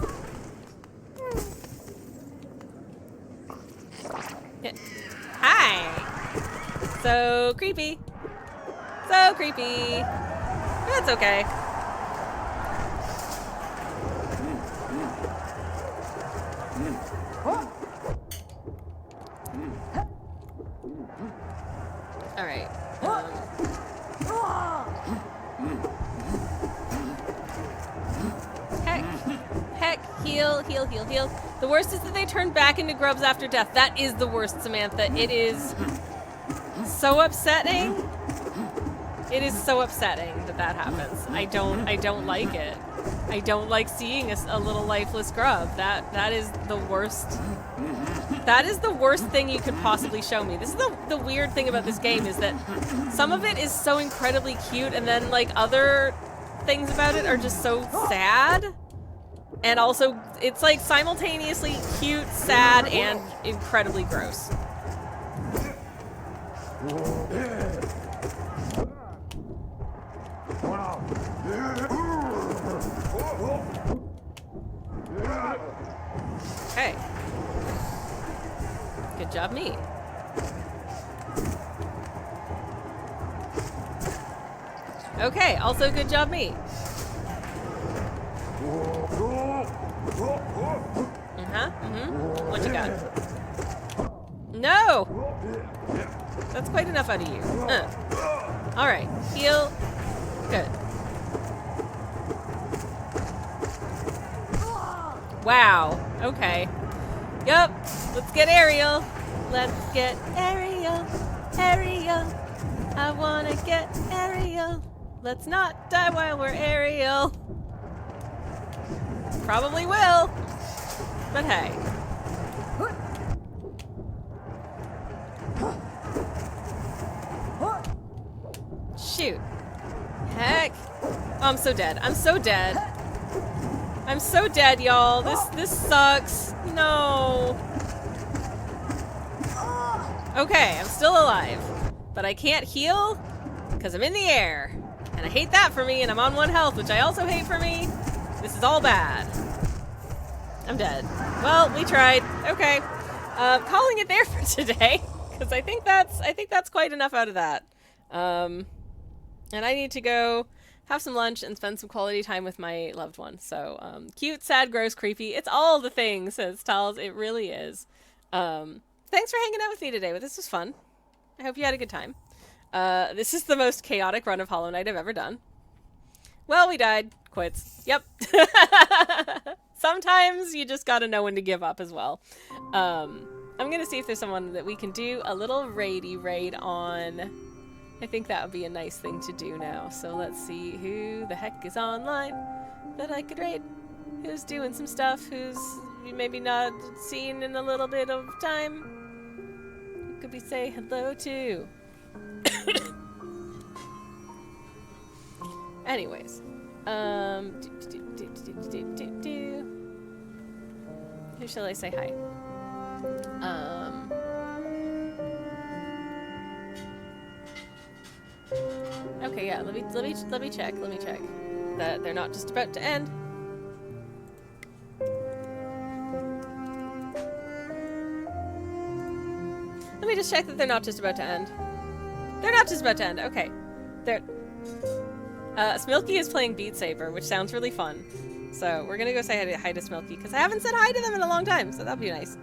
Hi! So creepy. So creepy. That's okay. Alright. Heck, heal, heal, heal, heal. The worst is that they turn back into grubs after death. That is the worst, Samantha. It is so upsetting. It is so upsetting that that happens. I don't like it. I don't like seeing a little lifeless grub. That is the worst. That is the worst thing you could possibly show me. This is the weird thing about this game is that some of it is so incredibly cute, and then like other things about it are just so sad. And also, it's like simultaneously cute, sad, and incredibly gross. Okay. Good job, me. Okay, also good job, me. What you got? No! That's quite enough out of you. Alright, heal. Good. Wow. Okay. Yup. Let's get Ariel. Let's get Ariel. Ariel. I wanna get Ariel. Let's not die while we're Ariel. Probably will. But hey. Shoot. Heck. Oh, I'm so dead. I'm so dead. I'm so dead, y'all. This sucks. No. Okay, I'm still alive. But I can't heal because I'm in the air. And I hate that for me, and I'm on 1 health, which I also hate for me. This is all bad. I'm dead. Well, we tried. Okay. Calling it there for today, because I think that's quite enough out of that. And I need to go have some lunch and spend some quality time with my loved one. So, cute, sad, gross, creepy. It's all the things, says Tals. It really is. Thanks for hanging out with me today, but this was fun. I hope you had a good time. This is the most chaotic run of Hollow Knight I've ever done. Well, we died. Quits. Yep. Sometimes you just gotta know when to give up as well. I'm gonna see if there's someone that we can do a little raid on. I think that would be a nice thing to do now. So let's see who the heck is online that I could raid. Who's doing some stuff, who's maybe not seen in a little bit of time. Who could we say hello to? Anyways. Who shall I say hi? Okay, yeah, let me check that they're not just about to end. Let me just check that they're not just about to end. They're not just about to end. Okay. They're Smilky is playing Beat Saber, which sounds really fun. So we're gonna go say hi to Smilky, because I haven't said hi to them in a long time, so that'll be nice.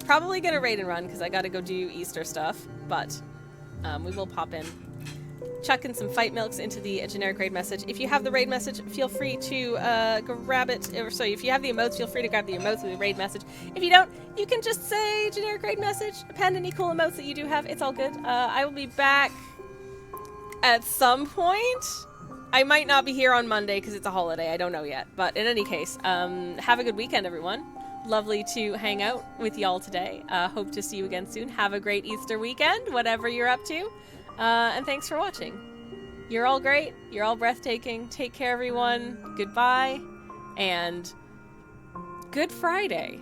Probably gonna raid and run, because I gotta go do Easter stuff, but we will pop in. chuck in some fight milks into the generic raid message. If you have the raid message, feel free to grab it. Or sorry, if you have the emotes, feel free to grab the emotes with the raid message. If you don't, you can just say generic raid message. Append any cool emotes that you do have. It's all good. I will be back at some point. I might not be here on Monday because it's a holiday. I don't know yet. But in any case, have a good weekend, everyone. Lovely to hang out with y'all today. Hope to see you again soon. Have a great Easter weekend, whatever you're up to. And thanks for watching. You're all great. You're all breathtaking. Take care, everyone. Goodbye. And Good Friday.